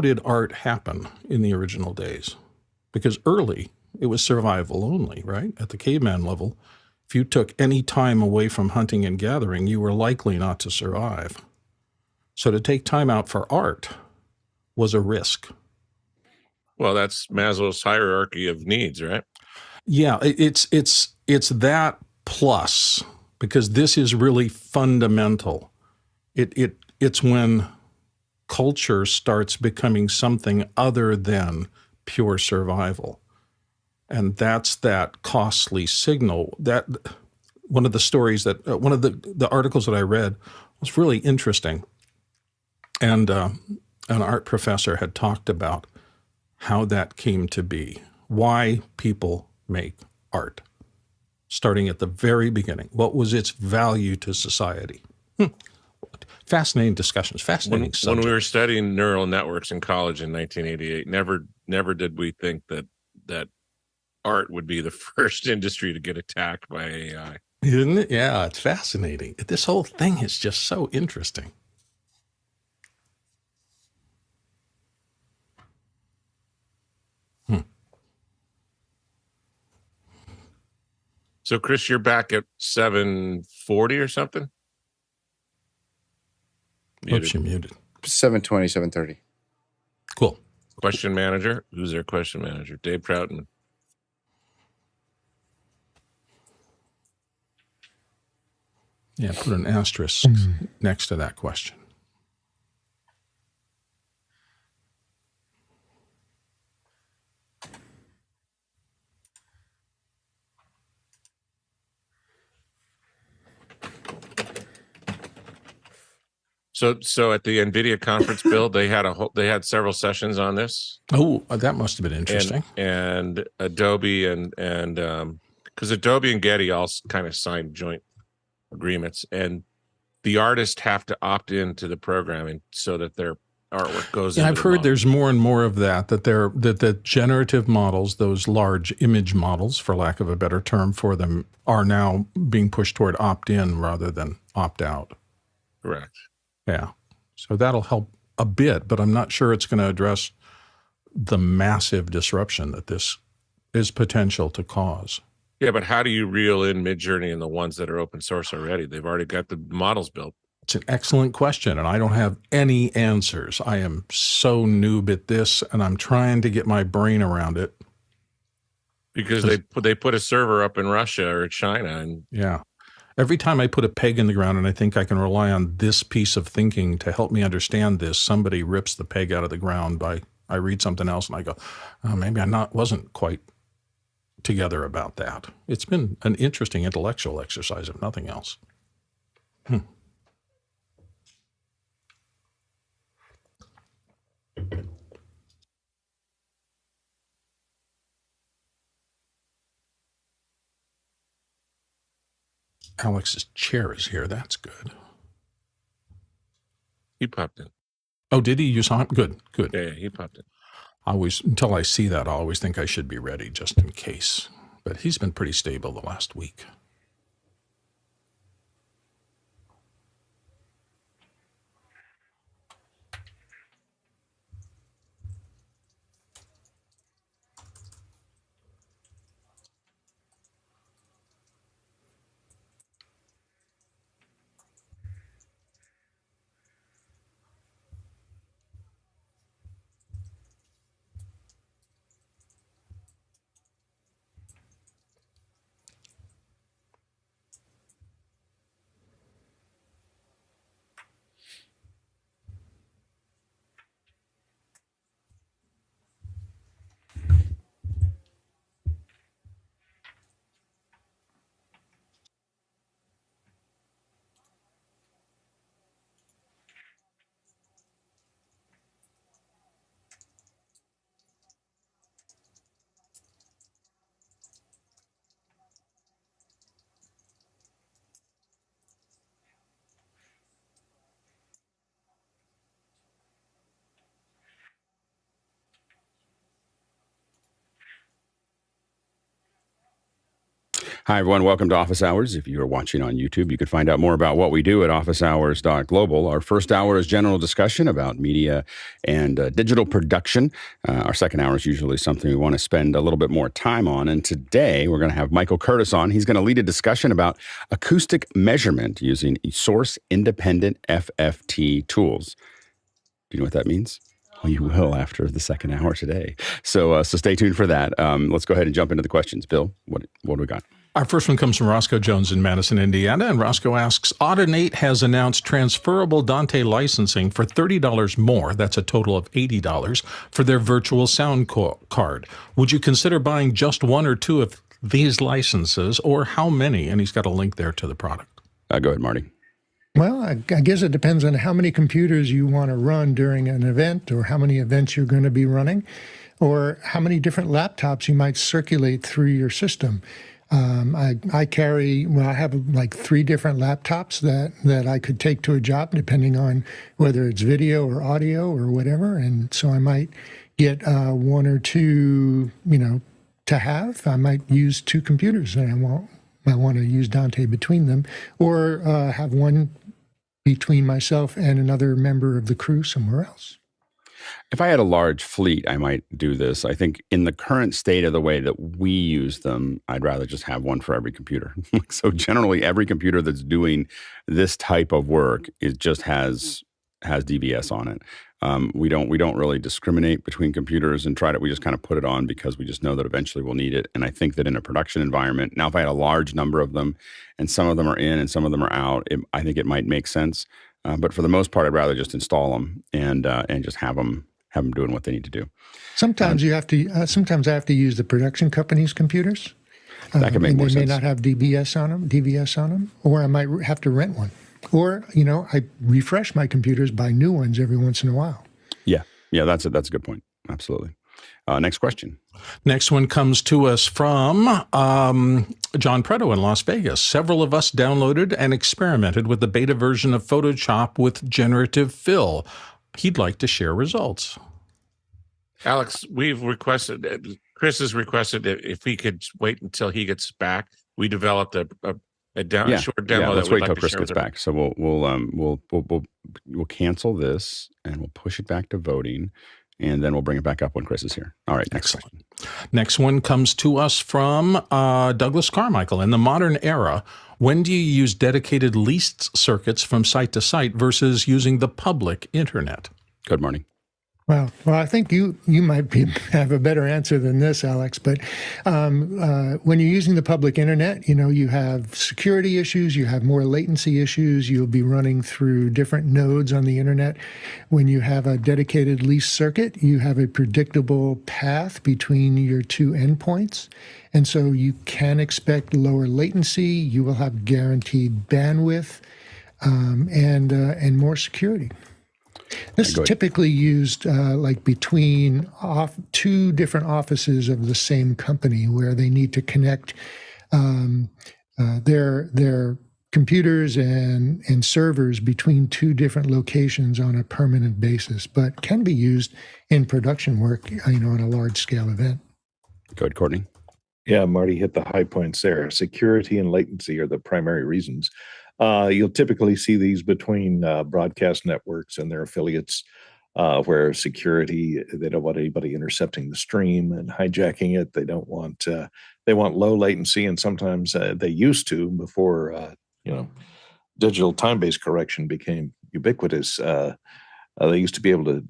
did art happen in the original days? Because early, it was survival only, right? At the caveman level, if you took any time away from hunting and gathering, you were likely not to survive. So to take time out for art was a risk. Well, that's Maslow's hierarchy of needs, right? Yeah, it's that plus, because this is really fundamental. It's when culture starts becoming something other than pure survival. And that's that costly signal. That one of the stories that one of the articles that I read was really interesting. And an art professor had talked about how that came to be, why people make art, starting at the very beginning. What was its value to society? Fascinating discussions, fascinating subject. When we were studying neural networks in college in 1988, never did we think that art would be the first industry to get attacked by AI. Isn't it? Yeah, it's fascinating. This whole thing is just so interesting. So, Chris, you're back at 740 or something? Oops, you're muted. 720, 730. Cool. Question manager? Who's their question manager? Dave Proutman. Yeah, put an asterisk next to that question. So at the NVIDIA conference, Bill, they had several sessions on this. Oh, that must have been interesting. And Adobe and because Adobe and Getty all kind of signed joint agreements, and the artists have to opt into the programming so that their artwork goes. Yeah, I've heard there's more and more of that the generative models, those large image models, for lack of a better term for them, are now being pushed toward opt-in rather than opt-out. Correct. Yeah. So that'll help a bit, but I'm not sure it's going to address the massive disruption that this is potential to cause. Yeah, but how do you reel in Midjourney and the ones that are open source already? They've already got the models built. It's an excellent question, and I don't have any answers. I am so noob at this, and I'm trying to get my brain around it. Because they put a server up in Russia or China. And yeah. Every time I put a peg in the ground and I think I can rely on this piece of thinking to help me understand this, somebody rips the peg out of the ground I read something else and I go, oh, maybe I wasn't quite together about that. It's been an interesting intellectual exercise, if nothing else. Alex's chair is here. That's good. He popped in. Oh, did he? You saw him? Good. Yeah, he popped in. Until I see that, I always think I should be ready just in case. But he's been pretty stable the last week. Hi, everyone. Welcome to Office Hours. If you are watching on YouTube, you can find out more about what we do at officehours.global. Our first hour is general discussion about media and digital production. Our second hour is usually something we want to spend a little bit more time on. And today we're going to have Michael Curtis on. He's going to lead a discussion about acoustic measurement using source-independent FFT tools. Do you know what that means? Well, you will after the second hour today. So stay tuned for that. Let's go ahead and jump into the questions. Bill, what do we got? Our first one comes from Roscoe Jones in Madison, Indiana, and Roscoe asks, Audinate has announced transferable Dante licensing for $30 more, that's a total of $80, for their virtual sound card. Would you consider buying just one or two of these licenses, or how many? And he's got a link there to the product. Go ahead, Marty. Well, I guess it depends on how many computers you want to run during an event, or how many events you're going to be running, or how many different laptops you might circulate through your system. I have like 3 different laptops that I could take to a job, depending on whether it's video or audio or whatever. And so I might get 1 or 2, to have. I might use 2 computers, and I want to use Dante between them, or have one between myself and another member of the crew somewhere else. If I had a large fleet, I might do this. I think in the current state of the way that we use them, I'd rather just have one for every computer. So generally, every computer that's doing this type of work just has DBS on it. We don't really discriminate between computers and we just kind of put it on because we just know that eventually we'll need it. And I think that in a production environment, now if I had a large number of them and some of them are in and some of them are out, I think it might make sense. But for the most part, I'd rather just install them and just have them doing what they need to do. Sometimes sometimes I have to use the production company's computers. That can make more sense. They may not have DBS on them, or I might have to rent one. Or, I refresh my computers, buy new ones every once in a while. Yeah, that's a good point. Absolutely. Next question. Next one comes to us from John Preto in Las Vegas. Several of us downloaded and experimented with the beta version of Photoshop with generative fill. He'd like to share results. Alex, Chris has requested if he could wait until he gets back. We developed a short demo. Let's wait till Chris gets back. So we'll cancel this and we'll push it back to voting, and then we'll bring it back up when Chris is here. All right, next question. Next one comes to us from Douglas Carmichael. In the modern era, when do you use dedicated leased circuits from site to site versus using the public internet? Good morning. Well, I think you might have a better answer than this, Alex. But when you're using the public internet, you have security issues, you have more latency issues. You'll be running through different nodes on the internet. When you have a dedicated leased circuit, you have a predictable path between your 2 endpoints, and so you can expect lower latency. You will have guaranteed bandwidth and more security. This is typically used between 2 different offices of the same company, where they need to connect their computers and servers between 2 different locations on a permanent basis, but can be used in production work, on a large scale event. Go ahead, Courtney. Yeah, Marty hit the high points there. Security and latency are the primary reasons. You'll typically see these between broadcast networks and their affiliates, where security, they don't want anybody intercepting the stream and hijacking it. They want low latency, and sometimes they used to before digital time-based correction became ubiquitous. They used to be able to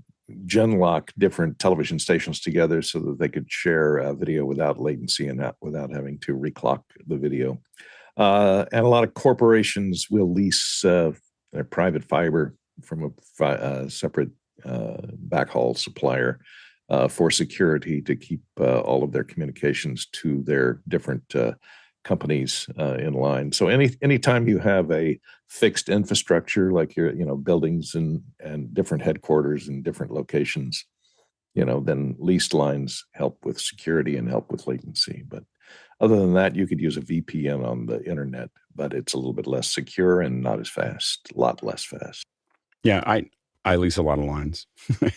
genlock different television stations together so that they could share video without latency and without having to reclock the video. And a lot of corporations will lease their private fiber from a separate backhaul supplier for security to keep all of their communications to their different companies in line. So anytime you have a fixed infrastructure, like your buildings and different headquarters in different locations, then leased lines help with security and help with latency. But other than that, you could use a VPN on the internet, but it's a little bit less secure and not as fast, a lot less fast. Yeah, I lease a lot of lines,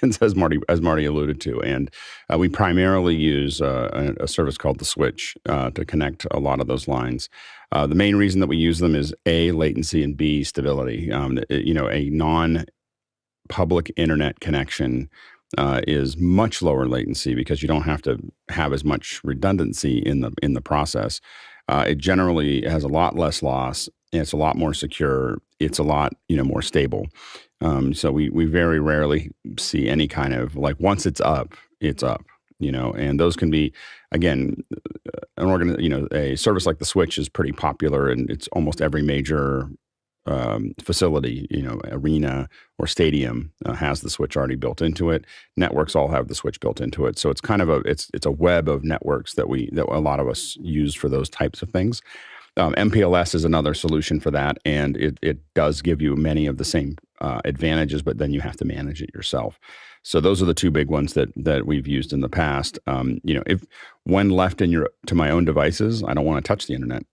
and as Marty alluded to, and we primarily use a service called the Switch to connect a lot of those lines. The main reason that we use them is A, latency, and B, stability. A non-public internet connection is much lower latency because you don't have to have as much redundancy in the process. It generally has a lot less loss. It's a lot more secure. It's a lot more stable. So we very rarely see any kind of once it's up, and those can be, again, a service like the Switch is pretty popular, and it's almost every major facility, arena or stadium has the Switch already built into it. Networks all have the Switch built into it. So it's kind of it's a web of networks that a lot of us use for those types of things. MPLS is another solution for that, and it does give you many of the same advantages, but then you have to manage it yourself. So those are the two big ones that we've used in the past. If when left to my own devices, I don't want to touch the internet.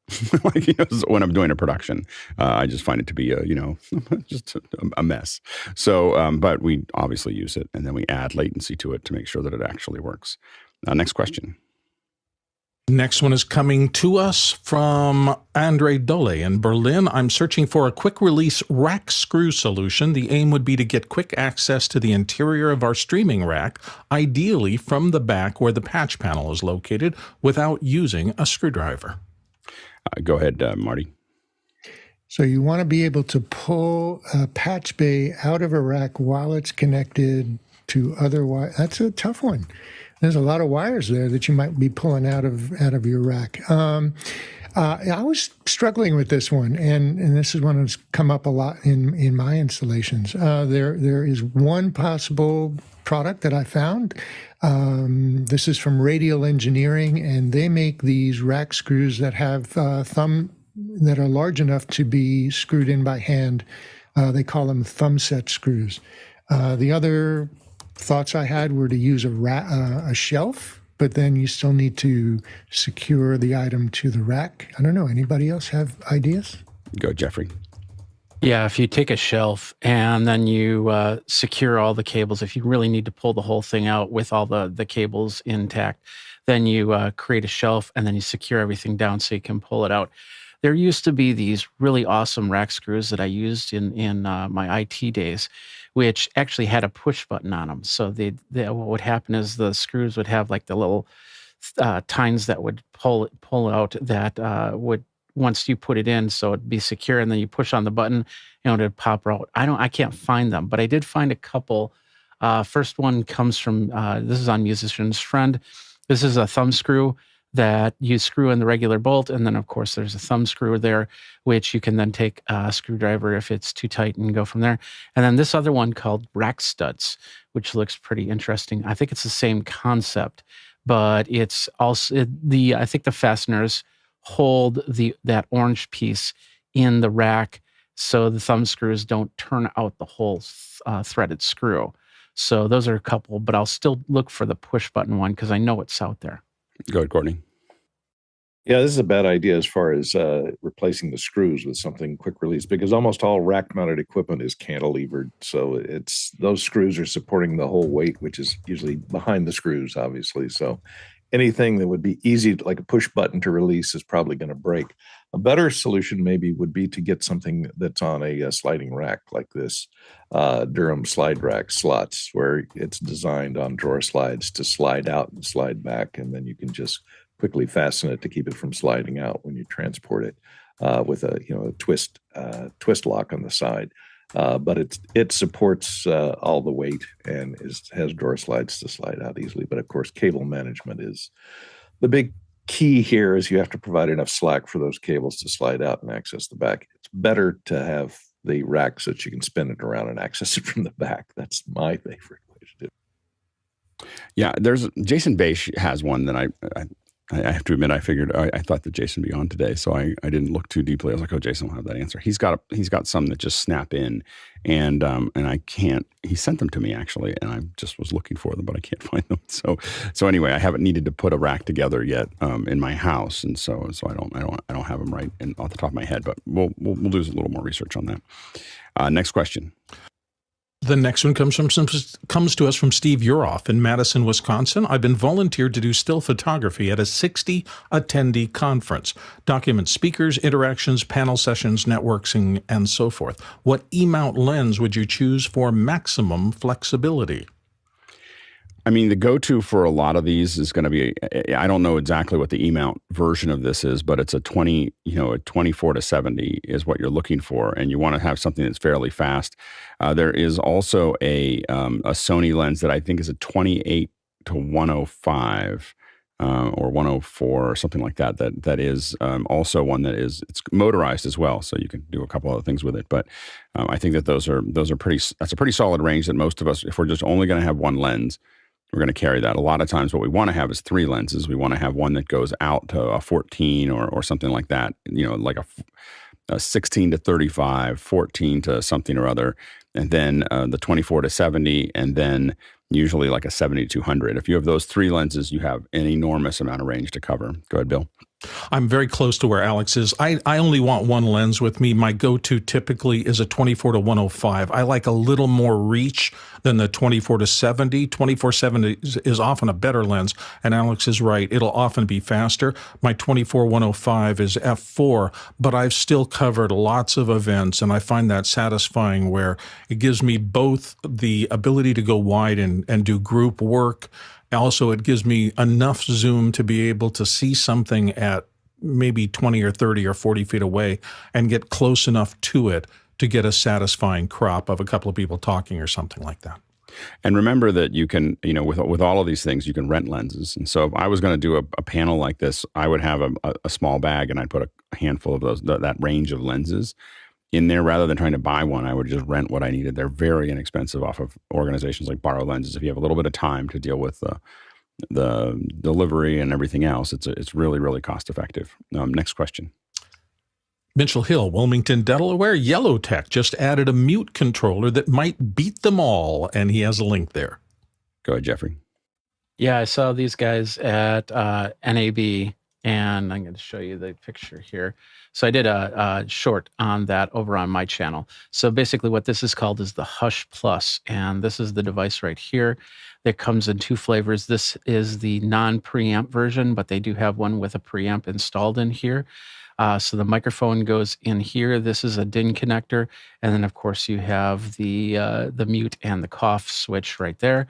When I'm doing a production, I just find it to be just a mess. So, but we obviously use it, and then we add latency to it to make sure that it actually works. Next question. Next one is coming to us from Andre Dole in Berlin. I'm searching for a quick release rack screw solution. The aim would be to get quick access to the interior of our streaming rack, ideally from the back where the patch panel is located, without using a screwdriver. Go ahead, Marty. So you want to be able to pull a patch bay out of a rack while it's connected to other wires. That's a tough one. There's a lot of wires there that you might be pulling out of your rack. I was struggling with this one, and this is one that's come up a lot in my installations. There is one possible product that I found. This is from Radial Engineering, and they make these rack screws that have that are large enough to be screwed in by hand. They call them thumb set screws. The other thoughts I had were to use a shelf, but then you still need to secure the item to the rack. I don't know. Anybody else have ideas? Go, Jeffrey. Yeah, if you take a shelf and then you secure all the cables, if you really need to pull the whole thing out with all the cables intact, then you create a shelf and then you secure everything down so you can pull it out. There used to be these really awesome rack screws that I used in my IT days, which actually had a push button on them. So what would happen is the screws would have the little tines that would pull out that would, once you put it in, so it'd be secure, and then you push on the button, it'd pop out. I can't find them, but I did find a couple. First one comes from, this is on Musician's Friend. This is a thumb screw that you screw in the regular bolt, and then of course there's a thumb screw there, which you can then take a screwdriver if it's too tight and go from there. And then this other one called Rack Studs, which looks pretty interesting. I think it's the same concept, but it's also I think the fasteners hold that orange piece in the rack so the thumb screws don't turn out the whole threaded screw. So those are a couple, but I'll still look for the push button one because I know it's out there. Go ahead, Courtney. Yeah, this is a bad idea as far as replacing the screws with something quick release, because almost all rack mounted equipment is cantilevered. So those screws are supporting the whole weight, which is usually behind the screws, obviously. So anything that would be easy, like a push button to release, is probably going to break. A better solution maybe would be to get something that's on a sliding rack like this, Durham slide rack slots, where it's designed on drawer slides to slide out and slide back, and then you can just quickly fasten it to keep it from sliding out when you transport it with a twist lock on the side. But it supports all the weight and has drawer slides to slide out easily. But of course, cable management is the big key here. Is you have to provide enough slack for those cables to slide out and access the back. It's better to have the rack so that you can spin it around and access it from the back. That's my favorite way to do it. Yeah, there's Jason Bache has one that I have to admit, I figured I thought that Jason would be on today, so I didn't look too deeply. I was like, oh, Jason will have that answer. He's got some that just snap in, and I can't. He sent them to me actually, and I just was looking for them, but I can't find them. So anyway, I haven't needed to put a rack together yet in my house, and so I don't have them right off the top of my head, but we'll do a little more research on that. Next question. The next one comes to us from Steve Uroff in Madison, Wisconsin. I've been volunteered to do still photography at a 60 attendee conference. Document speakers, interactions, panel sessions, networking, and so forth. What E-mount lens would you choose for maximum flexibility? I mean, the go-to for a lot of these is going to be, I don't know exactly what the E-mount version of this is, but it's a 24 to 70 is what you're looking for. And you want to have something that's fairly fast. There is also a Sony lens that I think is a 28 to 105 or 104 or something like that. That is also one that it's motorized as well. So you can do a couple other things with it. But I think that that's a pretty solid range that most of us, if we're just only going to have one lens, we're going to carry that. A lot of times what we want to have is 3 lenses. We want to have one that goes out to a 14 or something like that, like a 16 to 35, 14 to something or other, and then the 24 to 70, and then usually like a 70 to 200. If you have those 3 lenses, you have an enormous amount of range to cover. Go ahead, Bill. I'm very close to where Alex is. I only want one lens with me. My go-to typically is a 24 to 105. I like a little more reach than the 24 to 70. 24-70 is often a better lens, and Alex is right. It'll often be faster. My 24-105 is f4, but I've still covered lots of events, and I find that satisfying where it gives me both the ability to go wide and do group work. Also, it gives me enough zoom to be able to see something at maybe 20 or 30 or 40 feet away and get close enough to it to get a satisfying crop of a couple of people talking or something like that. And remember that you can, with all of these things, you can rent lenses. And so if I was going to do a panel like this, I would have a small bag and I'd put a handful of those, that range of lenses in there. Rather than trying to buy one, I would just rent what I needed. They're very inexpensive off of organizations like Borrow Lenses. If you have a little bit of time to deal with the delivery and everything else, it's really, really cost effective. Next question. Mitchell Hill, Wilmington, Delaware. Yellowtech just added a mute controller that might beat them all, and he has a link there. Go ahead, Jeffrey. Yeah, I saw these guys at NAB, and I'm going to show you the picture here. So I did a short on that over on my channel. So basically what this is called is the Hush Plus, and this is the device right here that comes in 2 flavors. This is the non-preamp version, but they do have one with a preamp installed in here. So the microphone goes in here. This is a DIN connector, and then of course you have the mute and the cough switch right there.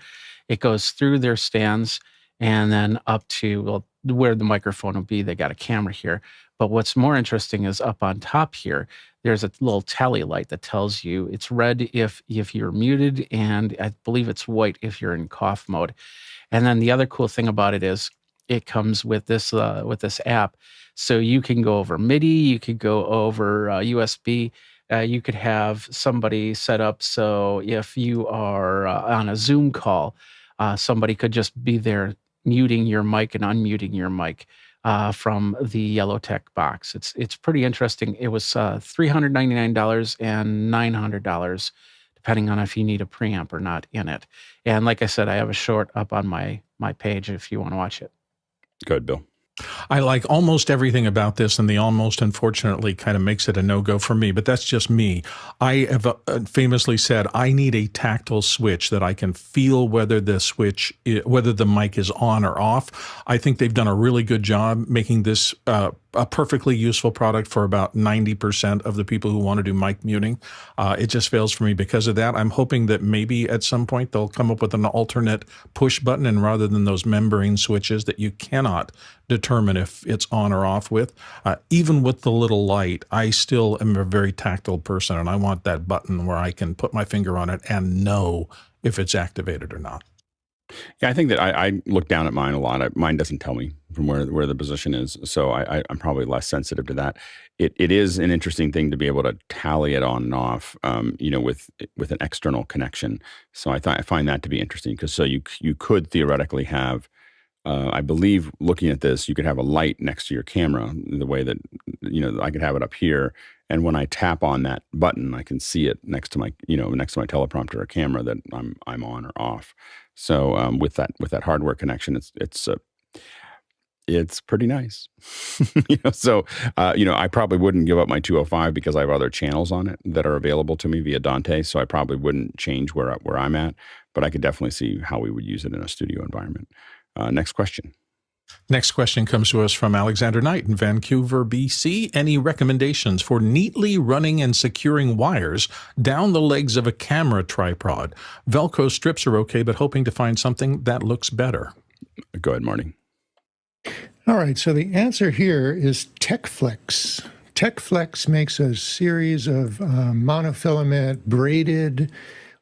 It goes through their stands and then up to where the microphone will be. They got a camera here. But what's more interesting is up on top here, there's a little tally light that tells you it's red if you're muted, and I believe it's white if you're in cough mode. And then the other cool thing about it is it comes with this app. So you can go over MIDI, you could go over USB, you could have somebody set up so if you are on a Zoom call, somebody could just be there muting your mic and unmuting your mic from the Yellowtech box. It's pretty interesting. It was $399 and $900, depending on if you need a preamp or not in it. And like I said, I have a short up on my page if you want to watch it. Go ahead, Bill. I like almost everything about this, and the almost, unfortunately, kind of makes it a no-go for me, but that's just me. I have famously said I need a tactile switch that I can feel whether the mic is on or off. I think they've done a really good job making this a perfectly useful product for about 90% of the people who want to do mic muting. It just fails for me because of that. I'm hoping that maybe at some point they'll come up with an alternate push button, and rather than those membrane switches that you cannot determine if it's on or off with, even with the little light, I still am a very tactile person, and I want that button where I can put my finger on it and know if it's activated or not. Yeah, I think that I look down at mine a lot. Mine doesn't tell me from where the position is, so I'm probably less sensitive to that. It is an interesting thing to be able to tally it on and off, with an external connection. So I find that to be interesting because so you could theoretically have, I believe, looking at this, you could have a light next to your camera. The way that I could have it up here, and when I tap on that button, I can see it next to my teleprompter or camera that I'm on or off. So with that hardware connection, it's pretty nice. So I probably wouldn't give up my 205 because I have other channels on it that are available to me via Dante. So I probably wouldn't change where I'm at, but I could definitely see how we would use it in a studio environment. Next question. Next question comes to us from Alexander Knight in Vancouver, BC. Any recommendations for neatly running and securing wires down the legs of a camera tripod? Velcro strips are okay, but hoping to find something that looks better. Go ahead, Marty. All right, so the answer here is TechFlex. TechFlex makes a series of monofilament braided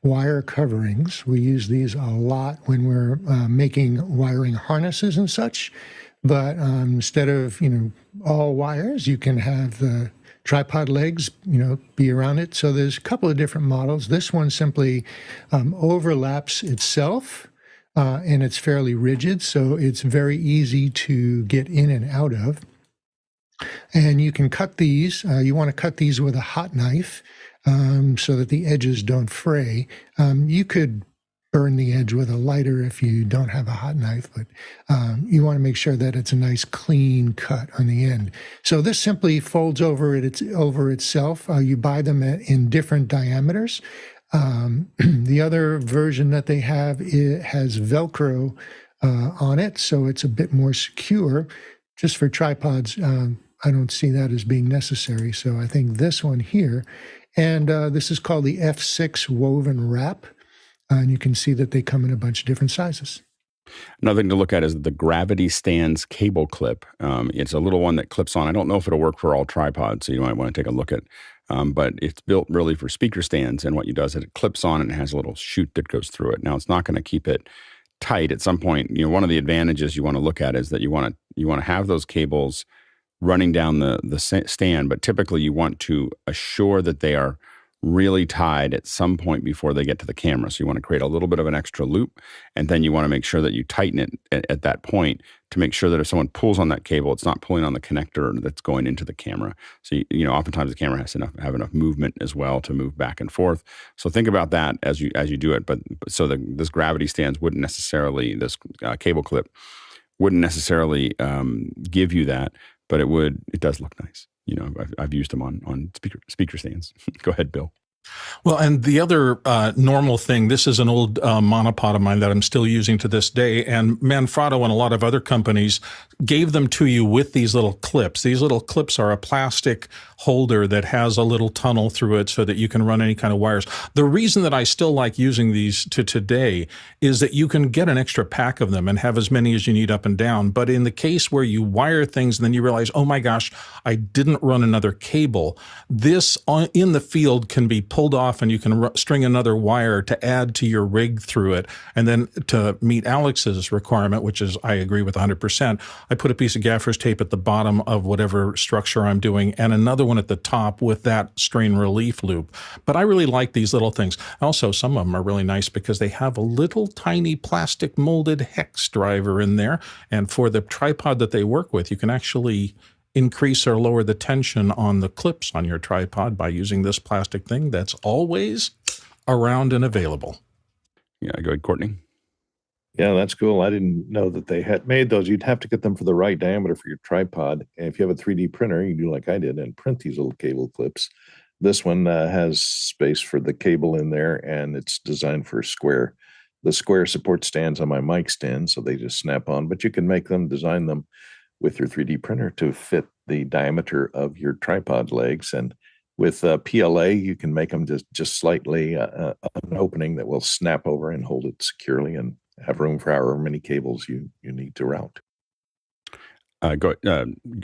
wire coverings. We use these a lot when we're making wiring harnesses and such. But instead of all wires, you can have the tripod legs be around it. So there's a couple of different models. This one simply overlaps itself. And it's fairly rigid, so it's very easy to get in and out of. And you can cut these. You want to cut these with a hot knife so that the edges don't fray. You could burn the edge with a lighter if you don't have a hot knife, but you want to make sure that it's a nice clean cut on the end. So this simply folds over itself. You buy them in different diameters. The other version that they have, it has Velcro on it, so it's a bit more secure. Just for tripods, I don't see that as being necessary. So I think this one here, and this is called the F6 woven wrap, and you can see that they come in a bunch of different sizes. Another thing to look at is the Gravity Stands cable clip. It's a little one that clips on. I don't know if it'll work for all tripods, so you might want to take a look at. But it's built really for speaker stands, and what it does is it clips on and it has a little chute that goes through it. Now, it's not going to keep it tight. At some point, one of the advantages you want to look at is that you want to have those cables running down the stand, but typically you want to assure that they are really tied at some point before they get to the camera. So you want to create a little bit of an extra loop, and then you want to make sure that you tighten it at that point to make sure that if someone pulls on that cable, it's not pulling on the connector that's going into the camera. So oftentimes the camera has to have enough movement as well to move back and forth. So think about that as you do it. But so this Gravity Stands wouldn't necessarily, this cable clip wouldn't necessarily give you that, but it does look nice. I've used them on speaker stands. Go ahead, Bill. Well, and the other normal thing, this is an old monopod of mine that I'm still using to this day, and Manfrotto and a lot of other companies gave them to you with these little clips. These little clips are a plastic holder that has a little tunnel through it so that you can run any kind of wires. The reason that I still like using these to today is that you can get an extra pack of them and have as many as you need up and down. But in the case where you wire things and then you realize, oh my gosh, I didn't run another cable, this in the field can be pulled off and you can string another wire to add to your rig through it. And then to meet Alex's requirement, which is I agree with 100%, I put a piece of gaffer's tape at the bottom of whatever structure I'm doing and another one at the top with that strain relief loop. But I really like these little things. Also, some of them are really nice because they have a little tiny plastic molded hex driver in there. And for the tripod that they work with, you can actually increase or lower the tension on the clips on your tripod by using this plastic thing that's always around and available. Yeah, go ahead, Courtney. Yeah, that's cool. I didn't know that they had made those. You'd have to get them for the right diameter for your tripod. And if you have a 3D printer, you do like I did and print these little cable clips. This one has space for the cable in there, and it's designed for square. The square support stands on my mic stand, so they just snap on. But you can design them with your 3D printer to fit the diameter of your tripod legs. And with PLA, you can make them just slightly an opening that will snap over and hold it securely and have room for however many cables you need to route.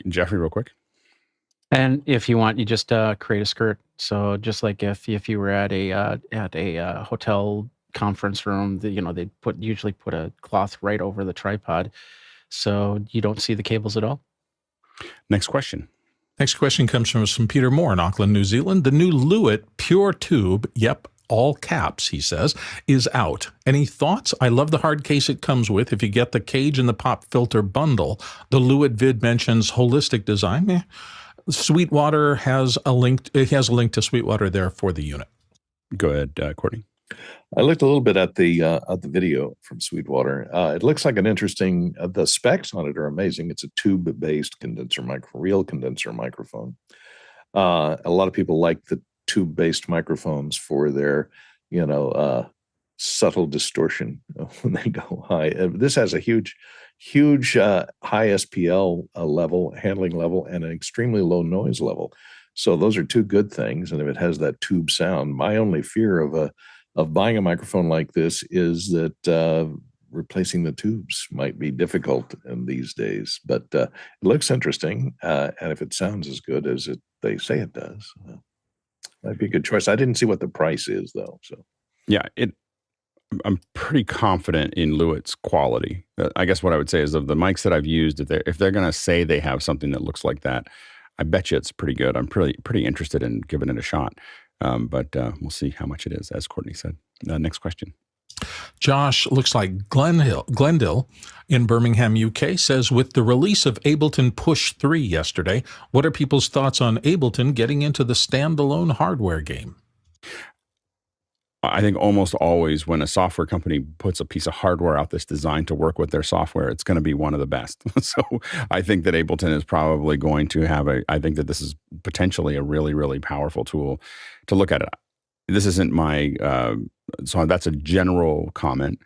Jeffrey, real quick. And if you want, you just create a skirt. So just like if you were at a hotel conference room, they usually put a cloth right over the tripod, so you don't see the cables at all. Next question. Next question comes from Peter Moore in Auckland, New Zealand. The new Lewitt Pure Tube, yep, all caps, he says, is out. Any thoughts? I love the hard case it comes with. If you get the cage and the pop filter bundle, the Lewitt vid mentions holistic design. Sweetwater has a link. It has a link to Sweetwater there for the unit. Go ahead, Courtney. I looked a little bit at the video from Sweetwater. It looks like an interesting. The specs on it are amazing. It's a tube-based real condenser microphone. A lot of people like the tube-based microphones for their, subtle distortion when they go high. This has a huge high SPL level, handling level, and an extremely low noise level. So those are two good things. And if it has that tube sound, my only fear of buying a microphone like this is that replacing the tubes might be difficult in these days. But it looks interesting, and if it sounds as good as they say it does, might be a good choice. I didn't see what the price is though. So Yeah, I'm pretty confident in Lewitt's quality. I guess what I would say is of the mics that I've used, if they're going to say they have something that looks like that, I bet you it's pretty good. I'm pretty interested in giving it a shot. But we'll see how much it is, as Courtney said. Next question. Josh, looks like Glendale in Birmingham, UK, says, with the release of Ableton Push 3 yesterday, what are people's thoughts on Ableton getting into the standalone hardware game? I think almost always when a software company puts a piece of hardware out that's designed to work with their software, it's going to be one of the best. So I think that Ableton is probably going to have I think that this is potentially a really, really powerful tool to look at it. This isn't my, so that's a general comment.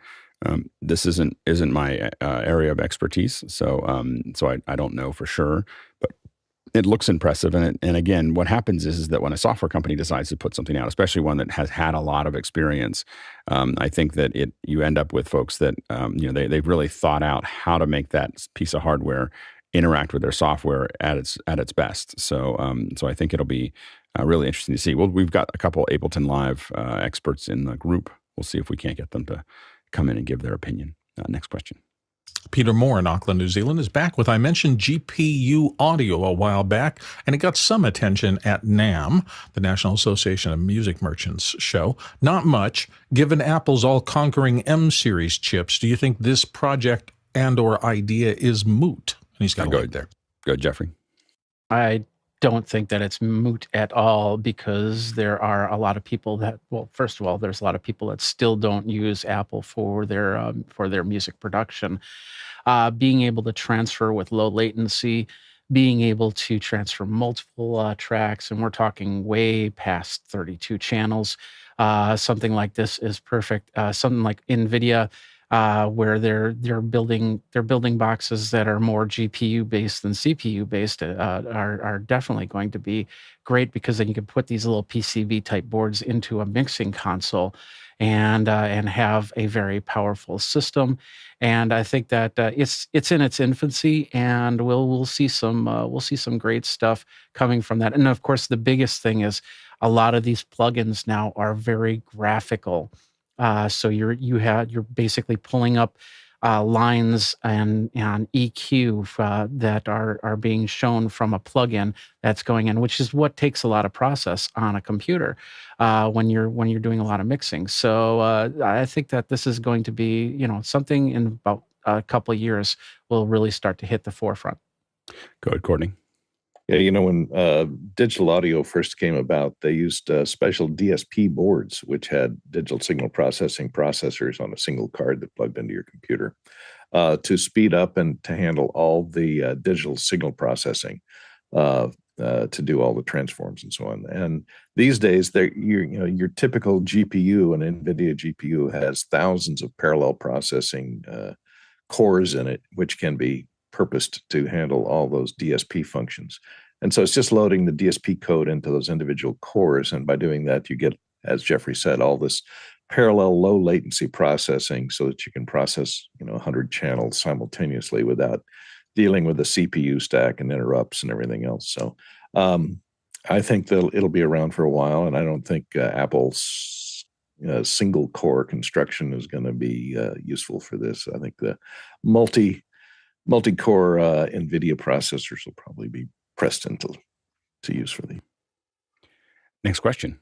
This isn't my area of expertise. So I don't know for sure, but it looks impressive. And again, what happens is that when a software company decides to put something out, especially one that has had a lot of experience, I think that you end up with folks that they've really thought out how to make that piece of hardware interact with their software at its best. So I think it'll be really interesting to see. Well, we've got a couple Ableton Live experts in the group. We'll see if we can't get them to come in and give their opinion. Next question. Peter Moore in Auckland, New Zealand is back with, I mentioned GPU audio a while back, and it got some attention at NAMM, the National Association of Music Merchants show. Not much. Given Apple's all-conquering M-series chips, do you think this project and or idea is moot? And he's got a link there. Go, Jeffrey. I don't think that it's moot at all, because there are a lot of people that, well, first of all, there's a lot of people that still don't use Apple for their music production. Being able to transfer with low latency, being able to transfer multiple tracks, and we're talking way past 32 channels. Something like this is perfect. Something like NVIDIA, where they're building boxes that are more GPU based than CPU based, are definitely going to be great, because then you can put these little PCB type boards into a mixing console and have a very powerful system. And I think that it's in its infancy, and we'll see some great stuff coming from that. And of course, the biggest thing is a lot of these plugins now are very graphical. So you're basically pulling up lines and EQ that are being shown from a plugin that's going in, which is what takes a lot of process on a computer when you're doing a lot of mixing. So I think that this is going to be something in about a couple of years will really start to hit the forefront. Go ahead, Courtney. Yeah, when digital audio first came about, they used special DSP boards, which had digital signal processing processors on a single card that plugged into your computer to speed up and to handle all the digital signal processing, to do all the transforms and so on. And these days, your typical GPU, an NVIDIA GPU, has thousands of parallel processing cores in it, which can be purposed to handle all those DSP functions. And so it's just loading the DSP code into those individual cores. And by doing that, you get, as Jeffrey said, all this parallel low latency processing so that you can process 100 channels simultaneously without dealing with the CPU stack and interrupts and everything else. So I think that it'll be around for a while, and I don't think Apple's single core construction is going to be useful for this. I think the multi-core NVIDIA processors will probably be pressed into use for the. Next question.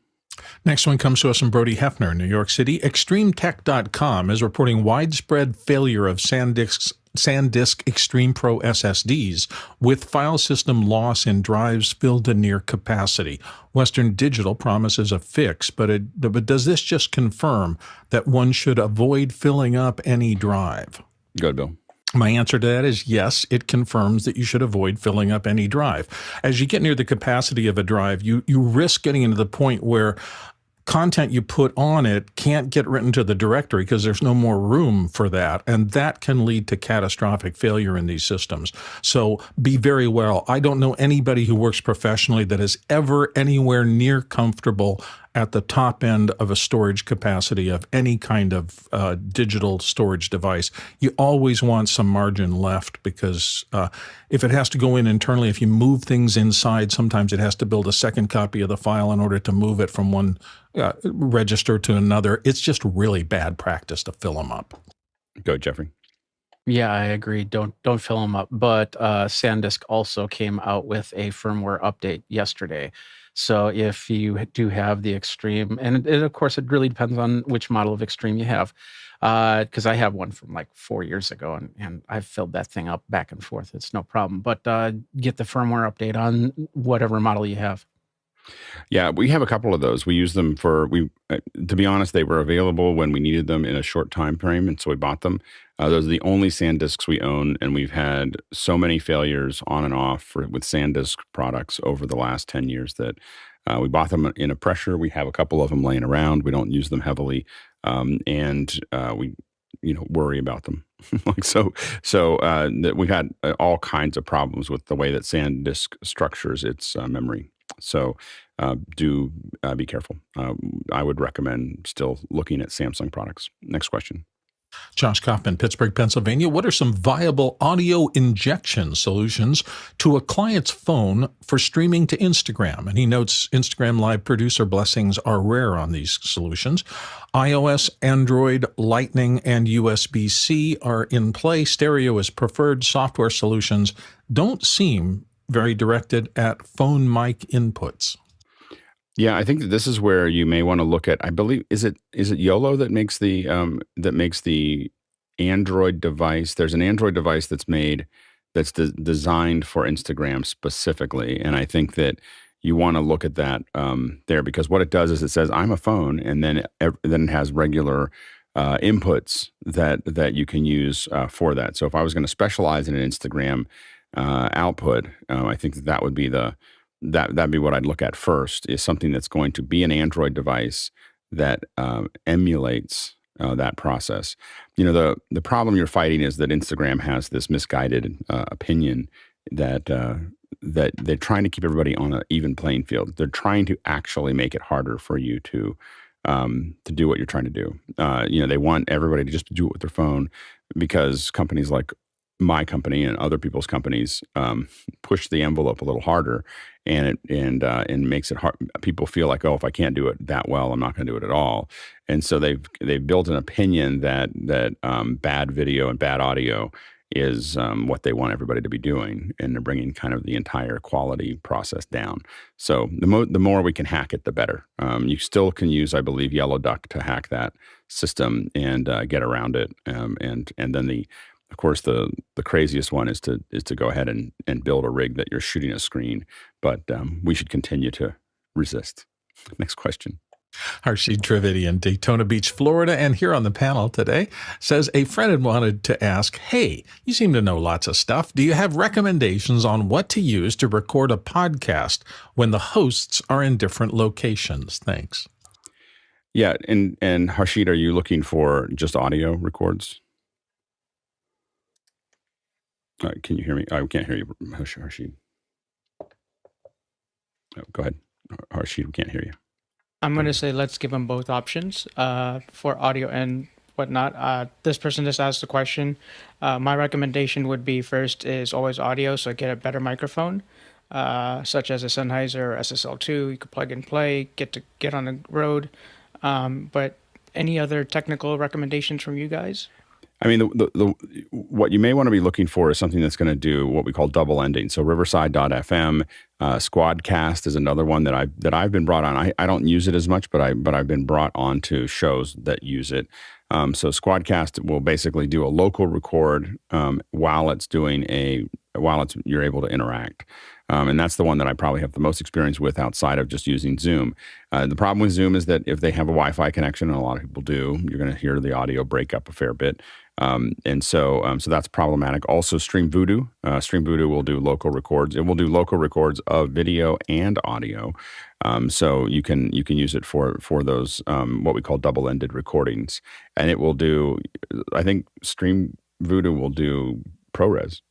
Next one comes to us from Brody Hefner in New York City. ExtremeTech.com is reporting widespread failure of SanDisk Extreme Pro SSDs with file system loss in drives filled to near capacity. Western Digital promises a fix, but does this just confirm that one should avoid filling up any drive? Go ahead, Bill. My answer to that is yes, it confirms that you should avoid filling up any drive. As you get near the capacity of a drive, you risk getting into the point where content you put on it can't get written to the directory because there's no more room for that. And that can lead to catastrophic failure in these systems. So be very well. I don't know anybody who works professionally that is ever anywhere near comfortable at the top end of a storage capacity of any kind of digital storage device. You always want some margin left because if it has to go in internally, if you move things inside, sometimes it has to build a second copy of the file in order to move it from one register to another. It's just really bad practice to fill them up. Go, Jeffrey. Yeah, I agree. Don't fill them up. But SanDisk also came out with a firmware update yesterday. So if you do have the Extreme, and of course, it really depends on which model of Extreme you have, because I have one from like 4 years ago, and I've filled that thing up back and forth. It's no problem. But get the firmware update on whatever model you have. Yeah, we have a couple of those. We use them for, to be honest, they were available when we needed them in a short time frame, and so we bought them. Those are the only SanDisks we own, and we've had so many failures on and off with SanDisk products over the last 10 years that we bought them in a pressure. We have a couple of them laying around. We don't use them heavily, and we worry about them. We've had all kinds of problems with the way that SanDisk structures its memory. So do be careful. I would recommend still looking at Samsung products. Next question. Josh Kaufman, Pittsburgh, Pennsylvania. What are some viable audio injection solutions to a client's phone for streaming to Instagram? And he notes Instagram Live producer blessings are rare on these solutions. iOS, Android, Lightning, and USB-C are in play. Stereo is preferred. Software solutions don't seem very directed at phone mic inputs. Yeah, I think that this is where you may want to look at. I believe is it YOLO that makes the Android device. There's an Android device that's made that's designed for Instagram specifically, and I think that you want to look at that there, because what it does is it says I'm a phone, and then it has regular inputs that you can use for that. So if I was going to specialize in an Instagram output, I think that would be that'd be what I'd look at first, is something that's going to be an Android device that emulates that process. The problem you're fighting is that Instagram has this misguided opinion that they're trying to keep everybody on an even playing field. They're trying to actually make it harder for you to do what you're trying to do. They want everybody to just do it with their phone, because companies like my company and other people's companies push the envelope a little harder, and it makes it hard. People feel like, oh, if I can't do it that well, I'm not going to do it at all. And so they've built an opinion that bad video and bad audio is what they want everybody to be doing, and they're bringing kind of the entire quality process down. So the more we can hack it, the better. You still can use, I believe, Yellow Duck to hack that system and get around it, and then of course, the craziest one is to go ahead and build a rig that you're shooting a screen, but we should continue to resist. Next question. Harshid Trivedi in Daytona Beach, Florida, and here on the panel today says a friend had wanted to ask, hey, you seem to know lots of stuff. Do you have recommendations on what to use to record a podcast when the hosts are in different locations? Thanks. Yeah, and Harshid, are you looking for just audio records? Can you hear me? I can't hear you, Harshid. Go ahead, Harshid. We can't hear you. I'm going to say let's give them both options for audio and whatnot. This person just asked the question. My recommendation would be, first is always audio, so get a better microphone, such as a Sennheiser SSL2. You could plug and play, get on the road. But any other technical recommendations from you guys? I mean, what you may want to be looking for is something that's going to do what we call double ending. So Riverside.fm, Squadcast is another one that I've been brought on. I don't use it as much, but I've been brought on to shows that use it. So Squadcast will basically do a local record while you're able to interact. And that's the one that I probably have the most experience with outside of just using Zoom. The problem with Zoom is that if they have a Wi-Fi connection, and a lot of people do, you're going to hear the audio break up a fair bit. So that's problematic. Also, Stream Voodoo. Stream Voodoo will do local records. It will do local records of video and audio. So you can use it for those what we call double-ended recordings. And it will do, I think Stream Voodoo will do ProRes,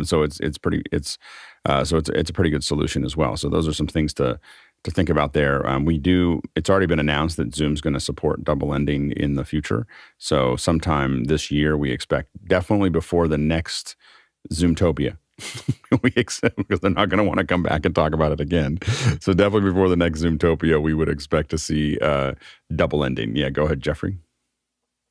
so it's a pretty good solution as well. So those are some things to think about there. It's already been announced that Zoom's going to support double ending in the future. So sometime this year, we expect, definitely before the next Zoomtopia, because they're not going to want to come back and talk about it again. So definitely before the next Zoomtopia, we would expect to see double ending. Yeah, go ahead, Jeffrey.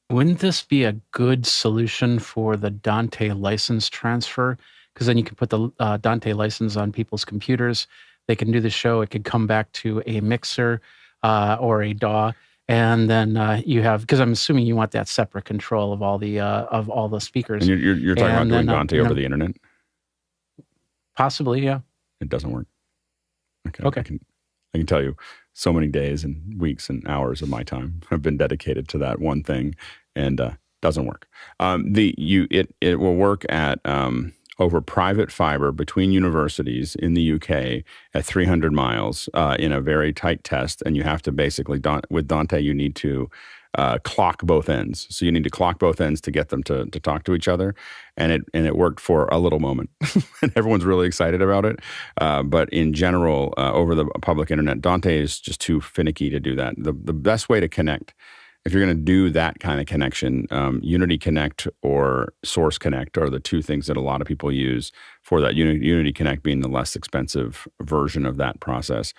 Wouldn't this be a good solution for the Dante license transfer? Because then you can put the Dante license on people's computers. They can do the show. It could come back to a mixer or a DAW, and then you have, because I'm assuming you want that separate control of all the speakers. And you're talking about doing Dante over the internet? Possibly, yeah. It doesn't work. Okay. I can tell you, so many days and weeks and hours of my time have been dedicated to that one thing, and doesn't work. It will work at over private fiber between universities in the UK at 300 miles in a very tight test, and you have to basically with Dante you need to clock both ends. So you need to clock both ends to get them to talk to each other, and it worked for a little moment, and everyone's really excited about it. But in general, over the public internet, Dante is just too finicky to do that. The best way to connect, if you're going to do that kind of connection, Unity Connect or Source Connect are the two things that a lot of people use for that. Unity Connect being the less expensive version of that process.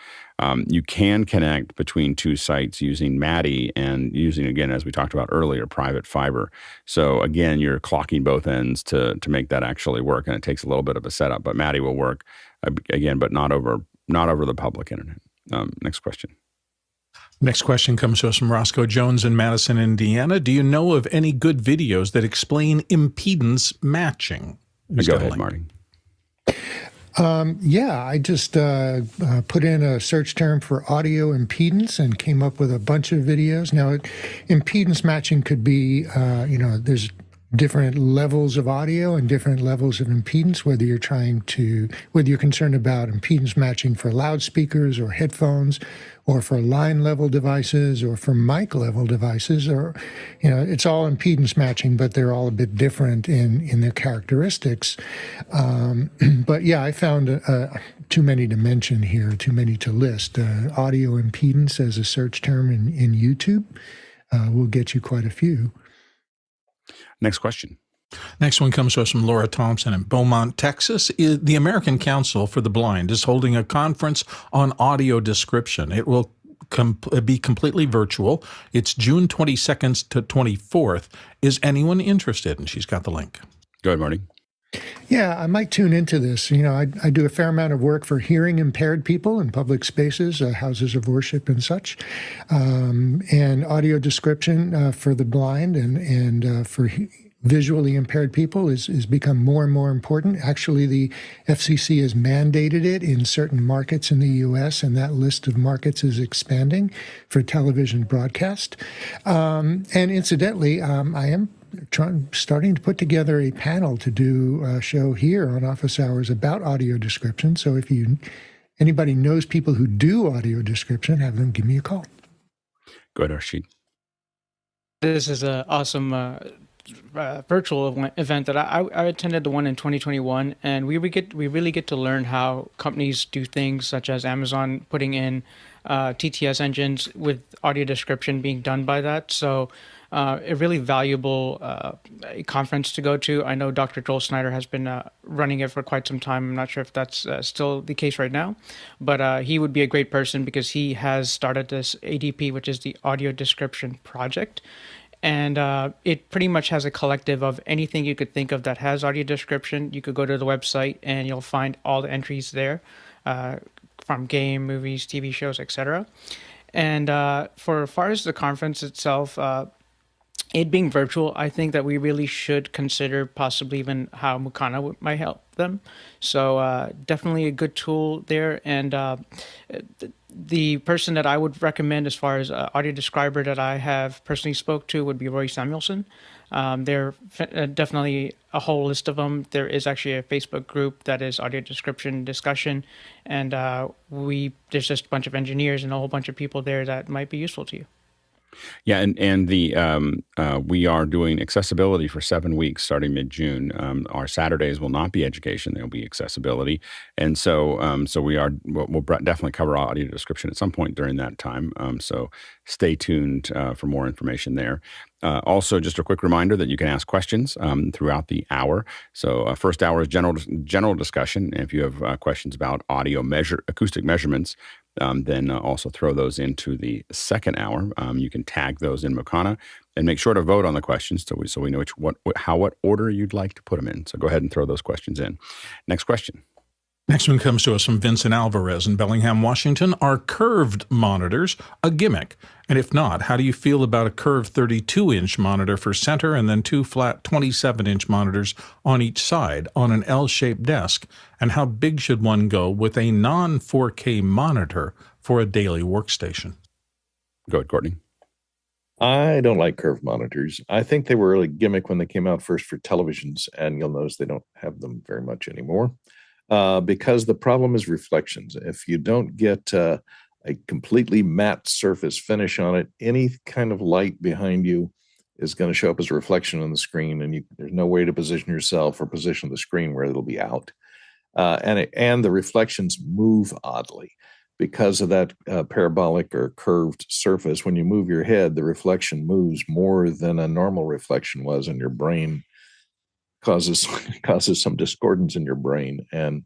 You can connect between two sites using MADI and using, again, as we talked about earlier, private fiber. So again, you're clocking both ends to make that actually work, and it takes a little bit of a setup. But MADI will work again, but not over the public internet. Next question. Next question comes to us from Roscoe Jones in Madison, Indiana. Do you know of any good videos that explain impedance matching? Go ahead, Marty. Yeah, I just put in a search term for audio impedance and came up with a bunch of videos. Now, impedance matching could be, there's different levels of audio and different levels of impedance, whether you're concerned about impedance matching for loudspeakers or headphones, or for line level devices, or for mic level devices, or, it's all impedance matching, but they're all a bit different in their characteristics. But yeah, I found too many to mention here, too many to list. Audio impedance as a search term in YouTube will get you quite a few. Next question. Next one comes to us from Laura Thompson in Beaumont, Texas. The American Council for the Blind is holding a conference on audio description. It will be completely virtual. It's June 22nd to 24th. Is anyone interested? And she's got the link. Go ahead, Marty. Yeah, I might tune into this. I do a fair amount of work for hearing impaired people in public spaces, houses of worship and such, and audio description for the blind and for visually impaired people has become more and more important. Actually, the FCC has mandated it in certain markets in the U.S., and that list of markets is expanding for television broadcast. And incidentally, I am starting to put together a panel to do a show here on Office Hours about audio description. So if anybody knows people who do audio description, have them give me a call. Go ahead, Arshid. This is an awesome virtual event that I attended, the one in 2021, and we really get to learn how companies do things, such as Amazon putting in TTS engines with audio description being done by that. So a really valuable conference to go to. I know Dr. Joel Snyder has been running it for quite some time. I'm not sure if that's still the case right now, but he would be a great person because he has started this ADP, which is the Audio Description Project. And it pretty much has a collective of anything you could think of that has audio description. You could go to the website and you'll find all the entries there, from game, movies, TV shows, etc. And for as far as the conference itself, it being virtual, I think that we really should consider possibly even how Mukana might help them. So definitely a good tool there. And the person that I would recommend as far as audio describer that I have personally spoke to would be Roy Samuelson. There are definitely a whole list of them. There is actually a Facebook group that is audio description discussion. And there's just a bunch of engineers and a whole bunch of people there that might be useful to you. Yeah, and the we are doing accessibility for 7 weeks starting mid-June. Our Saturdays will not be education; they'll be accessibility, and so we'll definitely cover audio description at some point during that time. So stay tuned for more information there. Also, just a quick reminder that you can ask questions throughout the hour. So first hour is general discussion. If you have questions about acoustic measurements, then also throw those into the second hour. You can tag those in Mukana and make sure to vote on the questions so we know what order you'd like to put them in. So go ahead and throw those questions in. Next question. Next one comes to us from Vincent Alvarez in Bellingham, Washington. Are curved monitors a gimmick? And if not, how do you feel about a curved 32-inch monitor for center and then two flat 27-inch monitors on each side on an L-shaped desk? And how big should one go with a non-4K monitor for a daily workstation? Go ahead, Courtney. I don't like curved monitors. I think they were really gimmick when they came out first for televisions, and you'll notice they don't have them very much anymore. Because the problem is reflections. If you don't get a completely matte surface finish on it, any kind of light behind you is going to show up as a reflection on the screen, and there's no way to position yourself or position the screen where it'll be out. And the reflections move oddly because of that parabolic or curved surface. When you move your head, the reflection moves more than a normal reflection was, and your brain causes some discordance in your brain, and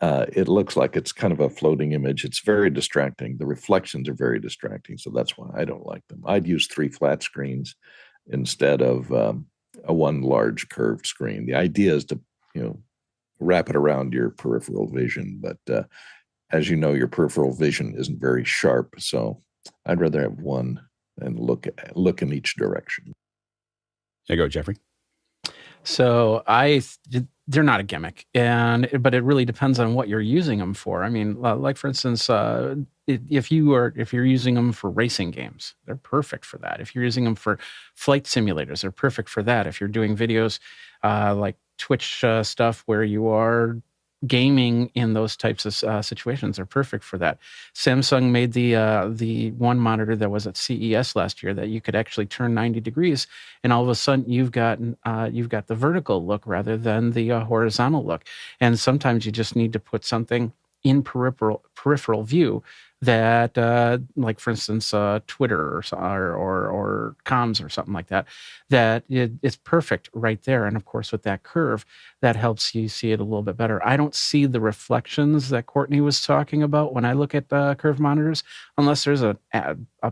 it looks like it's kind of a floating image. It's very distracting. The reflections are very distracting, so that's why I don't like them. I'd use 3 flat screens instead of a one large curved screen. The idea is to wrap it around your peripheral vision, but as you know, your peripheral vision isn't very sharp, so I'd rather have one and look in each direction. There you go, Jeffrey. So they're not a gimmick, but it really depends on what you're using them for. I mean, like for instance, if you're using them for racing games, they're perfect for that. If you're using them for flight simulators, they're perfect for that. If you're doing videos like Twitch stuff where you are gaming in those types of situations, are perfect for that. Samsung made the one monitor that was at CES last year that you could actually turn 90 degrees, and all of a sudden you've got the vertical look rather than the horizontal look. And sometimes you just need to put something in peripheral view that, like for instance, Twitter or comms or something like that, it's perfect right there. And of course, with that curve, that helps you see it a little bit better. I don't see the reflections that Courtney was talking about when I look at curved monitors, unless there's a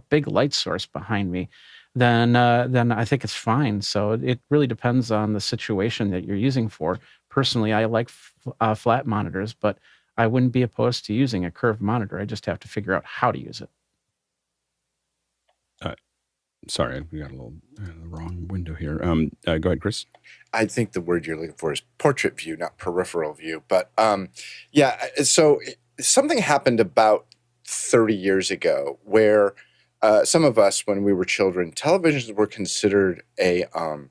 big light source behind me. Then I think it's fine. So it really depends on the situation that you're using for. Personally, I like flat monitors, but I wouldn't be opposed to using a curved monitor. I just have to figure out how to use it. Sorry, we got a little wrong window here. Go ahead, Chris. I think the word you're looking for is portrait view, not peripheral view. But yeah, so something happened about 30 years ago where some of us, when we were children, televisions were considered an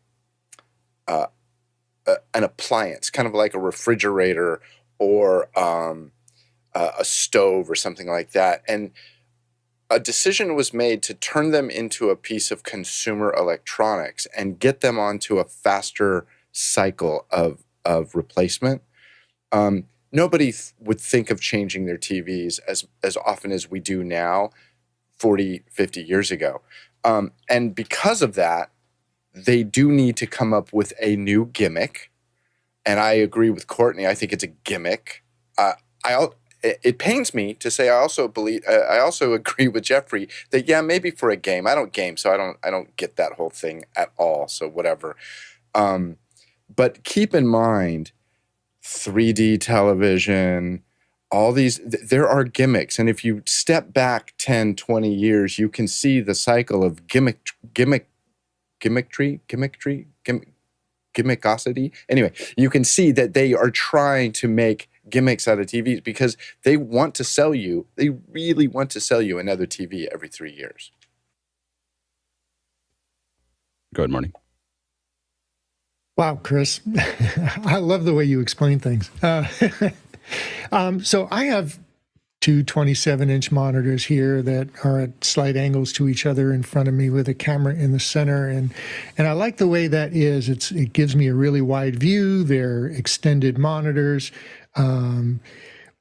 appliance, kind of like a refrigerator or a stove or something like that. And a decision was made to turn them into a piece of consumer electronics and get them onto a faster cycle of replacement. Nobody would think of changing their TVs as often as we do now 40, 50 years ago. And because of that, they do need to come up with a new gimmick. And I agree with Courtney. I think it's a gimmick. it pains me to say I also agree with Jeffrey that maybe for a game. I don't game, so I don't get that whole thing at all. So whatever. But keep in mind, 3D television, all these, there are gimmicks. And if you step back 10, 20 years, you can see the cycle of gimmickosity. Anyway, you can see that they are trying to make gimmicks out of TVs because they want to sell you. They really want to sell you another TV every 3 years. Go ahead, Marty. Wow, Chris. I love the way you explain things. So I have two 27-inch monitors here that are at slight angles to each other in front of me with a camera in the center. And I like the way that is. It gives me a really wide view. They're extended monitors. And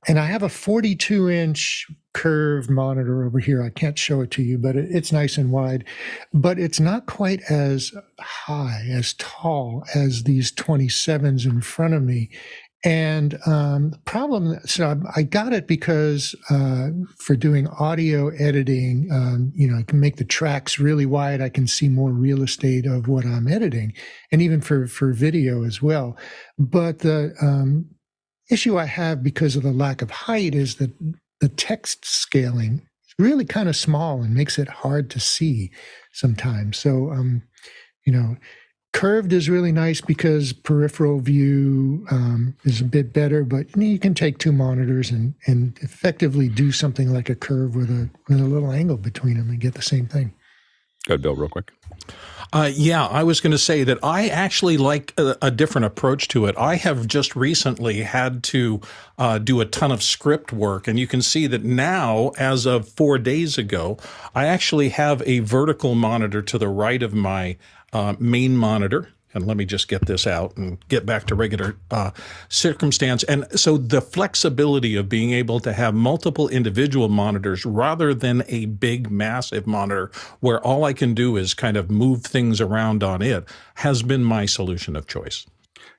I have a 42-inch curved monitor over here. I can't show it to you, but it's nice and wide. But it's not quite as high, as tall as these 27s in front of me. And the problem, so I got it because for doing audio editing, I can make the tracks really wide. I can see more real estate of what I'm editing, and even for video as well. But the issue I have because of the lack of height is that the text scaling is really kind of small and makes it hard to see sometimes. So, curved is really nice because peripheral view is a bit better, but you can take two monitors and effectively do something like a curve with a little angle between them and get the same thing. Go ahead, Bill, real quick. I was going to say that I actually like a different approach to it. I have just recently had to do a ton of script work, and you can see that now, as of 4 days ago, I actually have a vertical monitor to the right of my main monitor. And let me just get this out and get back to regular circumstance. And so the flexibility of being able to have multiple individual monitors rather than a big, massive monitor where all I can do is kind of move things around on it has been my solution of choice.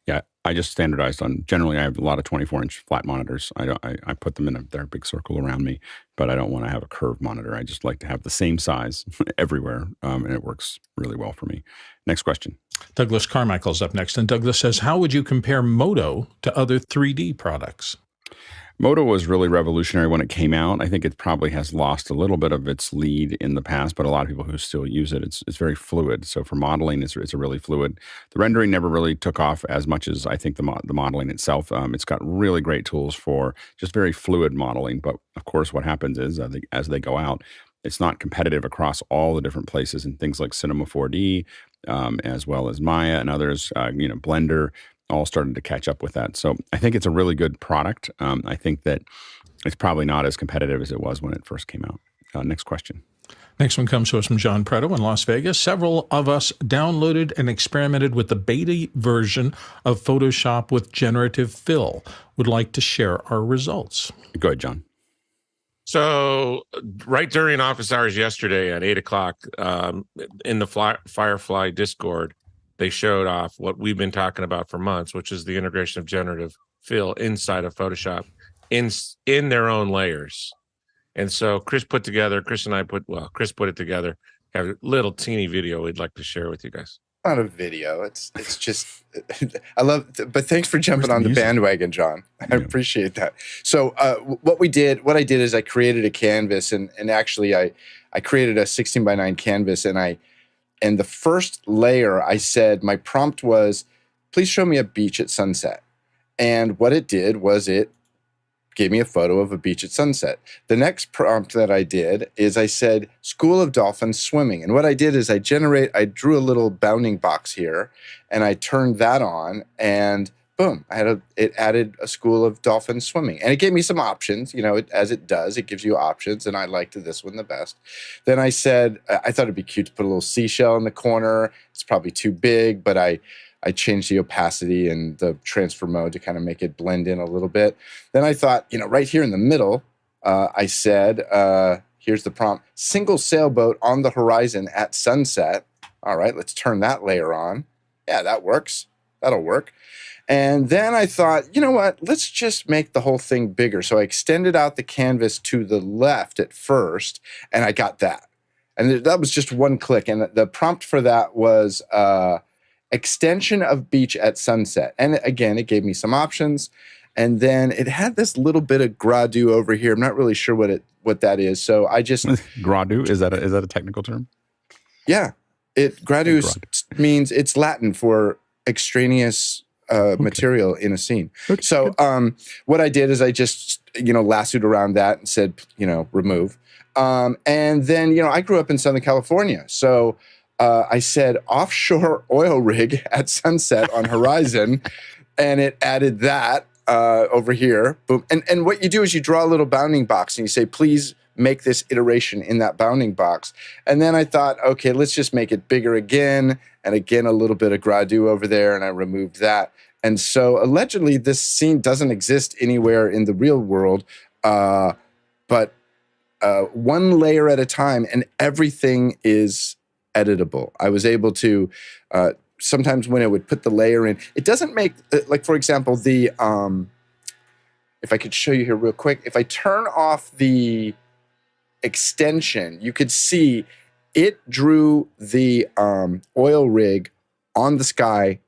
Yeah, I just standardized on, generally I have a lot of 24-inch flat monitors. I put them in their big circle around me, but I don't want to have a curved monitor. I just like to have the same size everywhere, and it works really well for me. Next question. Douglas Carmichael's up next. And Douglas says, how would you compare Moto to other 3D products? Moto was really revolutionary when it came out. I think it probably has lost a little bit of its lead in the past, but a lot of people who still use it, it's very fluid. So for modeling, it's a really fluid. The rendering never really took off as much as I think the modeling itself. It's got really great tools for just very fluid modeling. But of course, what happens is as they go out, it's not competitive across all the different places and things like Cinema 4D, as well as Maya and others, Blender, all started to catch up with that. So I think it's a really good product. I think that it's probably not as competitive as it was when it first came out. Next question. Next one comes to us from John Preto in Las Vegas. Several of us downloaded and experimented with the beta version of Photoshop with generative fill. Would like to share our results. Go ahead, John. So right during office hours yesterday at 8:00, in the Firefly Discord, they showed off what we've been talking about for months, which is the integration of generative fill inside of Photoshop in their own layers. And so Chris put it together. Have a little teeny video we'd like to share with you guys. Not a video. It's just I love. But thanks for jumping on the bandwagon, John. I appreciate that. So what I did is I created a canvas, and actually I created a 16:9 canvas, and the first layer I said my prompt was, please show me a beach at sunset. And what it did was it gave me a photo of a beach at sunset. The next prompt that I did is I said, school of dolphins swimming. And what I did is I drew a little bounding box here, and I turned that on, and boom, it added a school of dolphins swimming. And it gave me some options, as it does, it gives you options, and I liked this one the best. Then I said, I thought it'd be cute to put a little seashell in the corner. It's probably too big, but I changed the opacity and the transfer mode to kind of make it blend in a little bit. Then I thought, right here in the middle, I said, here's the prompt, single sailboat on the horizon at sunset. All right, let's turn that layer on. Yeah, that works. that'll work. And then I thought, you know what, let's just make the whole thing bigger. So I extended out the canvas to the left at first, and I got that. And that was just one click. And the prompt for that was extension of beach at sunset. And again, it gave me some options. And then it had this little bit of gradu over here. I'm not really sure what that is. So I just gradu, is that a technical term? Yeah, gradu means, it's Latin for extraneous material in a scene. Okay. So what I did is I just lassoed around that and said remove. And then I grew up in Southern California, so I said offshore oil rig at sunset on horizon, and it added that. Over here, boom. And what you do is you draw a little bounding box and you say, please make this iteration in that bounding box. And then I thought, okay, let's just make it bigger again. And again, a little bit of gradu over there. And I removed that. And so allegedly this scene doesn't exist anywhere in the real world, but one layer at a time, and everything is editable. I was able to, sometimes when it would put the layer in, it doesn't make, like, for example, the, if I could show you here real quick, if I turn off the extension, you could see it drew the oil rig on the sky,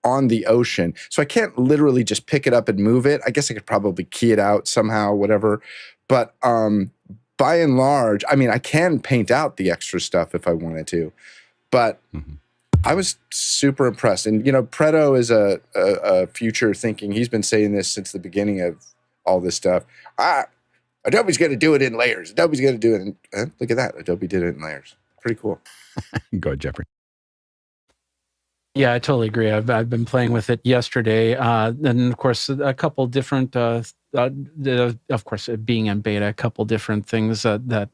on the ocean. So I can't literally just pick it up and move it. I guess I could probably key it out somehow, whatever. But by and large, I mean, I can paint out the extra stuff if I wanted to, but I was super impressed. And, Preto is a future thinking. He's been saying this since the beginning of all this stuff. Adobe's going to do it in layers. Adobe's going to do it in, look at that. Adobe did it in layers. Pretty cool. Go ahead, Jeffrey. Yeah, I totally agree. I've been playing with it yesterday. And of course, a couple different, of course, being in beta, a couple different things that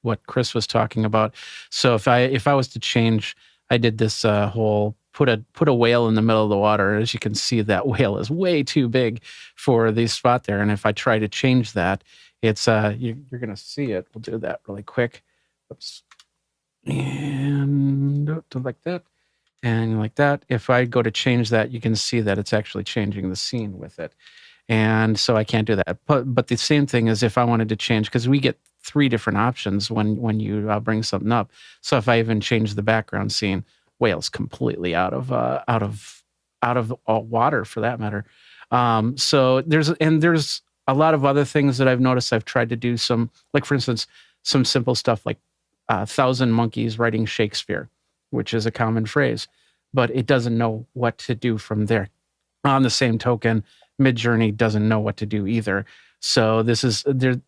what Chris was talking about. So if I was to change, I did this whole put a whale in the middle of the water. As you can see, that whale is way too big for the spot there. And if I try to change that, it's you're going to see it. We'll do that really quick. Oops. And like that. And like that. If I go to change that, you can see that it's actually changing the scene with it. And so I can't do that. But the same thing is if I wanted to change, because we get 3 different options when you bring something up. So if I even change the background scene, whale's completely out of water for that matter. So there's a lot of other things that I've noticed. I've tried to do some, like for instance, some simple stuff like 1,000 monkeys writing Shakespeare, which is a common phrase, but it doesn't know what to do from there. On the same token, Midjourney doesn't know what to do either. So this is there.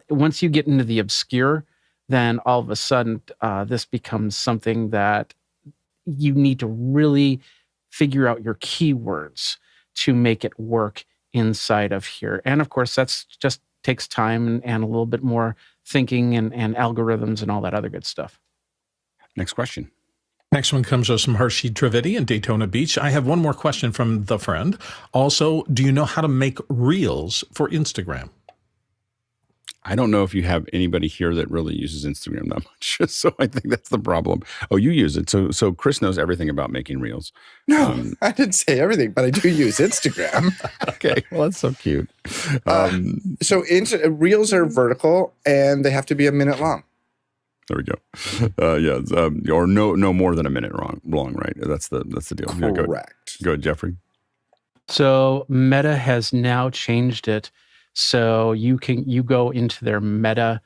Once you get into the obscure, then all of a sudden this becomes something that you need to really figure out your keywords to make it work inside of here. And of course, that's just takes time and a little bit more thinking and algorithms and all that other good stuff. Next question. Next one comes from Harshi Trivedi in Daytona Beach. I have one more question from the friend. Also, do you know how to make reels for Instagram? I don't know if you have anybody here that really uses Instagram that much. So I think that's the problem. Oh, you use it. So Chris knows everything about making reels. No, I didn't say everything, but I do use Instagram. Okay. Well, that's so cute. So reels are vertical and they have to be a minute long. There we go. Or no more than a minute long, right? That's the deal. Correct. Yeah, go ahead, Jeffrey. So Meta has now changed it. So you go into their Meta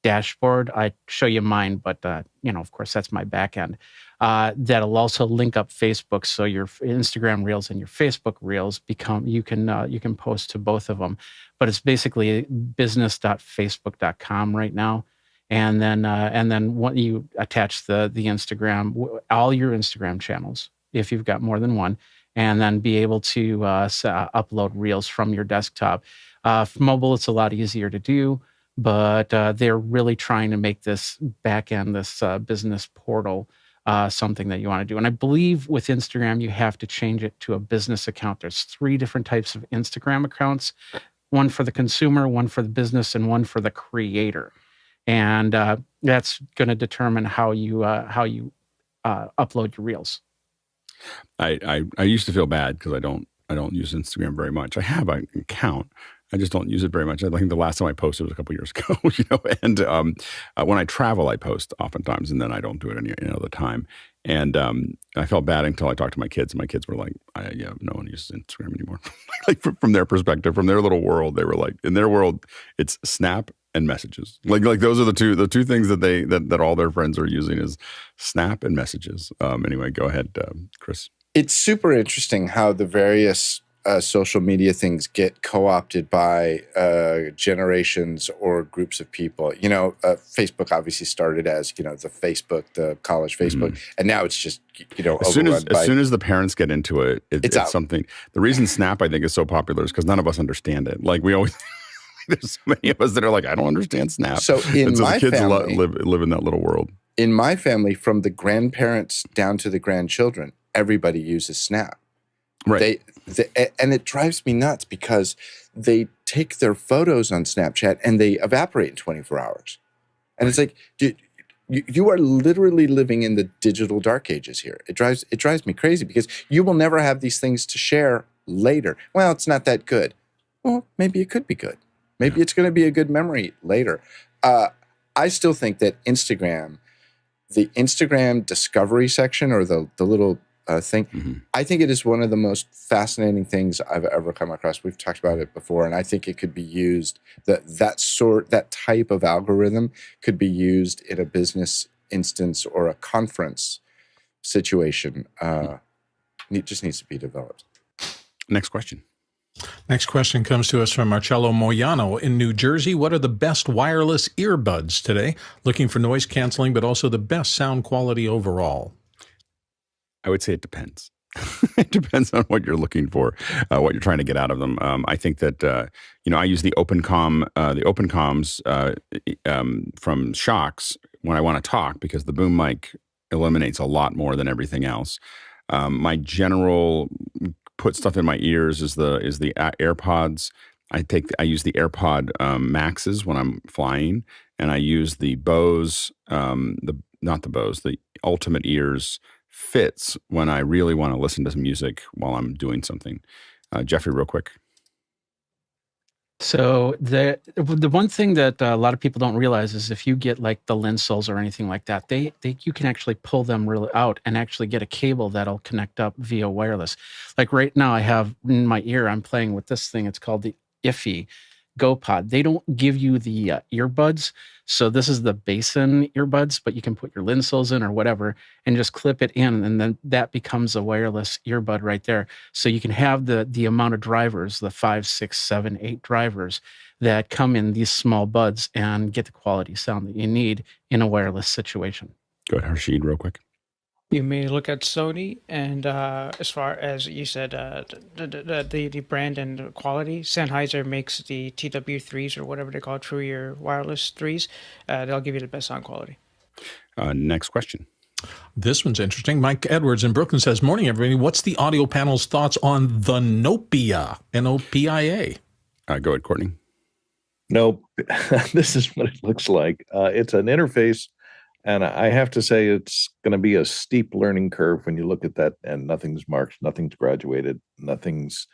dashboard. I show you mine, but of course that's my back end. That'll also link up Facebook, so your Instagram Reels and your Facebook Reels you can post to both of them. But it's basically business.facebook.com right now. And then what you attach the Instagram, all your Instagram channels, if you've got more than one, and then be able to upload Reels from your desktop. For mobile, it's a lot easier to do, but they're really trying to make this back end, this business portal, something that you want to do. And I believe with Instagram, you have to change it to a business account. There's 3 different types of Instagram accounts: one for the consumer, one for the business, and one for the creator. And that's going to determine how you upload your reels. I used to feel bad because I don't use Instagram very much. I have an account. I just don't use it very much. I think the last time I posted was a couple years ago, And when I travel, I post oftentimes, and then I don't do it any other time. And I felt bad until I talked to my kids. And my kids were like, "Yeah, no one uses Instagram anymore." Like from their perspective, from their little world, they were like, in their world, it's Snap and Messages. Like those are the two things that all their friends are using is Snap and Messages. Anyway, go ahead, Chris. It's super interesting how the various social media things get co-opted by generations or groups of people. Facebook obviously started as, the college Facebook, and now it's just, as soon as the parents get into it, it's something. The reason Snap, I think, is so popular is because none of us understand it. Like we always, there's so many of us that are like, I don't understand Snap. So my kids family, live in that little world. In my family, from the grandparents down to the grandchildren, everybody uses Snap. Right. And it drives me nuts because they take their photos on Snapchat and they evaporate in 24 hours. And it's like, dude, you are literally living in the digital dark ages here. It drives me crazy because you will never have these things to share later. Well, it's not that good. Well, maybe it could be good. Maybe it's going to be a good memory later. I still think that the Instagram discovery section or the little thing, I think it is one of the most fascinating things I've ever come across. We've talked about it before, and I think it could be used, that type of algorithm could be used in a business instance or a conference situation. It just needs to be developed. Next question. Next question comes to us from Marcello Moyano in New Jersey. What are the best wireless earbuds today? Looking for noise canceling, but also the best sound quality overall. I would say it depends. It depends on what you're looking for, what you're trying to get out of them. I think that I use the OpenComm, from Shocks when I want to talk because the boom mic eliminates a lot more than everything else. My general put stuff in my ears is the AirPods. I use the AirPod Maxes when I'm flying, and I use the Bose, the Ultimate Ears Fits when I really want to listen to some music while I'm doing something. Jeffrey, real quick. So the one thing that a lot of people don't realize is if you get like the Linsols or anything like that, you can actually pull them really out and actually get a cable that'll connect up via wireless. Like right now I have in my ear, I'm playing with this thing. It's called the IFI GoPod. They don't give you the earbuds. So this is the Basin earbuds, but you can put your Linsols in or whatever and just clip it in. And then that becomes a wireless earbud right there. So you can have the amount of drivers, the 5, 6, 7, 8 drivers that come in these small buds and get the quality sound that you need in a wireless situation. Go ahead, Harshid, real quick. You may look at Sony, and as far as you said, the brand and the quality, Sennheiser makes the TW3s or whatever they call True Ear Wireless 3s. They'll give you the best sound quality. Next question. This one's interesting. Mike Edwards in Brooklyn says, morning, everybody. What's the audio panel's thoughts on the Nopia, N-O-P-I-A? Go ahead, Courtney. Nope. This is what it looks like. It's an interface. And I have to say, it's going to be a steep learning curve when you look at that, and nothing's marked, nothing's graduated, nothing's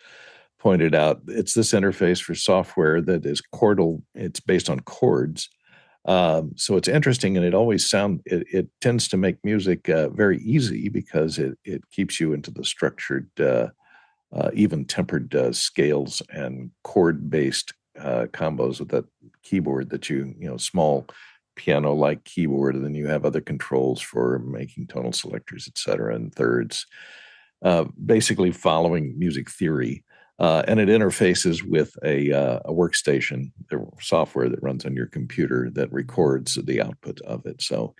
pointed out. It's this interface for software that is chordal. It's based on chords. So it's interesting, and it tends to make music very easy because it keeps you into the structured, even-tempered scales and chord-based combos with that keyboard that small piano-like keyboard, and then you have other controls for making tonal selectors, et cetera, and thirds, basically following music theory. And it interfaces with a workstation, the software that runs on your computer that records the output of it. So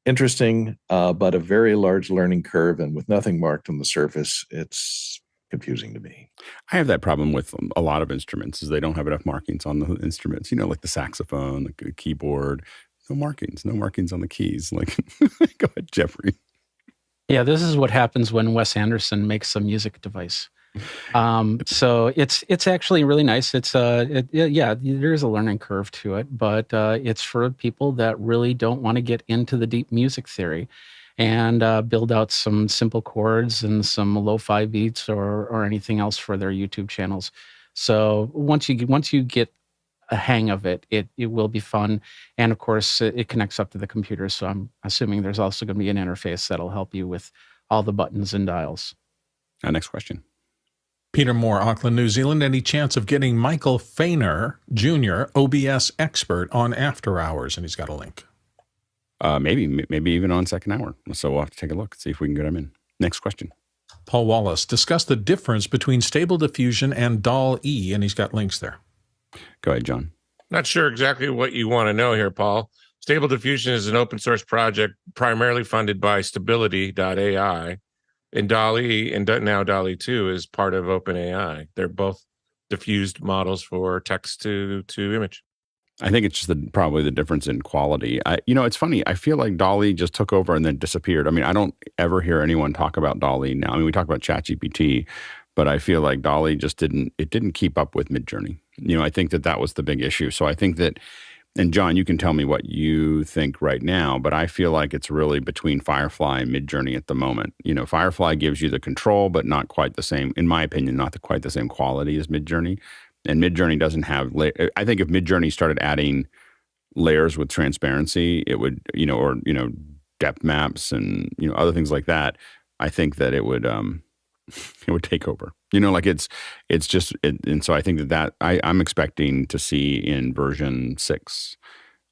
interesting, but a very large learning curve, and with nothing marked on the surface, it's confusing to me. I have that problem with a lot of instruments, is they don't have enough markings on the instruments, like the saxophone, the keyboard. No markings on the keys. Like, go ahead, Jeffrey. Yeah, this is what happens when Wes Anderson makes a music device. So it's actually really nice. It's there is a learning curve to it, but it's for people that really don't want to get into the deep music theory. and build out some simple chords and some lo-fi beats or anything else for their YouTube channels. So once you get a hang of it, it will be fun. And of course, it connects up to the computer. So I'm assuming there's also going to be an interface that'll help you with all the buttons and dials. Next question. Peter Moore, Auckland, New Zealand. Any chance of getting Michael Feiner Jr., OBS expert, on After Hours? And he's got a link. Maybe even on second hour. So we'll have to take a look, see if we can get him in. Next question. Paul Wallace, discuss the difference between Stable Diffusion and DAL-E, and he's got links there. Go ahead, John. Not sure exactly what you want to know here, Paul. Stable Diffusion is an open source project primarily funded by Stability.ai, and DAL-E, and now DAL-E 2 is part of OpenAI. They're both diffused models for text to image. I think it's just probably the difference in quality. It's funny. I feel like DALL-E just took over and then disappeared. I mean, I don't ever hear anyone talk about DALL-E now. I mean, we talk about ChatGPT, but I feel like DALL-E just didn't keep up with Midjourney. I think that was the big issue. So I think that, and John, you can tell me what you think right now, but I feel like it's really between Firefly and Midjourney at the moment. Firefly gives you the control, but not quite the same, in my opinion, not quite the same quality as Midjourney. And Midjourney doesn't have, I think if Midjourney started adding layers with transparency, it would, or depth maps and, other things like that, I think that it would take over. It's just, and so I think that I'm expecting to see in version 6,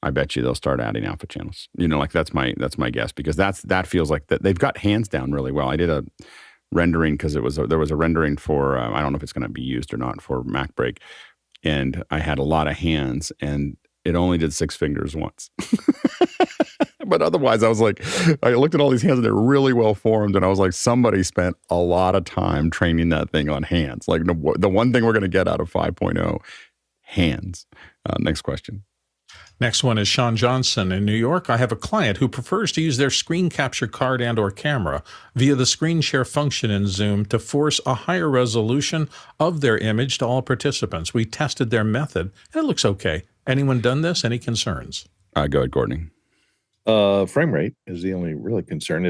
I bet you they'll start adding alpha channels. That's my guess, because that feels like that they've got hands down really well. I did a rendering because there was a rendering for I don't know if it's going to be used or not for MacBreak, and I had a lot of hands and it only did 6 fingers once. But otherwise I was like, I looked at all these hands and they're really well formed, and I was like, somebody spent a lot of time training that thing on hands. Like the one thing we're going to get out of 5.0, hands. Next question. Next one is Sean Johnson in New York. I have a client who prefers to use their screen capture card and or camera via the screen share function in Zoom to force a higher resolution of their image to all participants. We tested their method, and it looks okay. Anyone done this? Any concerns? Go ahead, Courtney. Frame rate is the only really concern.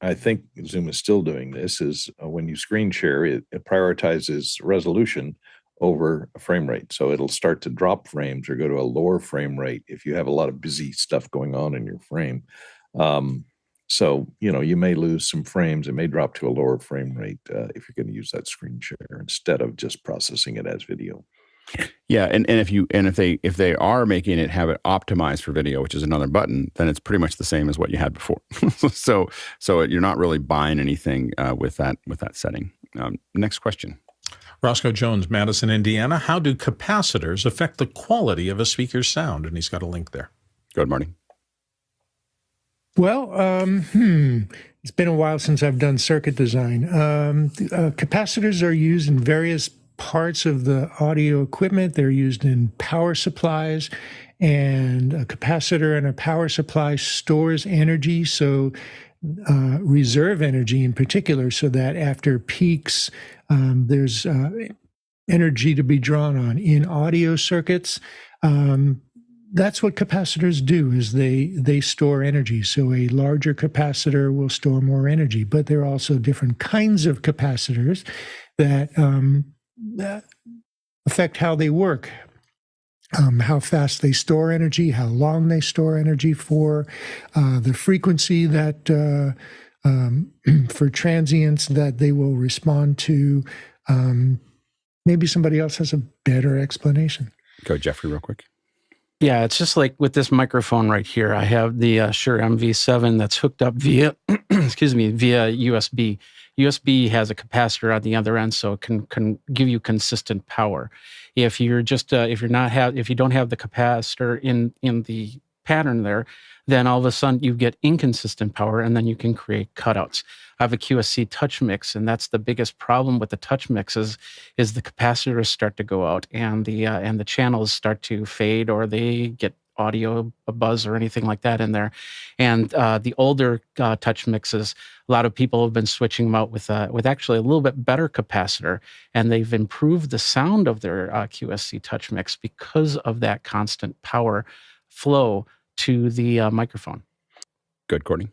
I think Zoom is still doing this, is when you screen share, it prioritizes resolution over a frame rate. So it'll start to drop frames or go to a lower frame rate if you have a lot of busy stuff going on in your frame. So, you may lose some frames. It may drop to a lower frame rate if you're going to use that screen share instead of just processing it as video. Yeah, and if they are making it have it optimized for video, which is another button, then it's pretty much the same as what you had before. so you're not really buying anything with that setting. Next question. Roscoe Jones, Madison, Indiana. How do capacitors affect the quality of a speaker's sound? And he's got a link there. Go ahead, Marty. Well, it's been a while since I've done circuit design. Capacitors are used in various parts of the audio equipment. They're used in power supplies, and a capacitor and a power supply stores energy, so reserve energy in particular, so that after peaks, there's energy to be drawn on. In audio circuits, that's what capacitors do, is they store energy. So a larger capacitor will store more energy, but there are also different kinds of capacitors that affect how they work, how fast they store energy, how long they store energy for, the frequency that for transients that they will respond to. Maybe somebody else has a better explanation. Go, Jeffrey, real quick. Yeah, it's just like with this microphone right here. I have the Shure MV7 that's hooked up via, via USB. USB has a capacitor on the other end, so it can give you consistent power. If you're just if you don't have the capacitor in the pattern there, then all of a sudden you get inconsistent power, and then you can create cutouts. I have a QSC touch mix, and that's the biggest problem with the touch mixes is the capacitors start to go out, and the channels start to fade, or they get audio buzz or anything like that in there. And the older touch mixes, a lot of people have been switching them out with actually a little bit better capacitor, and they've improved the sound of their QSC touch mix because of that constant power flow to the microphone. Good, Courtney.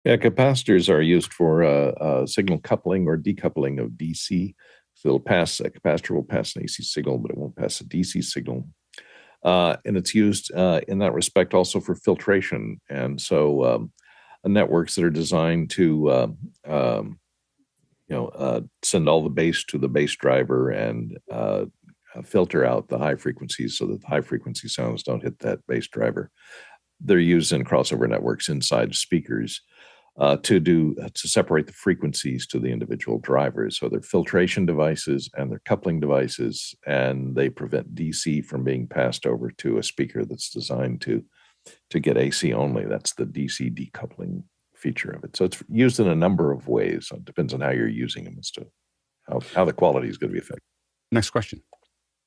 Yeah, capacitors are used for signal coupling or decoupling of DC. So a capacitor will pass an AC signal, but it won't pass a DC signal. And it's used in that respect also for filtration. And so networks that are designed to send all the bass to the bass driver and filter out the high frequencies so that the high frequency sounds don't hit that bass driver. They're used in crossover networks inside speakers to separate the frequencies to the individual drivers. So they're filtration devices and they're coupling devices, and they prevent DC from being passed over to a speaker that's designed to get AC only. That's the DC decoupling feature of it. So it's used in a number of ways. So it depends on how you're using them as to how the quality is going to be affected. Next question.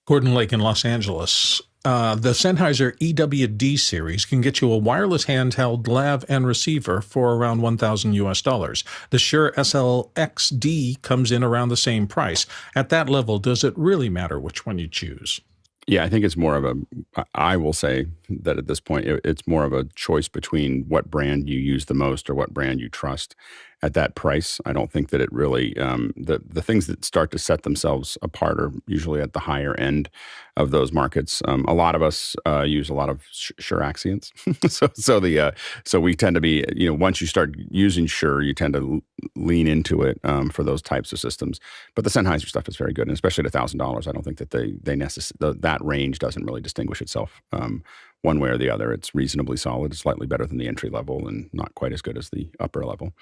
Gordon Lake in Los Angeles. The Sennheiser EWD series can get you a wireless handheld lav and receiver for around $1,000 US. The Shure SLXD comes in around the same price. At that level, does it really matter which one you choose? Yeah, I think it's more of I will say that at this point, it's more of a choice between what brand you use the most or what brand you trust at that price. I don't think that it really, the things that start to set themselves apart are usually at the higher end of those markets. A lot of us use a lot of Shure Axions. So we tend to be, once you start using Shure, you tend to lean into it for those types of systems. But the Sennheiser stuff is very good, and especially at $1,000, I don't think that that range doesn't really distinguish itself one way or the other. It's reasonably solid. It's slightly better than the entry level and not quite as good as the upper level.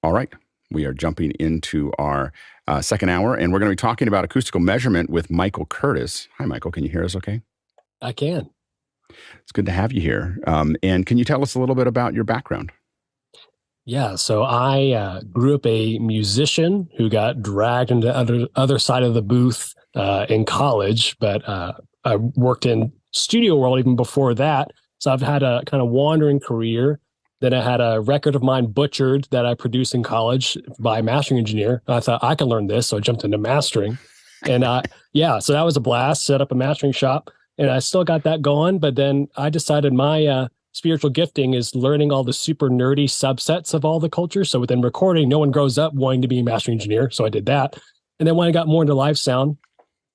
All right. We are jumping into our second hour, and we're going to be talking about acoustical measurement with Michael Curtis. Hi, Michael. Can you hear us okay? I can. It's good to have you here. And can you tell us a little bit about your background? Yeah, so I grew up a musician who got dragged into the other side of the booth in college, but I worked in studio world even before that. So I've had a kind of wandering career. Then I had a record of mine butchered that I produced in college by a mastering engineer. I thought I can learn this, so I jumped into mastering. And so that was a blast, set up a mastering shop, and I still got that going. But then I decided my spiritual gifting is learning all the super nerdy subsets of all the cultures. So within recording, no one grows up wanting to be a mastering engineer. So I did that. And then when I got more into live sound,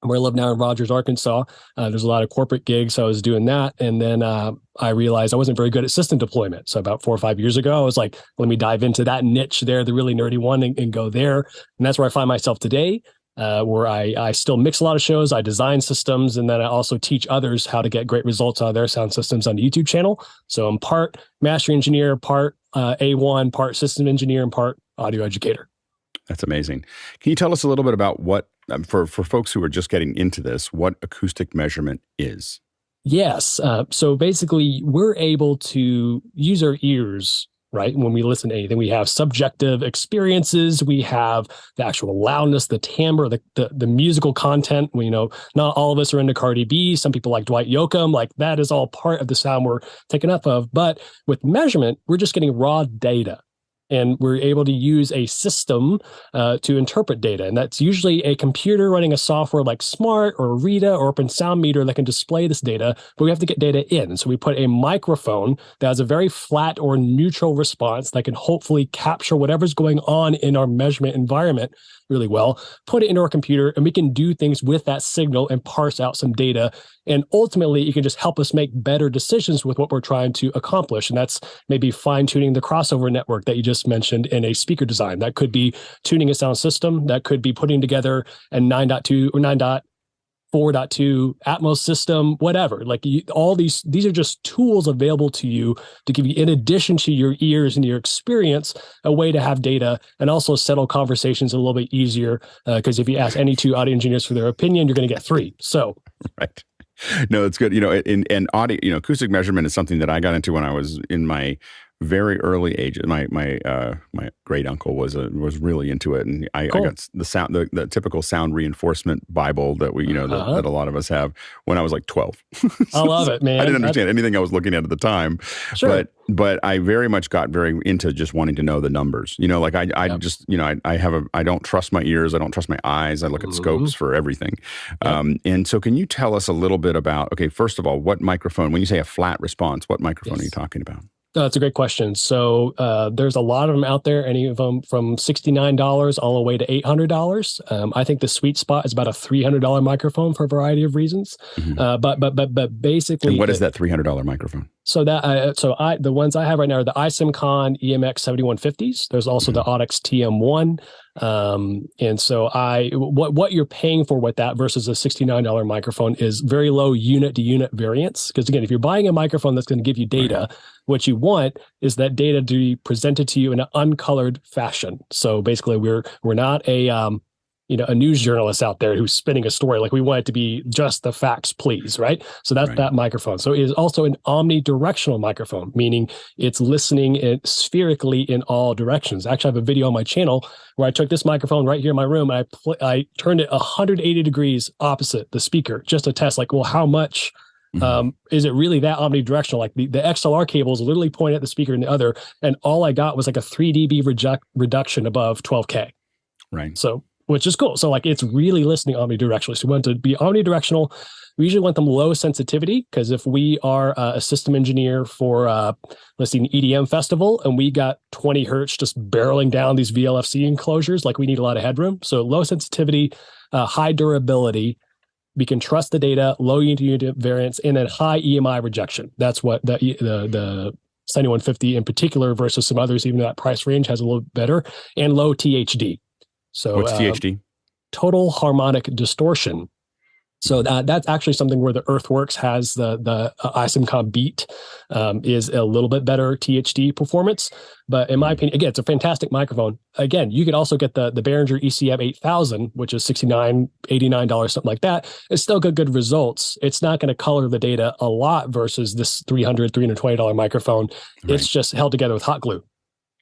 where I live now in Rogers, Arkansas, there's a lot of corporate gigs. So I was doing that. And then I realized I wasn't very good at system deployment. So about 4 or 5 years ago, I was like, let me dive into that niche there, the really nerdy one, and go there. And that's where I find myself today, where I still mix a lot of shows. I design systems, and then I also teach others how to get great results out of their sound systems on the YouTube channel. So I'm part mastering engineer, part A1, part system engineer, and part audio educator. That's amazing. Can you tell us a little bit about what, for folks who are just getting into this, what acoustic measurement is? Yes. So basically, we're able to use our ears, right? When we listen to anything, we have subjective experiences. We have the actual loudness, the timbre, the musical content. Not all of us are into Cardi B. Some people like Dwight Yoakam. Like that is all part of the sound we're taken up of. But with measurement, we're just getting raw data. And we're able to use a system to interpret data. And that's usually a computer running a software like SMAART or Rita or Open Sound Meter that can display this data, but we have to get data in. And so we put a microphone that has a very flat or neutral response that can hopefully capture whatever's going on in our measurement environment really well, put it into our computer, and we can do things with that signal and parse out some data. And ultimately, it can just help us make better decisions with what we're trying to accomplish. And that's maybe fine-tuning the crossover network that you just mentioned in a speaker design. That could be tuning a sound system. That could be putting together a 9.2 or 9.4.2 Atmos system, whatever. All these are just tools available to you to give you, in addition to your ears and your experience, a way to have data and also settle conversations a little bit easier. Because if you ask any two audio engineers for their opinion, you're going to get 3. So, right. No, it's good. In audio, acoustic measurement is something that I got into when I was in my very early ages. My great uncle was really into it, and I got the typical sound reinforcement Bible that we that a lot of us have when I was like 12. I love it, man. I didn't understand anything I was looking at the time, but I very much got very into just wanting to know the numbers. Like I just I don't trust my ears, I don't trust my eyes. I look at scopes for everything. And so, can you tell us a little bit about, okay, first of all, what microphone? When you say a flat response, what microphone are you talking about? That's a great question. So there's a lot of them out there, any of them from $69 all the way to $800. I think the sweet spot is about a $300 microphone for a variety of reasons. But basically, and what is that $300 microphone? So the ones I have right now are the iSimCon EMX 7150s. There's also the Audix TM1. And so what you're paying for with that versus a $69 microphone is very low unit to unit variance. Because again, if you're buying a microphone that's going to give you data, what you want is that data to be presented to you in an uncolored fashion. So basically, we're not a news journalist out there who's spinning a story. Like, we want it to be just the facts, please, right? So that's that microphone. So it is also an omnidirectional microphone, meaning it's listening spherically in all directions. Actually, I have a video on my channel where I took this microphone right here in my room and I turned it 180 degrees opposite the speaker just to test, like, well, how much is it really that omnidirectional? Like the XLR cables literally point at the speaker and the other, and all I got was like a 3 dB reduction above 12K. Right. So, which is cool. So like, it's really listening omnidirectionally. So we want to be omnidirectional. We usually want them low sensitivity, because if we are a system engineer for, let's see, an EDM festival, and we got 20 hertz just barreling down these VLFC enclosures, like, we need a lot of headroom. So low sensitivity, high durability. We can trust the data, low unit variance, and then high EMI rejection. That's what the 7150 in particular versus some others, even though that price range has a little better, and low THD. So what's THD? Total harmonic distortion. So that's actually something where the Earthworks has the iSimCon Beat is a little bit better THD performance. But in my opinion, again, it's a fantastic microphone. Again, you could also get the Behringer ECM 8000, which is $69, $89, something like that. It's still good results. It's not going to color the data a lot versus this $300, $320 microphone. Right. It's just held together with hot glue.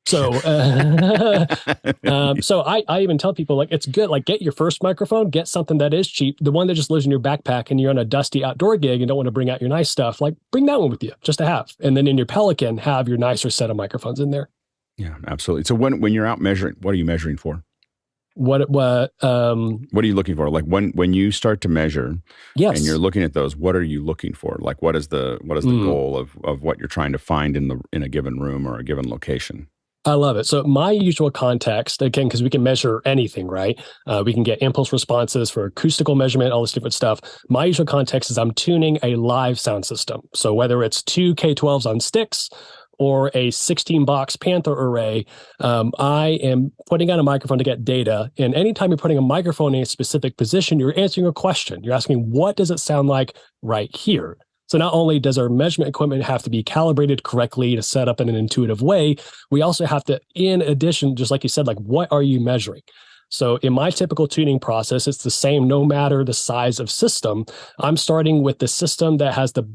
So, so I even tell people, like, it's good, like, get your first microphone, get something that is cheap, the one that just lives in your backpack and you're on a dusty outdoor gig and don't want to bring out your nice stuff, like, bring that one with you just to have. And then in your Pelican, have your nicer set of microphones in there. Yeah, absolutely. So when you're out measuring, what are you measuring for? What are you looking for? Like, when you start to measure, yes, and you're looking at those, what are you looking for? Like, what is the goal of what you're trying to find in a given room or a given location? I love it. So my usual context, again, because we can measure anything, right? We can get impulse responses for acoustical measurement, all this different stuff. My usual context is I'm tuning a live sound system. So whether it's 2 K12s on sticks or a 16-box Panther array, I am putting on a microphone to get data. And anytime you're putting a microphone in a specific position, you're answering a question. You're asking, what does it sound like right here? So not only does our measurement equipment have to be calibrated correctly to set up in an intuitive way, we also have to, in addition, just like you said, like, what are you measuring? So in my typical tuning process, it's the same no matter the size of system. I'm starting with the system that has the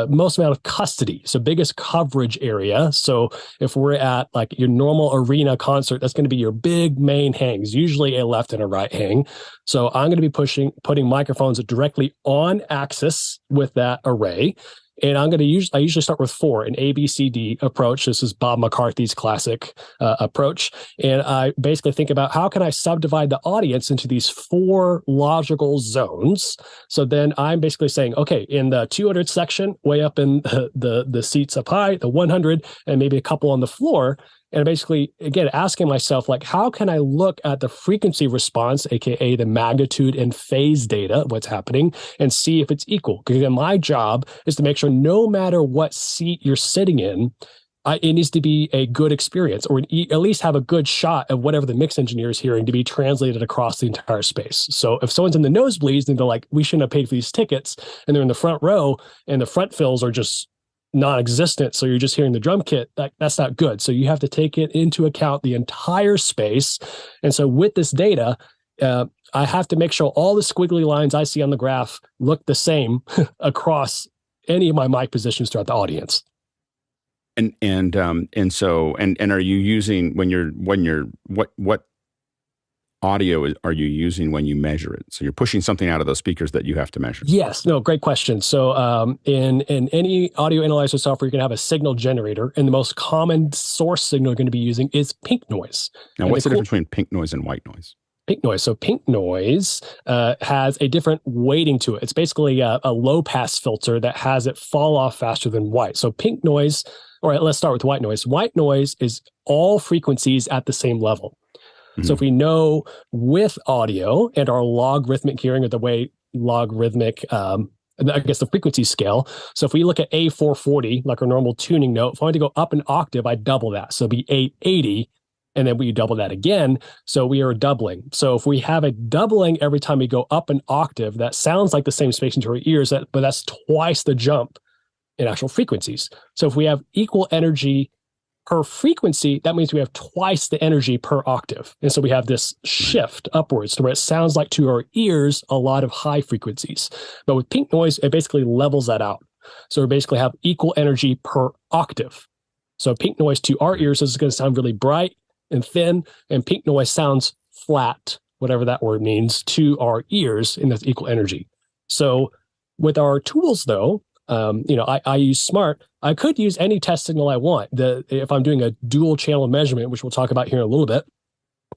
most amount of custody, so biggest coverage area. So if we're at like your normal arena concert, that's going to be your big main hangs, usually a left and a right hang. So I'm going to be putting microphones directly on axis with that array. And I usually start with 4, an ABCD approach. This is Bob McCarthy's classic approach. And I basically think about, how can I subdivide the audience into these 4 logical zones? So then I'm basically saying, okay, in the 200 section, way up in the seats up high, the 100, and maybe a couple on the floor. And basically, again, asking myself, like, how can I look at the frequency response, aka the magnitude and phase data, what's happening, and see if it's equal? Because my job is to make sure no matter what seat you're sitting in, it needs to be a good experience, or at least have a good shot of whatever the mix engineer is hearing to be translated across the entire space. So if someone's in the nosebleeds and they're like, we shouldn't have paid for these tickets, and they're in the front row and the front fills are just non-existent, so you're just hearing the drum kit, that's not good. So you have to take it into account, the entire space. And so with this data, I have to make sure all the squiggly lines I see on the graph look the same across any of my mic positions throughout the audience. And so are you using what audio are you using when you measure it? So you're pushing something out of those speakers that you have to measure. Yes, no, great question. So in any audio analyzer software, you're going to have a signal generator, and the most common source signal you're going to be using is pink noise. Now, what's the difference between pink noise and white noise? Pink noise. So pink noise has a different weighting to it. It's basically a low pass filter that has it fall off faster than white. So pink noise, all right, let's start with white noise. White noise is all frequencies at the same level. So if we know with audio and our logarithmic hearing, or the way logarithmic, I guess the frequency scale. So if we look at A440, like our normal tuning note, if I want to go up an octave, I double that. So it'd be 880, and then we double that again. So we are doubling. So if we have a doubling every time we go up an octave, that sounds like the same space into our ears, but that's twice the jump in actual frequencies. So if we have equal energy per frequency, that means we have twice the energy per octave. And so we have this shift upwards to where it sounds like to our ears a lot of high frequencies. But with pink noise, it basically levels that out. So we basically have equal energy per octave. So pink noise to our ears is going to sound really bright and thin, and pink noise sounds flat, whatever that word means, to our ears, and that's equal energy. So with our tools, though, I use SMAART. I could use any test signal I want. If I'm doing a dual channel measurement, which we'll talk about here in a little bit,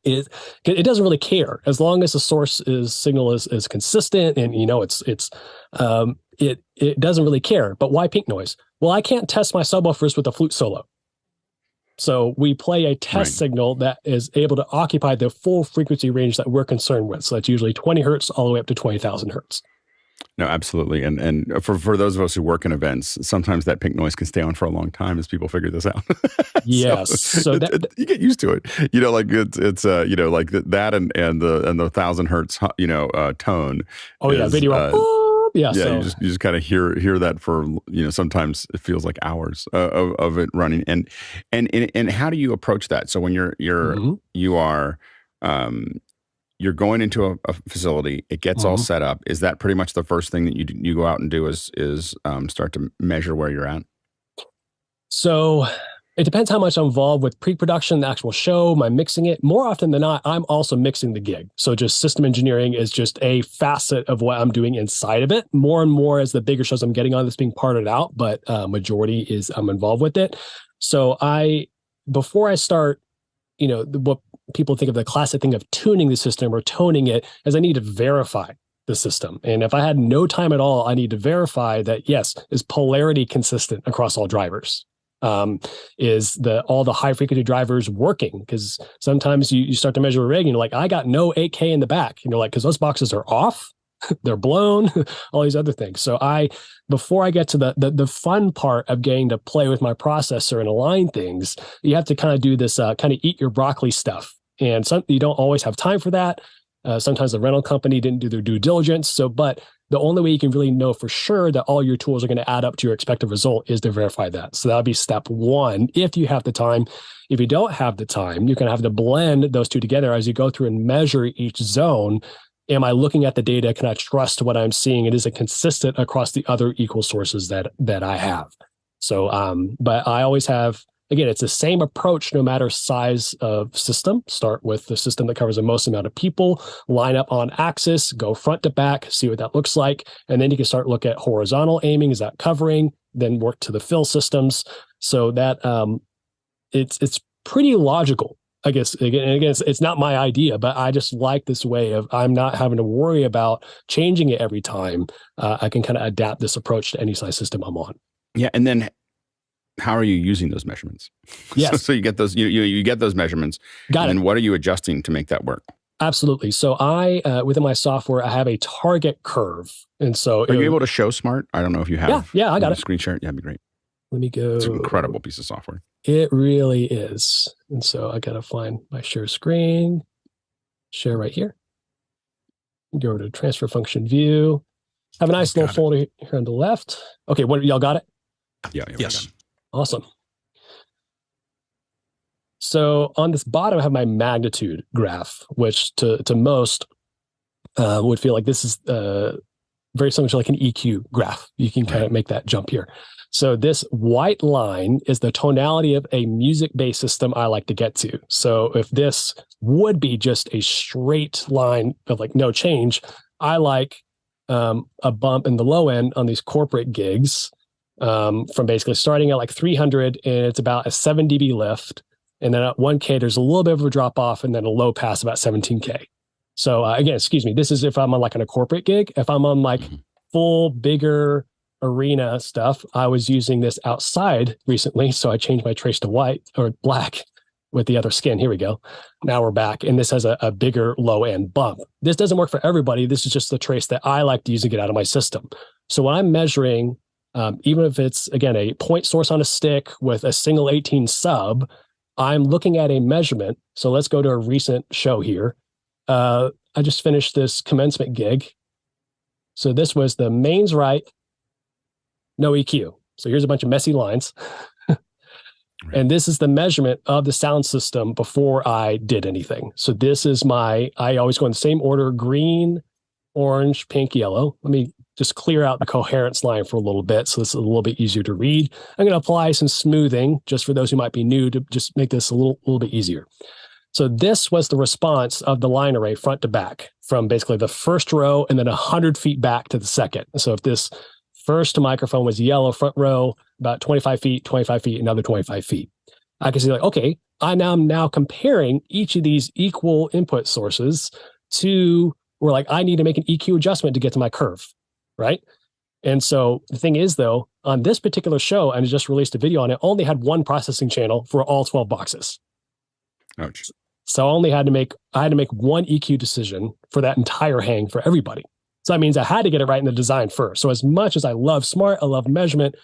it doesn't really care as long as the source signal is consistent, and it doesn't really care. But why pink noise? Well, I can't test my subwoofers with a flute solo. So we play a test signal that is able to occupy the full frequency range that we're concerned with. So that's usually 20 hertz all the way up to 20,000 hertz. No, absolutely. And for those of us who work in events, sometimes that pink noise can stay on for a long time as people figure this out. Yes. So you get used to it. Like it's like that and the 1,000 hertz, tone. Oh, yeah. Video. Yeah. So. You just kind of hear that for, sometimes it feels like hours of it running. And how do you approach that? So when you're going into a facility, it gets all set up. Is that pretty much the first thing that you go out and do is start to measure where you're at? So it depends how much I'm involved with pre-production, the actual show, my mixing it. More often than not, I'm also mixing the gig. So just system engineering is just a facet of what I'm doing inside of it. More and more as the bigger shows I'm getting on, that's being parted out, but majority is I'm involved with it. So before I start, what people think of the classic thing of tuning the system or toning it, as I need to verify the system. And if I had no time at all, I need to verify that, yes, is polarity consistent across all drivers? Is all the high frequency drivers working? Because sometimes you start to measure a rig and you're like, I got no 8K in the back. And you're like, because those boxes are off, they're blown, all these other things. So before I get to the fun part of getting to play with my processor and align things, you have to kind of do this kind of eat your broccoli stuff. And you don't always have time for that. Sometimes the rental company didn't do their due diligence. But the only way you can really know for sure that all your tools are going to add up to your expected result is to verify that. So that'll be step one if you have the time. If you don't have the time, you're going to have to blend those two together as you go through and measure each zone. Am I looking at the data? Can I trust what I'm seeing? And is it consistent across the other equal sources that I have? So, but I always have, again, it's the same approach no matter size of system. Start with the system that covers the most amount of people, line up on axis, go front to back, see what that looks like. And then you can start look at horizontal aiming. Is that covering? Then work to the fill systems. So that it's pretty logical. I guess, again, it's not my idea, but I just like this way of I'm not having to worry about changing it every time. I can kind of adapt this approach to any size system I'm on. Yeah. And then how are you using those measurements? Yes. So you get those, you get those measurements. Got it. And what are you adjusting to make that work? Absolutely. So within my software, I have a target curve. And so are you able to show SMAART? I don't know if you have. Yeah, I got it. Screen share. Yeah, that'd be great. Let me go. It's an incredible piece of software. It really is. And so I got to find my share screen, share right here. Go over to transfer function view. Have a nice little folder here on the left. Okay, y'all got it? Yeah. Yes. Awesome. So on this bottom, I have my magnitude graph, which to most would feel like this is very similar to like an EQ graph. You can kind of make that jump here. So this white line is the tonality of a music-based system I like to get to. So if this would be just a straight line of like no change, I like a bump in the low end on these corporate gigs from basically starting at like 300 and it's about a 7 dB lift. And then at 1K, there's a little bit of a drop off and then a low pass about 17K. So again, excuse me, this is if I'm on like a corporate gig. If I'm on like full bigger arena stuff, I was using this outside recently. So I changed my trace to white or black with the other skin. Here we go. Now we're back. And this has a bigger low end bump. This doesn't work for everybody. This is just the trace that I like to use to get out of my system. So when I'm measuring, even if it's, again, a point source on a stick with a single 18 sub, I'm looking at a measurement. So let's go to a recent show here. I just finished this commencement gig. So this was the mains right, no EQ. So here's a bunch of messy lines. And this is the measurement of the sound system before I did anything. So this is I always go in the same order: green, orange, pink, yellow. Let me just clear out the coherence line for a little bit so this is a little bit easier to read. I'm going to apply some smoothing just for those who might be new to just make this a little bit easier. So this was the response of the line array front to back from basically the first row and then 100 feet back to the second. So if this first microphone was yellow front row, about 25 feet, another 25 feet. I can see like, okay, I'm now comparing each of these equal input sources to where like I need to make an EQ adjustment to get to my curve, right? And so the thing is though, on this particular show, and I just released a video on it, only had one processing channel for all 12 boxes. Ouch. So I had to make one EQ decision for that entire hang for everybody. So that means I had to get it right in the design first. So as much as I love SMAART, I love measurement,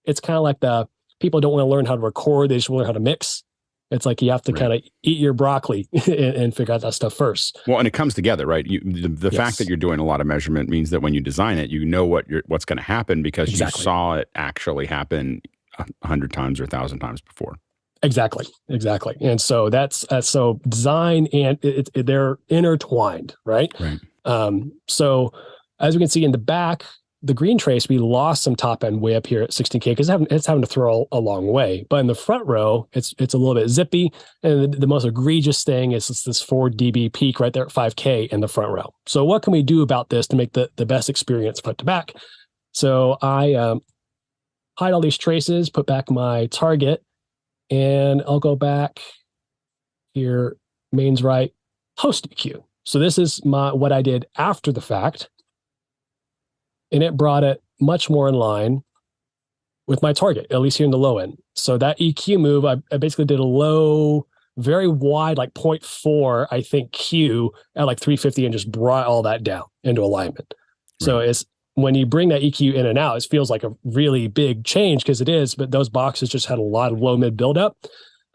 it's kind of like the people don't want to learn how to record, they just want to learn how to mix. It's like you have to kind of eat your broccoli and figure out that stuff first. Well, and it comes together, right? The fact that you're doing a lot of measurement means that when you design it, you know what's going to happen because you saw it actually happen 100 times or 1,000 times before. Exactly. And so that's so design and they're intertwined, right? So as we can see in the back, the green trace, we lost some top end way up here at 16K because it's having to throw a long way. But in the front row, it's a little bit zippy. And the most egregious thing is this 4 dB peak right there at 5K in the front row. So what can we do about this to make the best experience front to back? So I hide all these traces, put back my target, and I'll go back here, mains right, host EQ. So this is what I did after the fact. And it brought it much more in line with my target, at least here in the low end. So that EQ move, I basically did a low, very wide, like 0.4, I think, Q at like 350 and just brought all that down into alignment. Right. So it's when you bring that EQ in and out, it feels like a really big change because it is, but those boxes just had a lot of low mid buildup.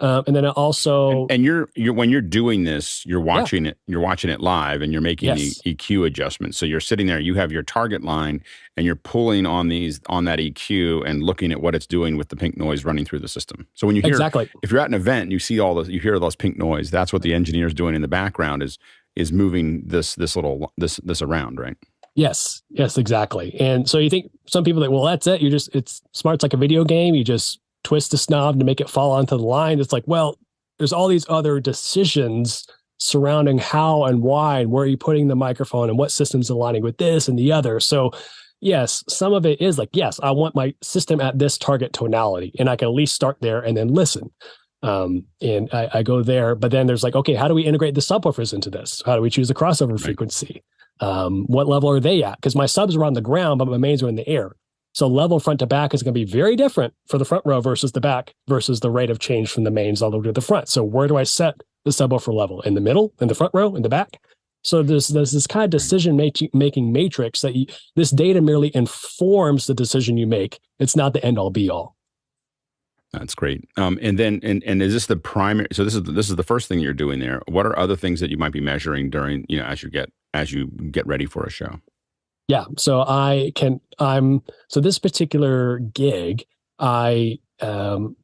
And then it also and you're when you're doing this, you're watching it live and you're making the EQ adjustments. So you're sitting there, you have your target line and you're pulling on that EQ and looking at what it's doing with the pink noise running through the system. So when you hear if you're at an event and you see you hear those pink noise, that's what the engineer's doing in the background is moving this around, right? Yes, exactly. And so you think some people think, well, that's it. It's SMAART's like a video game. You just twist the knob to make it fall onto the line. It's like, well, there's all these other decisions surrounding how and why and where are you putting the microphone and what system's aligning with this and the other. So yes, some of it is like, yes, I want my system at this target tonality and I can at least start there and then listen. And I go there, but then there's like, okay, how do we integrate the subwoofers into this? How do we choose the crossover frequency? What level are they at? Because my subs are on the ground, but my mains are in the air. So level front to back is going to be very different for the front row versus the back versus the rate of change from the mains all the way to the front. So where do I set the subwoofer level? In the middle, in the front row, in the back? So there's this kind of decision making matrix that this data merely informs the decision you make. It's not the end all be all. That's great. And is this the primary? So this is the first thing you're doing there. What are other things that you might be measuring during, as you get ready for a show? Yeah. So so this particular gig, I'm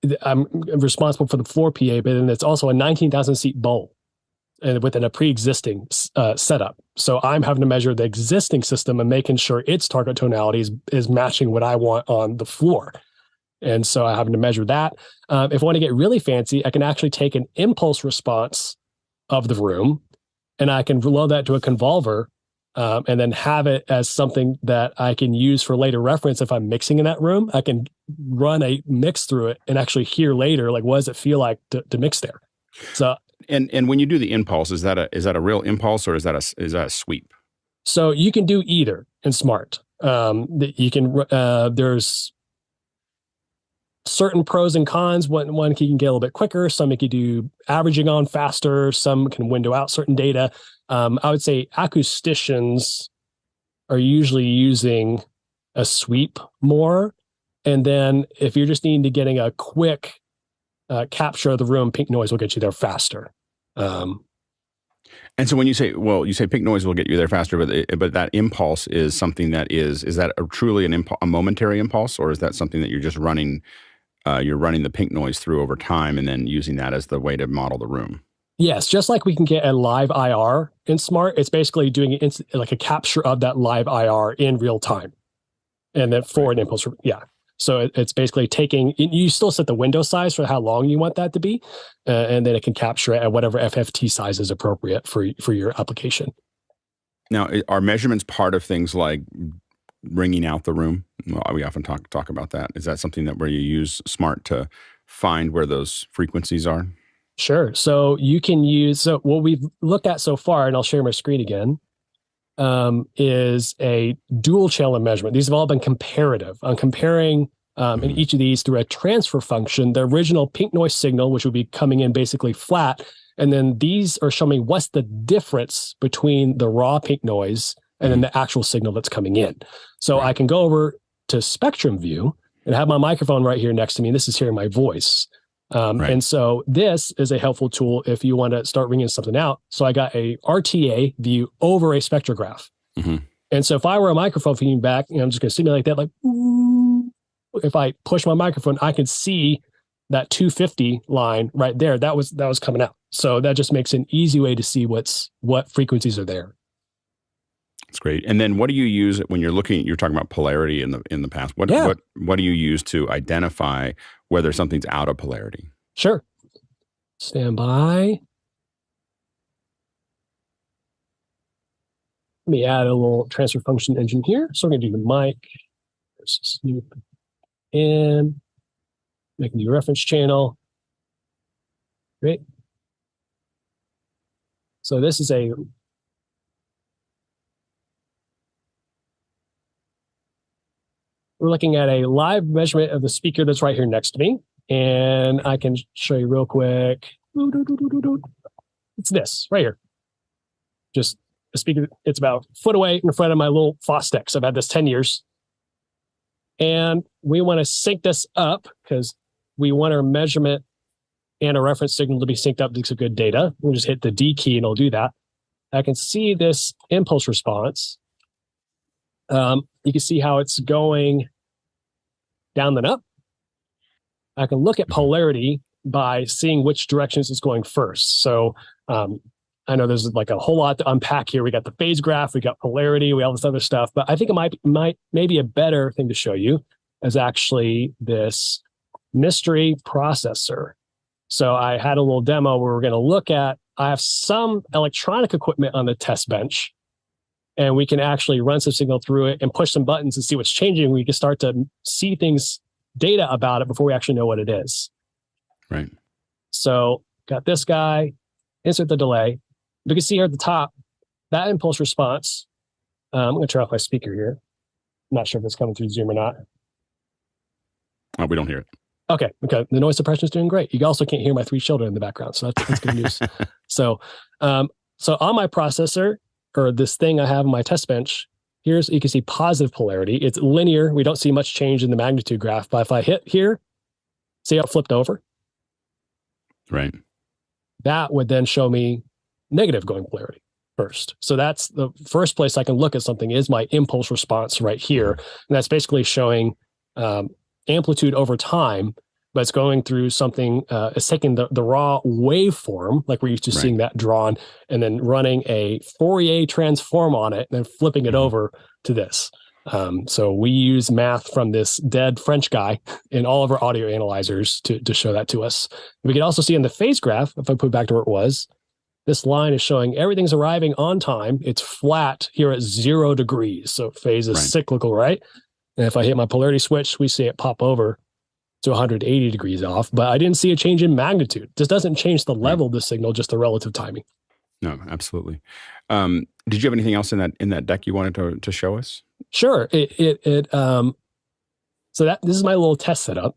responsible for the floor PA, but then it's also a 19,000 seat bowl. and within a pre-existing setup. So I'm having to measure the existing system and making sure its target tonality is matching what I want on the floor. And so I'm having to measure that. If I want to get really fancy, I can actually take an impulse response of the room, and I can load that to a convolver, and then have it as something that I can use for later reference. If I'm mixing in that room, I can run a mix through it and actually hear later, like, what does it feel like to mix there? So, and when you do the impulse, is that a real impulse, or is that a sweep? So you can do either in SMAART. You can there's certain pros and cons. One can get a little bit quicker. Some you can do averaging on faster. Some can window out certain data. I would say acousticians are usually using a sweep more. And then if you're just needing to getting a quick capture of the room, pink noise will get you there faster. And so when you say pink noise will get you there faster, but that impulse is something that is that truly a momentary impulse, or is that something that you're just running? You're running the pink noise through over time and then using that as the way to model the room. Yes, just like we can get a live IR in SMAART, it's basically doing like a capture of that live IR in real time, and then for an impulse. Yeah. So it's basically taking, you still set the window size for how long you want that to be, and then it can capture it at whatever FFT size is appropriate for your application. Now, are measurements part of things like ringing out the room? Well, we often talk about that. Is that something that where you use SMAART to find where those frequencies are? Sure. So you can use, so what we've looked at so far, and I'll share my screen again, is a dual channel measurement. These have all been comparative. I'm comparing in each of these through a transfer function, the original pink noise signal, which would be coming in basically flat. And then these are showing what's the difference between the raw pink noise and then the actual signal that's coming in. So I can go over to spectrum view and have my microphone right here next to me. And this is hearing my voice. And so this is a helpful tool if you want to start ringing something out. So I got a RTA view over a spectrograph. And so if I were a microphone feedback, I'm just going to simulate that, like, if I push my microphone, I can see that 250 line right there. That was coming out. So that just makes an easy way to see what frequencies are there. That's great. And then what do you use when you're talking about polarity in the past? What do you use to identify whether something's out of polarity? Sure. Stand by. Let me add a little transfer function engine here. So we're going to do the mic. There's snoop in. Make a new reference channel. Great. So this is we're looking at a live measurement of the speaker that's right here next to me. And I can show you real quick. It's this right here. Just a speaker. It's about a foot away in front of my little Fostex. I've had this 10 years. And we want to sync this up because we want our measurement and a reference signal to be synced up to get some good data. We'll just hit the D key and it'll do that. I can see this impulse response. You can see how it's going down and up. I can look at polarity by seeing which directions it's going first. So I know there's like a whole lot to unpack here. We got the phase graph, we got polarity, we have all this other stuff, but I think it maybe a better thing to show you is actually this mystery processor. So I had a little demo where we're going to look at, I have some electronic equipment on the test bench, and we can actually run some signal through it and push some buttons and see what's changing. We can start to see data about it before we actually know what it is. Right. So got this guy, insert the delay. We can see here at the top, that impulse response. I'm going to turn off my speaker here. I'm not sure if it's coming through Zoom or not. Oh, we don't hear it. Okay. The noise suppression is doing great. You also can't hear my 3 children in the background. So that's good news. So on my processor, or this thing I have on my test bench, you can see positive polarity. It's linear. We don't see much change in the magnitude graph. But if I hit here, see how it flipped over? Right. That would then show me negative going polarity first. So that's the first place I can look at something is my impulse response right here. And that's basically showing amplitude over time. but it's going through something, it's taking the raw waveform, like we're used to seeing that drawn, and then running a Fourier transform on it and then flipping it over to this. So we use math from this dead French guy in all of our audio analyzers to show that to us. We can also see in the phase graph, if I put it back to where it was, this line is showing everything's arriving on time. It's flat here at 0 degrees. So phase is cyclical, right? And if I hit my polarity switch, we see it pop over to 180 degrees off, but I didn't see a change in magnitude. This doesn't change the level of the signal, just the relative timing. No, absolutely. Did you have anything else in that deck you wanted to show us? Sure. So this is my little test setup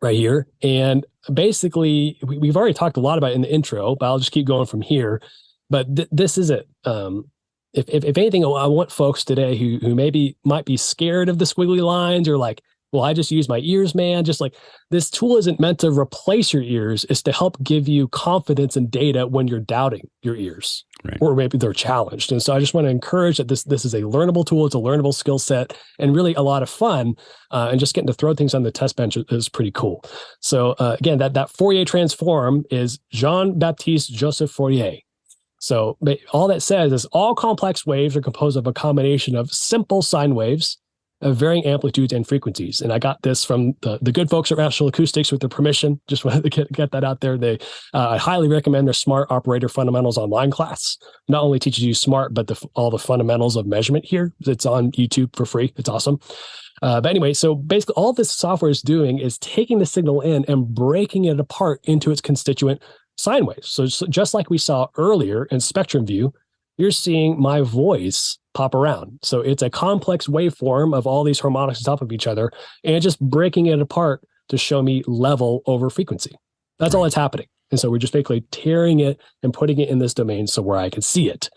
right here. And basically we've already talked a lot about it in the intro, but I'll just keep going from here. But this is it. If anything, I want folks today who might be scared of the squiggly lines or like, well, I just use my ears, man. Just like this tool isn't meant to replace your ears. It's to help give you confidence and data when you're doubting your ears or maybe they're challenged. And so I just want to encourage that this is a learnable tool. It's a learnable skill set and really a lot of fun. And just getting to throw things on the test bench is pretty cool. So again, that Fourier transform is Jean-Baptiste Joseph Fourier. So all that says is all complex waves are composed of a combination of simple sine waves of varying amplitudes and frequencies. And I got this from the good folks at Rational Acoustics with their permission. Just wanted to get that out there. I highly recommend their SMAART Operator Fundamentals online class. Not only teaches you SMAART, but all the fundamentals of measurement here. It's on YouTube for free. It's awesome. But anyway, so basically all this software is doing is taking the signal in and breaking it apart into its constituent sine waves. So just like we saw earlier in spectrum view, you're seeing my voice pop around. So it's a complex waveform of all these harmonics on top of each other and just breaking it apart to show me level over frequency. That's all that's happening. And so we're just basically tearing it and putting it in this domain so where I can see it.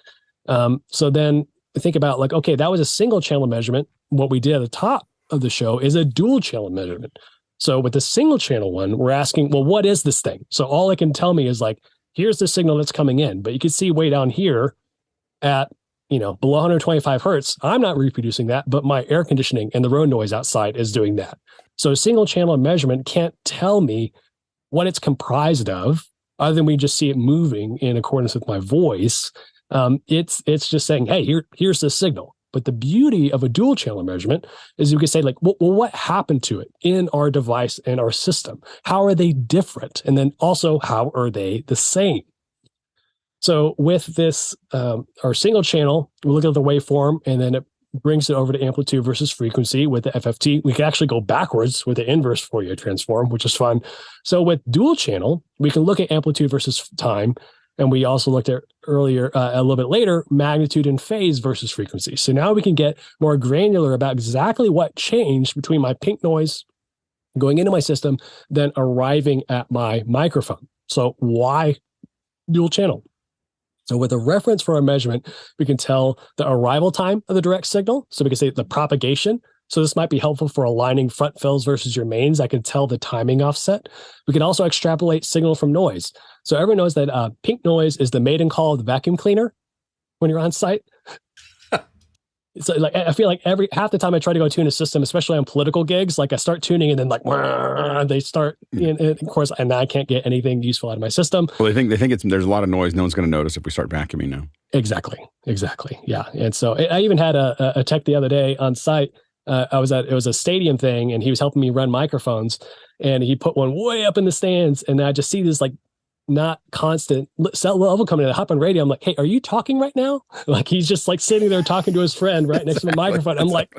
So then think about like, okay, that was a single channel measurement. What we did at the top of the show is a dual channel measurement. So with the single channel one, we're asking, well, what is this thing? So all it can tell me is like, here's the signal that's coming in. But you can see way down here at, below 125 hertz, I'm not reproducing that, but my air conditioning and the road noise outside is doing that. So a single channel measurement can't tell me what it's comprised of, other than we just see it moving in accordance with my voice. It's just saying, hey, here's the signal. But the beauty of a dual channel measurement is you can say like, well, what happened to it in our device and our system? How are they different? And then also, how are they the same? So with this, our single channel, we look at the waveform and then it brings it over to amplitude versus frequency with the FFT. We can actually go backwards with the inverse Fourier transform, which is fun. So with dual channel, we can look at amplitude versus time. And we also looked at earlier, a little bit later, magnitude and phase versus frequency. So now we can get more granular about exactly what changed between my pink noise going into my system, then arriving at my microphone. So why dual channel? So with a reference for our measurement, we can tell the arrival time of the direct signal. So we can say the propagation. So this might be helpful for aligning front fills versus your mains. I can tell the timing offset. We can also extrapolate signal from noise. So everyone knows that pink noise is the maiden call of the vacuum cleaner when you're on site. So like I feel like half the time I try to go tune a system, especially on political gigs, like I start tuning and then like they start, and of course, and I can't get anything useful out of my system. Well, they think there's a lot of noise. No one's going to notice if we start vacuuming now. Exactly. Yeah. And so I even had a tech the other day on site. It was a stadium thing, and he was helping me run microphones, and he put one way up in the stands, and I just see this like not constant level coming in. I hop on radio. I'm like, hey, are you talking right now? Like he's just like sitting there talking to his friend right next to the microphone. I'm like,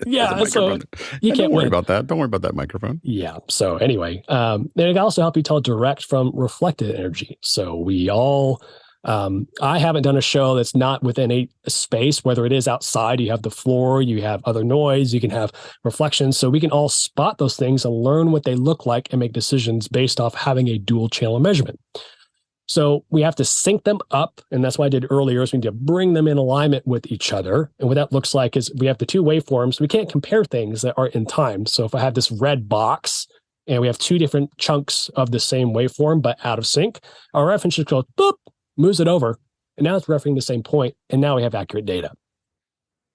yeah. So you can't worry about that. Don't worry about that microphone. Yeah. So anyway, then it can also help you tell direct from reflected energy. So we all. I haven't done a show that's not within a space, whether it is outside, you have the floor, you have other noise, you can have reflections. So we can all spot those things and learn what they look like and make decisions based off having a dual channel measurement. So we have to sync them up. And that's what I did earlier is we need to bring them in alignment with each other. And what that looks like is we have the two waveforms. We can't compare things that are in time. So if I have this red box and we have two different chunks of the same waveform, but out of sync, our reference just goes boop, moves it over, and now it's referencing the same point, and now we have accurate data.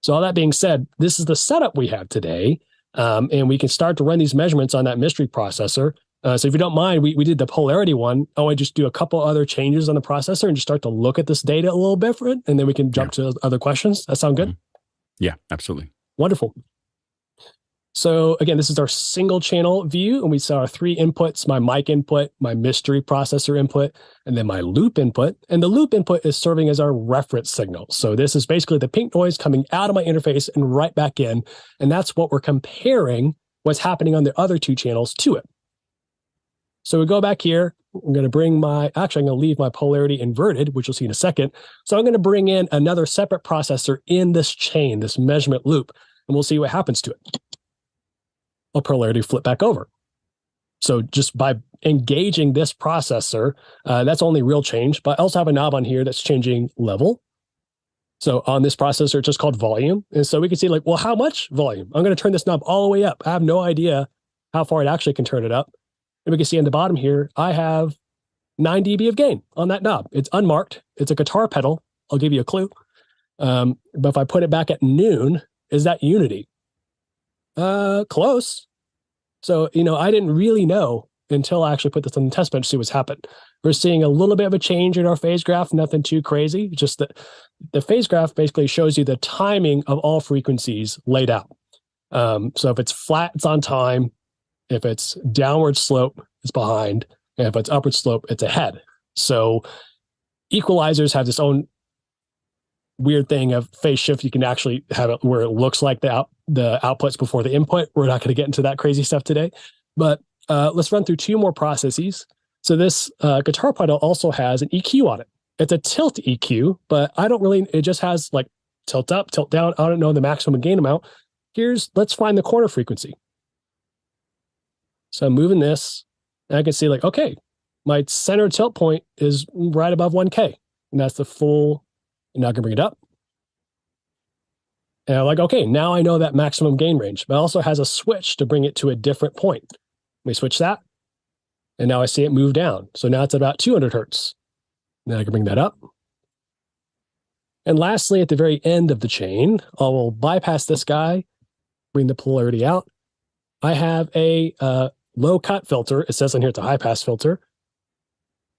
So all that being said, this is the setup we have today, and we can start to run these measurements on that mystery processor, So if you don't mind, we did the polarity one. I just do a couple other changes on the processor and just start to look at this data a little bit for it, and then we can jump to other questions. That sound good? Yeah, absolutely. Wonderful. So again, this is our single channel view, and we saw our 3 inputs, my mic input, my mystery processor input, and then my loop input. And the loop input is serving as our reference signal. So this is basically the pink noise coming out of my interface and right back in. And that's what we're comparing what's happening on the other 2 channels to it. So we go back here. I'm going to bring I'm going to leave my polarity inverted, which you'll see in a second. So I'm going to bring in another separate processor in this chain, this measurement loop, and we'll see what happens to it. I'll polarity flip back over. So just by engaging this processor, that's only real change, but I also have a knob on here that's changing level. So on this processor, it's just called volume. And so we can see like, well, how much volume? I'm going to turn this knob all the way up. I have no idea how far it actually can turn it up. And we can see on the bottom here, I have 9 dB of gain on that knob. It's unmarked. It's a guitar pedal. I'll give you a clue. But if I put it back at noon, is that unity? Close. So, I didn't really know until I actually put this on the test bench to see what's happened. We're seeing a little bit of a change in our phase graph, nothing too crazy. Just that the phase graph basically shows you the timing of all frequencies laid out. So if it's flat, it's on time. If it's downward slope, it's behind. And if it's upward slope, it's ahead. So equalizers have this own weird thing of phase shift. You can actually have it where it looks like the outputs before the input. We're not going to get into that crazy stuff today, but let's run through 2 more processes. So this guitar pedal also has an EQ on it. It's a tilt EQ, but it just has like tilt up, tilt down. I don't know the maximum gain amount. Let's find the corner frequency. So I'm moving this, and I can see like, okay, my center tilt point is right above 1K, and that's the full. And now I can bring it up. And I'm like, okay, now I know that maximum gain range, but it also has a switch to bring it to a different point. We switch that, and now I see it move down. So now it's about 200 hertz. Then I can bring that up. And lastly, at the very end of the chain, I will bypass this guy, bring the polarity out. I have a low cut filter. It says on here it's a high pass filter,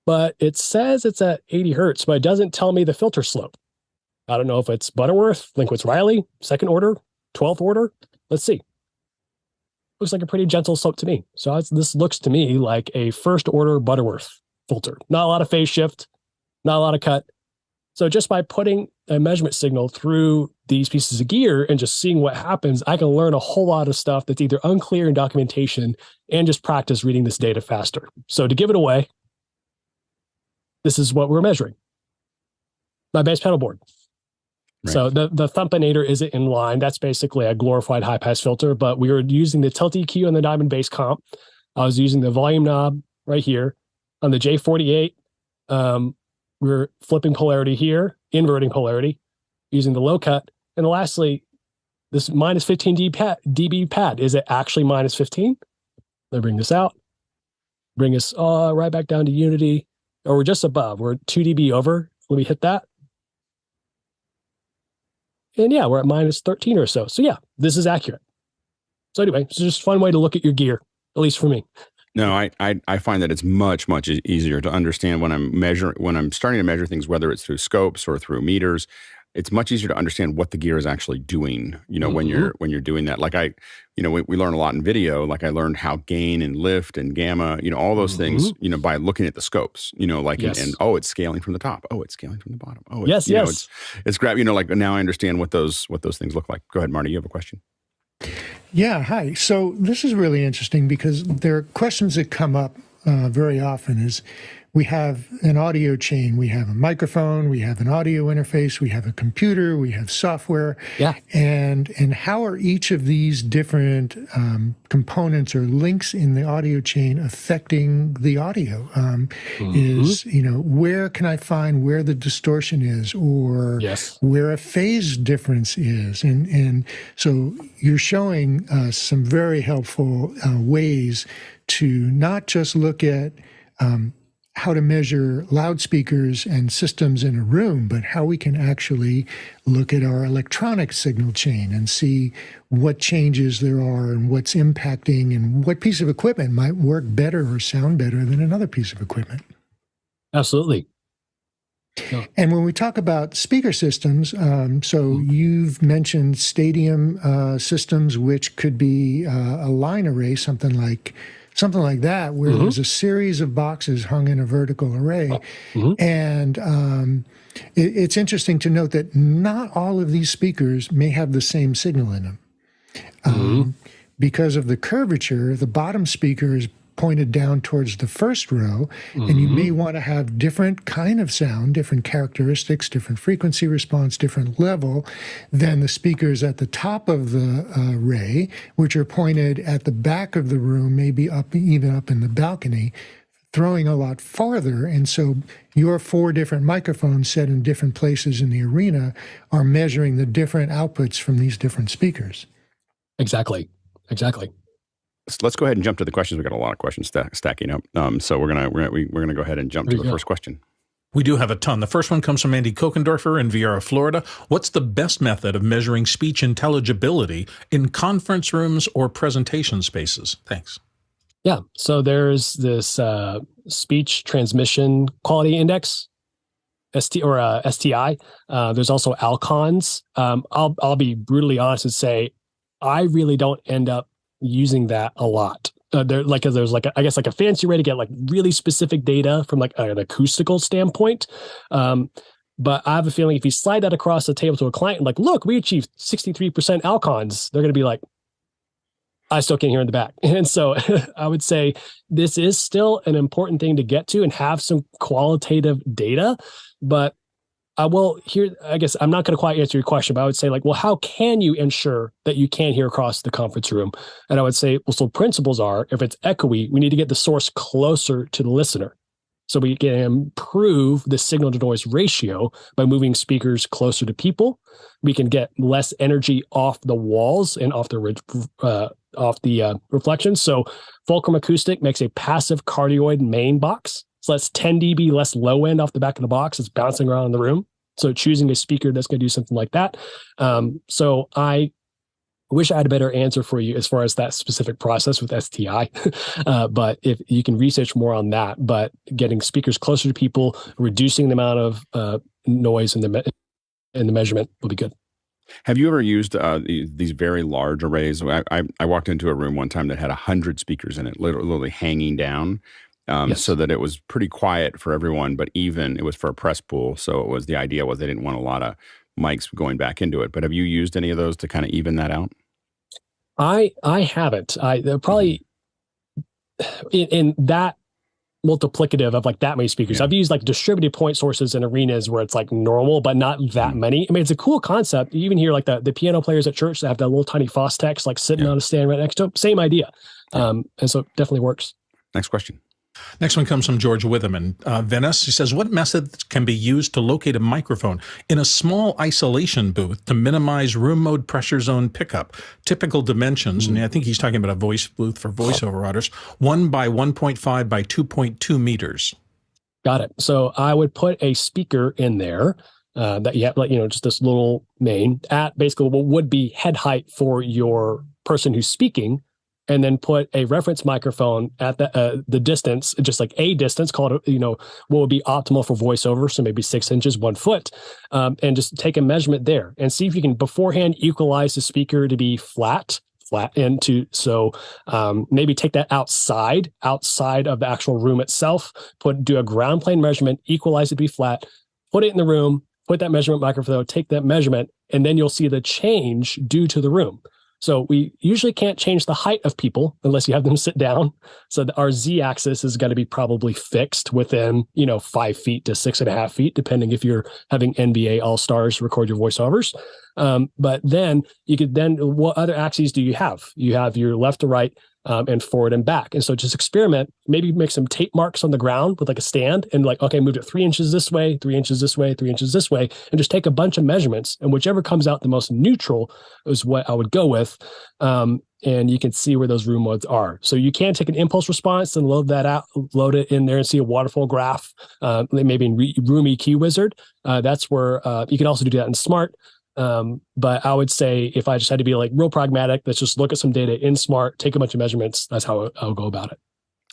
but it says it's at 80 hertz, but it doesn't tell me the filter slope. I don't know if it's Butterworth, Linkwitz-Riley, 2nd order, 12th order. Let's see. Looks like a pretty gentle slope to me. So this looks to me like a 1st order Butterworth filter. Not a lot of phase shift, not a lot of cut. So just by putting a measurement signal through these pieces of gear and just seeing what happens, I can learn a whole lot of stuff that's either unclear in documentation and just practice reading this data faster. So to give it away, this is what we're measuring. My bass pedal board. Right. So the Thumpinator isn't in line. That's basically a glorified high pass filter, but we were using the tilt EQ on the Diamond bass comp. I was using the volume knob right here. On the J48, we're flipping polarity here, inverting polarity, using the low cut. And lastly, this minus 15 dB pad. Is it actually minus 15? Let me bring this out. Bring us right back down to unity. Or we're just above. We're 2 dB over. Let me hit that. And yeah, we're at minus 13 or so. So yeah, this is accurate. So anyway, it's just a fun way to look at your gear, at least for me. No, I find that it's much easier to understand when I'm starting to measure things, whether it's through scopes or through meters. It's much easier to understand what the gear is actually doing, when you're doing that. Like we learn a lot in video. Like I learned how gain and lift and gamma, all those things, by looking at the scopes, yes. and it's scaling from the top. Oh, it's scaling from the bottom. Oh, yes. It's grab, like now I understand what those things look like. Go ahead, Marty, you have a question. Yeah, hi. So this is really interesting because there are questions that come up very often is we have an audio chain, we have a microphone, we have an audio interface, we have a computer, we have software. Yeah. And how are each of these different components or links in the audio chain affecting the audio? Is, where can I find where the distortion is or where a phase difference is? And so you're showing some very helpful ways to not just look at how to measure loudspeakers and systems in a room, but how we can actually look at our electronic signal chain and see what changes there are and what's impacting and what piece of equipment might work better or sound better than another piece of equipment. Absolutely. Yeah. And when we talk about speaker systems, so you've mentioned stadium systems, which could be a line array, something like that, where there's a series of boxes hung in a vertical array. And it's interesting to note that not all of these speakers may have the same signal in them. Because of the curvature, the bottom speaker is pointed down towards the first row, and you may want to have different kind of sound, different characteristics, different frequency response, different level than the speakers at the top of the array, which are pointed at the back of the room, maybe even up in the balcony, throwing a lot farther. And so your 4 different microphones set in different places in the arena are measuring the different outputs from these different speakers. Exactly. Let's go ahead and jump to the questions. We've got a lot of questions stacking up. So we're gonna go ahead and jump to the first question. We do have a ton. The first one comes from Andy Kokendorfer in Viera, Florida. What's the best method of measuring speech intelligibility in conference rooms or presentation spaces? Thanks. Yeah. So there's this speech transmission quality index, STI. There's also Alcons. I'll be brutally honest and say I really don't end up using that a lot. There's a fancy way to get like really specific data from like an acoustical standpoint. But I have a feeling if you slide that across the table to a client, like, look, we achieved 63% Alcons, they're going to be like, I still can't hear in the back. And so I would say this is still an important thing to get to and have some qualitative data. But I guess I'm not going to quite answer your question, but I would say like, well, how can you ensure that you can hear across the conference room? And I would say, well, so principles are, if it's echoey, we need to get the source closer to the listener. So we can improve the signal to noise ratio by moving speakers closer to people. We can get less energy off the walls and off the reflections. So Fulcrum Acoustic makes a passive cardioid main box. So that's 10 dB less low end off the back of the box. It's bouncing around in the room. So choosing a speaker that's going to do something like that. So I wish I had a better answer for you as far as that specific process with STI. But if you can research more on that, but getting speakers closer to people, reducing the amount of noise in the measurement will be good. Have you ever used these very large arrays? I walked into a room one time that had 100 speakers in it, literally hanging down. Yes. So that it was pretty quiet for everyone, but even it was for a press pool. So the idea was they didn't want a lot of mics going back into it. But have you used any of those to kind of even that out? I haven't. They're probably in that multiplicative of like that many speakers. Yeah. I've used like distributed point sources in arenas where it's like normal, but not that many. I mean, it's a cool concept. You even hear like the piano players at church that have that little tiny Fostex like sitting on a stand right next to them. Same idea. And so it definitely works. Next question. Next one comes from George Witham in Venice. He says, what methods can be used to locate a microphone in a small isolation booth to minimize room mode pressure zone pickup? Typical dimensions, and I think he's talking about a voice booth for voiceover artists, 1 by 1.5 by 2.2 meters. Got it. So I would put a speaker in there that you have, like, just this little main at basically what would be head height for your person who's speaking, and then put a reference microphone at the distance, just like a distance, called what would be optimal for voiceover, so maybe 6 inches, 1 foot, and just take a measurement there and see if you can beforehand equalize the speaker to be flat into. So maybe take that outside of the actual room itself, do a ground plane measurement, equalize it to be flat, put it in the room, put that measurement microphone, take that measurement, and then you'll see the change due to the room. So we usually can't change the height of people unless you have them sit down. So our Z-axis is going to be probably fixed within, 5 feet to 6.5 feet, depending if you're having NBA All-Stars record your voiceovers. But then what other axes do you have? You have your left to right and forward and back. And so just experiment, maybe make some tape marks on the ground with like a stand and like, okay, move it 3 inches this way, 3 inches this way, 3 inches this way, and just take a bunch of measurements. And whichever comes out the most neutral is what I would go with. and you can see where those room modes are. So you can take an impulse response and load that out, load it in there and see a waterfall graph, maybe in Room EQ Wizard. That's where you can also do that in SMAART. But I would say if I just had to be like real pragmatic, let's just look at some data in SMAART, take a bunch of measurements. That's how I'll go about it.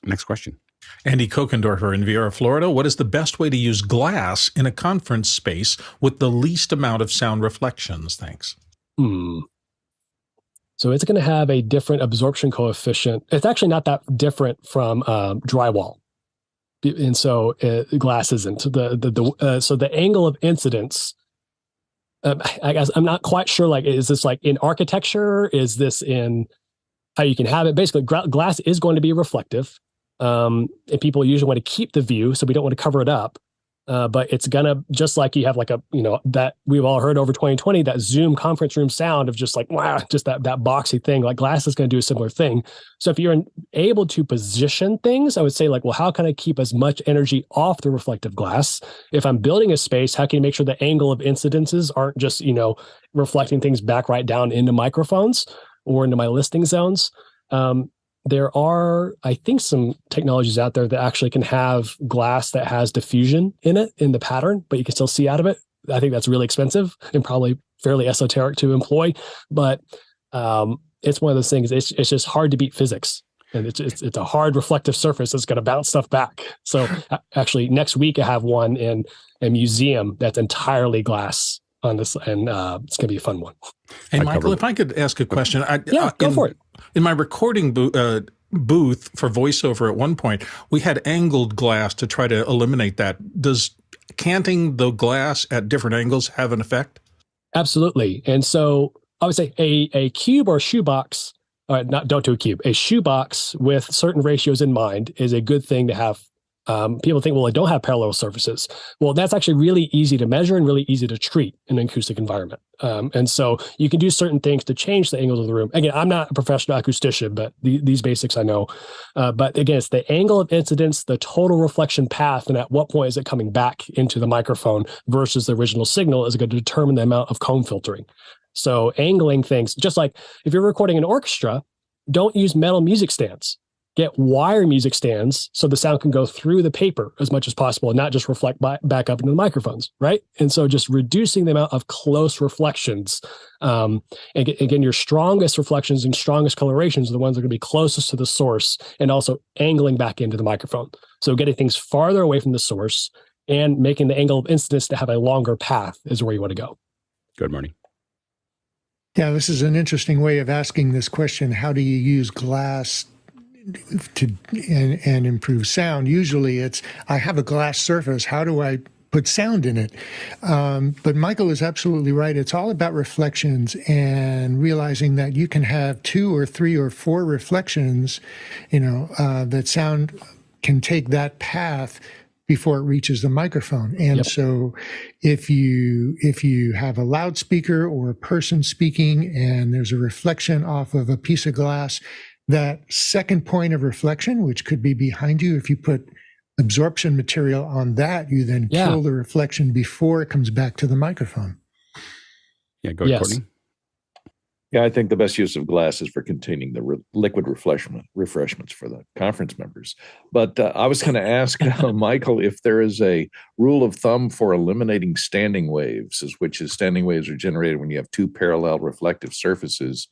Next question. Andy Kokendorfer in Viera, Florida. What is the best way to use glass in a conference space with the least amount of sound reflections? Thanks. So it's going to have a different absorption coefficient. It's actually not that different from drywall. And so glass isn't. So the angle of incidence, I guess I'm not quite sure, like, is this like in architecture? Is this in how you can have it? Basically, glass is going to be reflective. And people usually want to keep the view, so we don't want to cover it up. But it's gonna, just like you have like a, that we've all heard over 2020, that Zoom conference room sound of just like, wow, just that boxy thing. Like glass is going to do a similar thing. So if you're able to position things, I would say like, well, how can I keep as much energy off the reflective glass? If I'm building a space, how can you make sure the angle of incidences aren't just, reflecting things back right down into microphones or into my listening zones? There are, I think, some technologies out there that actually can have glass that has diffusion in it, in the pattern, but you can still see out of it. I think that's really expensive and probably fairly esoteric to employ, but it's one of those things. It's just hard to beat physics, and it's a hard reflective surface that's going to bounce stuff back. So actually, next week I have one in a museum that's entirely glass on this, and it's going to be a fun one. Hey, Michael, if I could ask a question. Go for it. In my recording booth for voiceover at one point, we had angled glass to try to eliminate that. Does canting the glass at different angles have an effect? Absolutely. And so I would say a cube or shoebox, don't do a cube, a shoebox with certain ratios in mind is a good thing to have. People think, well, I don't have parallel surfaces. Well, that's actually really easy to measure and really easy to treat in an acoustic environment. And so you can do certain things to change the angles of the room. Again, I'm not a professional acoustician, but these basics I know. But again, it's the angle of incidence, the total reflection path, and at what point is it coming back into the microphone versus the original signal is going to determine the amount of comb filtering. So angling things, just like if you're recording an orchestra, don't use metal music stands. Get wire music stands so the sound can go through the paper as much as possible and not just reflect back up into the microphones, right? And so just reducing the amount of close reflections. And again, your strongest reflections and strongest colorations are the ones that are going to be closest to the source and also angling back into the microphone. So getting things farther away from the source and making the angle of incidence to have a longer path is where you want to go. Good morning. Yeah, this is an interesting way of asking this question. How do you use glass and improve sound? Usually it's, I have a glass surface, how do I put sound in it? But Michael is absolutely right. It's all about reflections and realizing that you can have 2 or 3 or 4 reflections, that sound can take that path before it reaches the microphone. And so if you have a loudspeaker or a person speaking and there's a reflection off of a piece of glass, that second point of reflection, which could be behind you, if you put absorption material on that, you then kill the reflection before it comes back to the microphone. Yeah, go ahead, Courtney. Yeah, I think the best use of glass is for containing the liquid refreshments for the conference members. But I was going to ask Michael if there is a rule of thumb for eliminating standing waves, which is standing waves are generated when you have 2 parallel reflective surfaces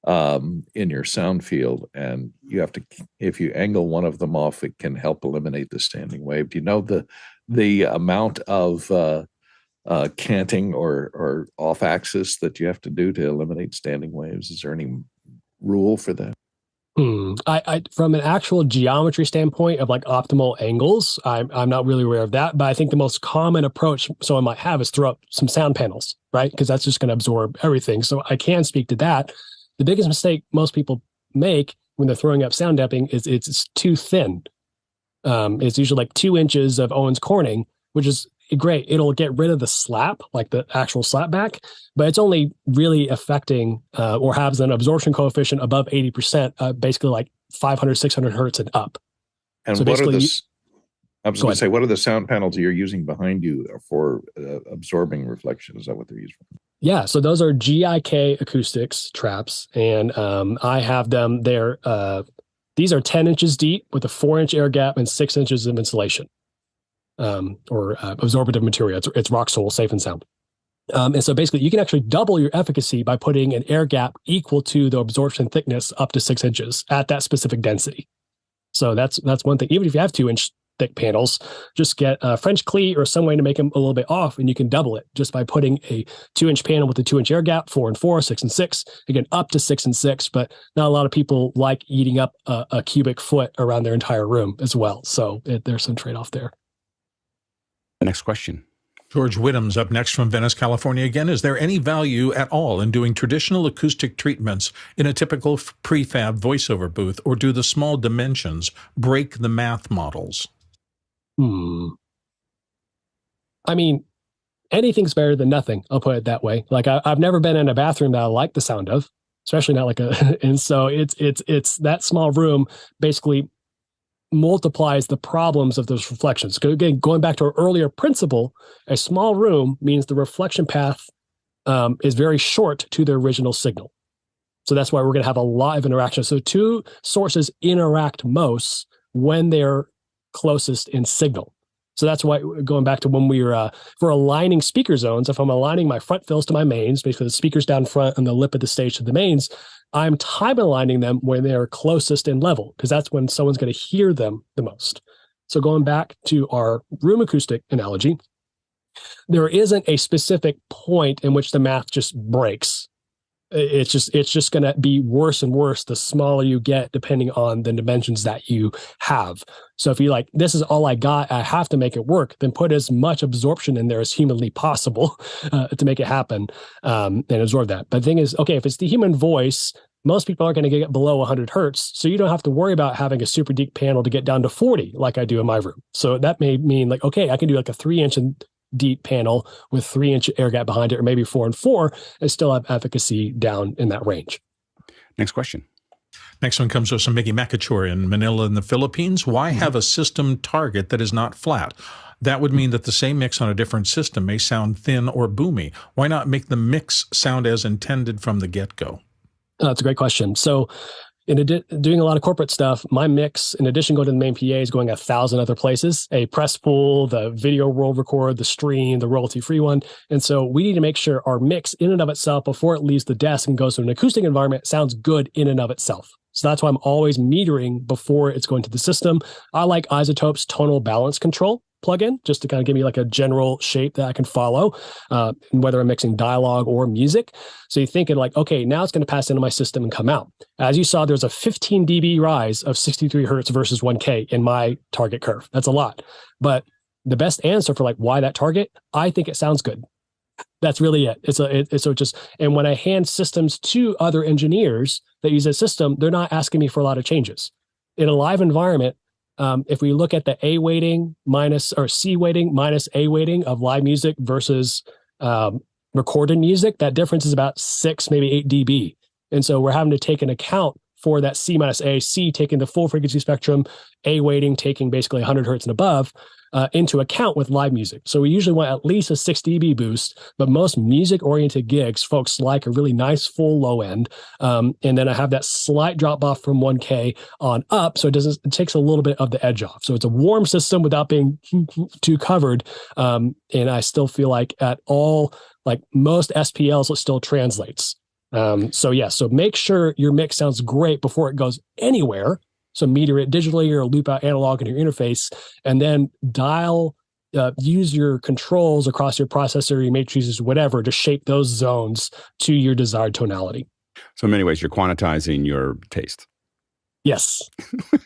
in your sound field, and you have to, if you angle one of them off, it can help eliminate the standing wave. Do you know the amount of canting or off axis that you have to do to eliminate standing waves? Is there any rule for that? I from an actual geometry standpoint of like optimal angles, I'm not really aware of that, but I think the most common approach someone might have is throw up some sound panels, right? Because that's just going to absorb everything. So I can speak to that. The biggest mistake most people make when they're throwing up sound damping is it's too thin. It's usually like 2 inches of Owens Corning, which is great. It'll get rid of the slap, like the actual slap back, but it's only really affecting or has an absorption coefficient above 80%, basically like 500, 600 hertz and up. And so what are the, I was going to say, what are the sound panels you're using behind you for absorbing reflection? Is that what they're used for? Yeah, so those are GIK acoustics traps, and I have them there. These are 10 inches deep with a 4-inch air gap and 6 inches of insulation, or absorptive material. It's rock sole, safe and sound. And so basically, you can actually double your efficacy by putting an air gap equal to the absorption thickness up to 6 inches at that specific density. So that's one thing. Even if you have 2-inch thick panels, just get a French cleat or some way to make them a little bit off, and you can double it just by putting a 2-inch panel with a 2-inch air gap, 4 and 4, 6 and 6, again up to 6 and 6. But not a lot of people like eating up a cubic foot around their entire room as well. So there's some trade-off there. The next question. George Whittam's up next from Venice, California again. Is there any value at all in doing traditional acoustic treatments in a typical prefab voiceover booth, or do the small dimensions break the math models? I mean, anything's better than nothing. I'll put it that way. Like I've never been in a bathroom that I like the sound of, especially not like and so it's that small room basically multiplies the problems of those reflections. Again, going back to our earlier principle, a small room means the reflection path is very short to the original signal. So that's why we're going to have a lot of interaction. So two sources interact most when they're closest in signal. So that's why, going back to when if we're aligning speaker zones, if I'm aligning my front fills to my mains, basically the speakers down front and the lip of the stage to the mains, I'm time aligning them when they're closest in level, because that's when someone's going to hear them the most. So going back to our room acoustic analogy, there isn't a specific point in which the math just breaks. It's just going to be worse and worse the smaller you get, depending on the dimensions that you have. So if you like, this is all I got, I have to make it work, then put as much absorption in there as humanly possible to make it happen, and absorb that. But the thing is, okay, if it's the human voice, most people are going to get below 100 hertz, so you don't have to worry about having a super deep panel to get down to 40 like I do in my room. So that may mean like, okay, I can do like a 3-inch deep panel with 3-inch air gap behind it, or maybe 4 and 4, and still have efficacy down in that range. Next question. Next one comes from Mickey Makachor in Manila in the Philippines. Why have a system target that is not flat? That would mean that the same mix on a different system may sound thin or boomy. Why not make the mix sound as intended from the get-go? That's a great question. So doing a lot of corporate stuff, my mix, in addition going to the main PA, is going 1,000 other places: a press pool, the video roll record, the stream, the royalty-free one. And so we need to make sure our mix in and of itself, before it leaves the desk and goes to an acoustic environment, sounds good in and of itself. So that's why I'm always metering before it's going to the system. I like Isotope's tonal balance control plugin, just to kind of give me like a general shape that I can follow, whether I'm mixing dialogue or music. So you're thinking like, okay, now it's going to pass into my system and come out. As you saw, there's a 15 dB rise of 63 hertz versus 1K in my target curve. That's a lot. But the best answer for like why that target, I think it sounds good. That's really it. And when I hand systems to other engineers that use a system, they're not asking me for a lot of changes. In a live environment, if we look at the A weighting minus, or C weighting minus A weighting of live music versus recorded music, that difference is about 6, maybe 8 dB. And so we're having to take an account for that C minus A, C taking the full frequency spectrum, A weighting taking basically 100 hertz and above, into account with live music. So we usually want at least a 6 dB boost, but most music-oriented gigs, folks like a really nice full low end. And then I have that slight drop off from 1K on up, so it takes a little bit of the edge off. So it's a warm system without being too covered. And I still feel like at all, like most SPLs, it still translates. So make sure your mix sounds great before it goes anywhere. So meter it digitally or loop out analog in your interface, and then use your controls across your processor, your matrices, whatever, to shape those zones to your desired tonality. So in many ways, you're quantizing your taste. Yes.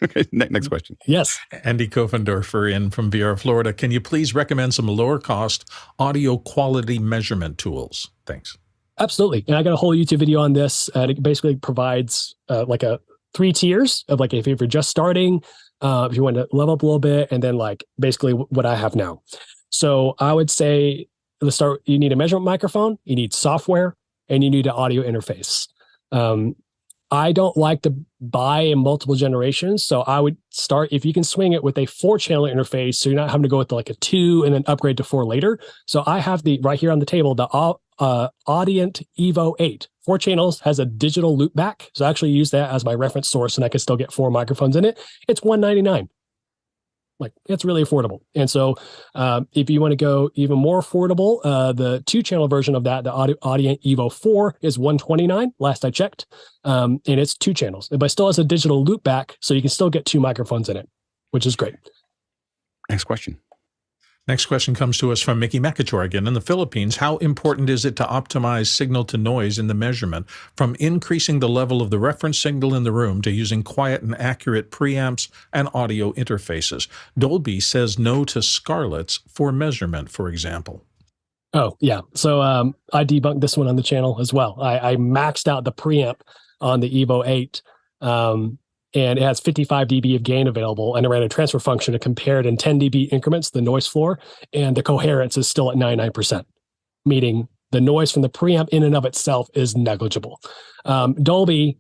Okay, next question. Yes. Andy Kofendorfer in from VR, Florida. Can you please recommend some lower cost audio quality measurement tools? Thanks. Absolutely. And I got a whole YouTube video on this. It basically provides like a 3 tiers of like, if you're just starting, if you want to level up a little bit, and then like basically what I have now. So I would say, let's start, you need a measurement microphone, you need software, and you need an audio interface. I don't like to buy in multiple generations. So I would start, if you can swing it with a 4-channel interface, so you're not having to go with like a 2 and then upgrade to 4 later. So I have right here on the table, the Audient Evo 8. 4 channels, has a digital loop back. So I actually use that as my reference source and I can still get 4 microphones in it. It's $199. Like, it's really affordable. And so if you want to go even more affordable, the 2-channel version of that, the Audient Evo 4 is $129 last I checked. And it's 2 channels, but it still has a digital loop back. So you can still get 2 microphones in it, which is great. Next question. Next question comes to us from Mickey Makator again. In the Philippines, how important is it to optimize signal to noise in the measurement, from increasing the level of the reference signal in the room to using quiet and accurate preamps and audio interfaces? Dolby says no to Scarletts for measurement, for example. Oh, yeah. So I debunked this one on the channel as well. I maxed out the preamp on the Evo 8. And it has 55 dB of gain available, and I ran a transfer function to compare it in 10 dB increments, the noise floor, and the coherence is still at 99%, meaning the noise from the preamp in and of itself is negligible. Dolby,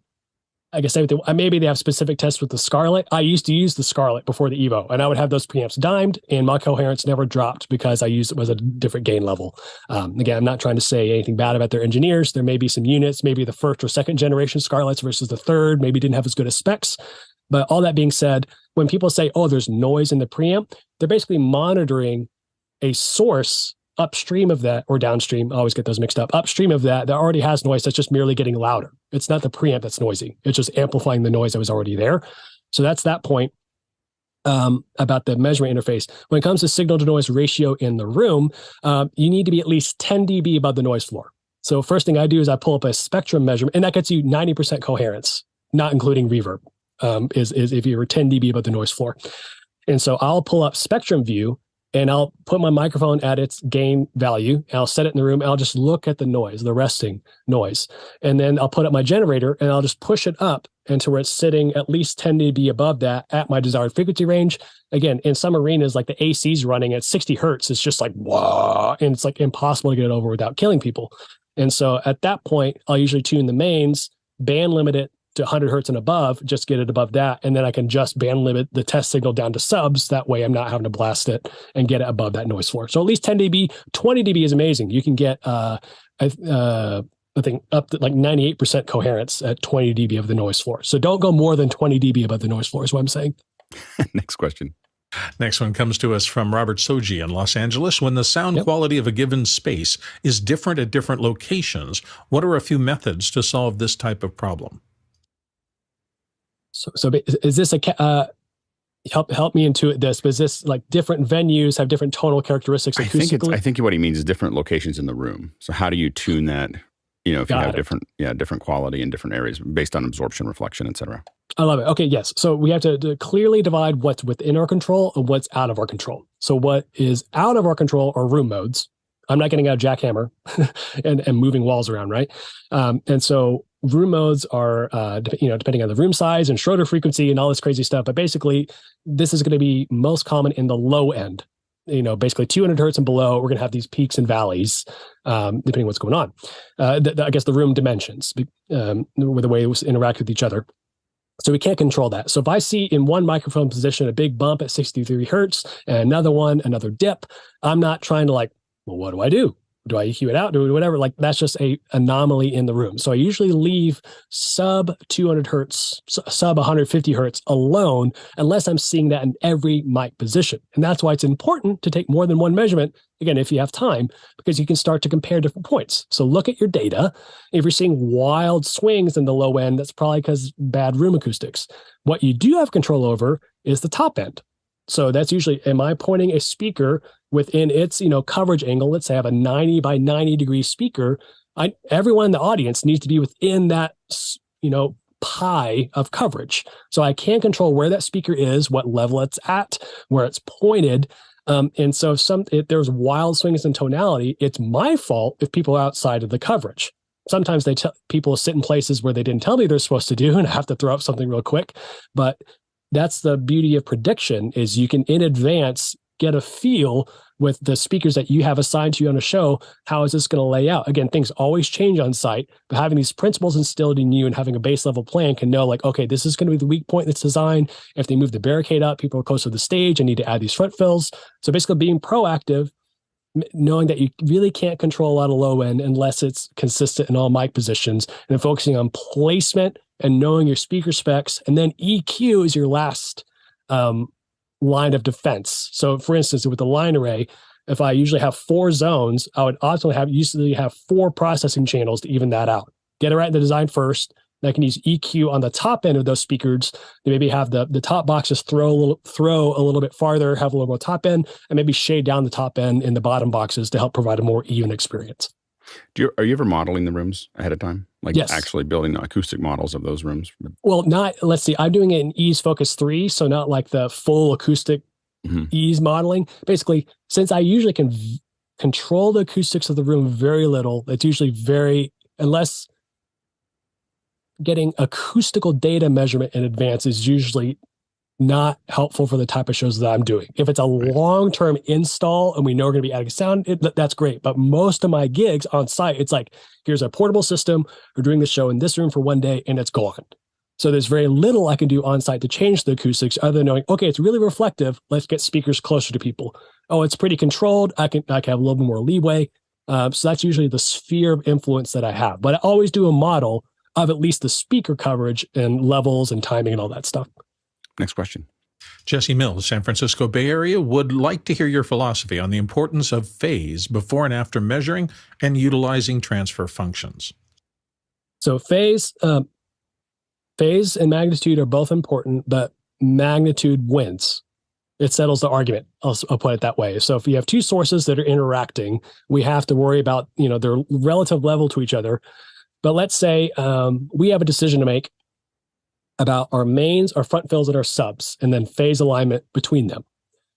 I guess maybe they have specific tests with the Scarlett. I used to use the Scarlett before the Evo, and I would have those preamps dimed, and my coherence never dropped because I used it as a different gain level. Again, I'm not trying to say anything bad about their engineers. There may be some units, maybe the 1st or 2nd generation Scarletts versus the 3rd, maybe didn't have as good as specs. But all that being said, when people say, oh, there's noise in the preamp, they're basically monitoring a source upstream of that, or downstream, I always get those mixed up, upstream of that already has noise that's just merely getting louder. It's not the preamp that's noisy. It's just amplifying the noise that was already there. So that's that point about the measurement interface. When it comes to signal to noise ratio in the room, you need to be at least 10 dB above the noise floor. So first thing I do is I pull up a spectrum measurement, and that gets you 90% coherence, not including reverb, is if you were 10 dB above the noise floor. And so I'll pull up spectrum view, and I'll put my microphone at its gain value, and I'll set it in the room, and I'll just look at the noise, the resting noise. And then I'll put up my generator, and I'll just push it up into where it's sitting at least 10 dB above that at my desired frequency range. Again, in some arenas, like the AC's running at 60 hertz, it's just like, whoa, and it's like impossible to get it over without killing people. And so at that point, I'll usually tune the mains, band limit it to 100 hertz and above, just get it above that. And then I can just band limit the test signal down to subs. That way I'm not having to blast it and get it above that noise floor. So at least 10 dB, 20 dB is amazing. You can get, I think up to like 98% coherence at 20 dB of the noise floor. So don't go more than 20 dB above the noise floor is what I'm saying. Next question. Next one comes to us from Robert Soji in Los Angeles. When the sound quality of a given space is different at different locations, what are a few methods to solve this type of problem? So is this help me intuit this? But is this like different venues have different tonal characteristics acoustically? I think what he means is different locations in the room. So how do you tune that? You know, if you have different quality in different areas based on absorption, reflection, et cetera. I love it. Okay, yes. So we have to clearly divide what's within our control and what's out of our control. So what is out of our control are room modes. I'm not getting out a jackhammer and moving walls around, right? And so room modes are, depending on the room size and Schroeder frequency and all this crazy stuff. But basically, this is going to be most common in the low end. Basically 200 hertz and below, we're going to have these peaks and valleys, depending on what's going on. I guess the room dimensions, with the way it interact with each other. So we can't control that. So if I see in one microphone position a big bump at 63 hertz and another one, another dip, I'm not trying to well, what do I do? Do I EQ it out? Do whatever? Like that's just a anomaly in the room. So I usually leave sub 200 hertz, sub 150 hertz alone, unless I'm seeing that in every mic position. And that's why it's important to take more than one measurement, again, if you have time, because you can start to compare different points. So look at your data. If you're seeing wild swings in the low end, that's probably because bad room acoustics. What you do have control over is the top end. So that's usually, am I pointing a speaker within its, coverage angle? Let's say I have a 90 by 90 degree speaker. Everyone in the audience needs to be within that, pie of coverage. So I can control where that speaker is, what level it's at, where it's pointed. And so if there's wild swings in tonality, it's my fault if people are outside of the coverage. Sometimes people sit in places where they didn't tell me they're supposed to do, and I have to throw up something real quick. But that's the beauty of prediction, is you can in advance get a feel with the speakers that you have assigned to you on a show. How is this going to lay out? Again, things always change on site, but having these principles instilled in you and having a base level plan can know okay, this is going to be the weak point that's designed. If they move the barricade up, people are close to the stage and need to add these front fills. So basically being proactive knowing that you really can't control a lot of low end unless it's consistent in all mic positions, and then focusing on placement and knowing your speaker specs. And then EQ is your last line of defense. So for instance, with the line array, if I usually have 4 zones, I would usually have 4 processing channels to even that out. Get it right in the design first. I can use EQ on the top end of those speakers. They maybe have the top boxes throw a little bit farther, have a little more top end, and maybe shade down the top end in the bottom boxes to help provide a more even experience. Are you ever modeling the rooms ahead of time? Like yes. Actually building acoustic models of those rooms? Well, let's see. I'm doing it in Ease Focus 3, so not like the full acoustic Ease modeling. Basically, since I usually can control the acoustics of the room very little, it's usually unless getting acoustical data measurement in advance is usually not helpful for the type of shows that I'm doing. If it's a long-term install and we know we're going to be adding sound, that's great. But most of my gigs on site, it's like, here's a portable system. We're doing the show in this room for one day and it's gone. So there's very little I can do on site to change the acoustics other than knowing, okay, it's really reflective. Let's get speakers closer to people. Oh, it's pretty controlled. I can have a little bit more leeway. So that's usually the sphere of influence that I have. But I always do a model of at least the speaker coverage and levels and timing and all that stuff. Next question. Jesse Mills, San Francisco Bay Area, would like to hear your philosophy on the importance of phase before and after measuring and utilizing transfer functions. So phase and magnitude are both important, but magnitude wins. It settles the argument. I'll put it that way. So if you have 2 sources that are interacting, we have to worry about their relative level to each other. But let's say we have a decision to make about our mains, our front fills, and our subs, and then phase alignment between them.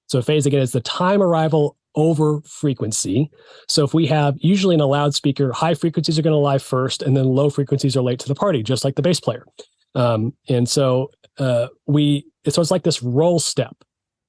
So phase, again, is the time arrival over frequency. So if we have, usually in a loudspeaker, high frequencies are going to arrive first, and then low frequencies are late to the party, just like the bass player. So it's like this roll step.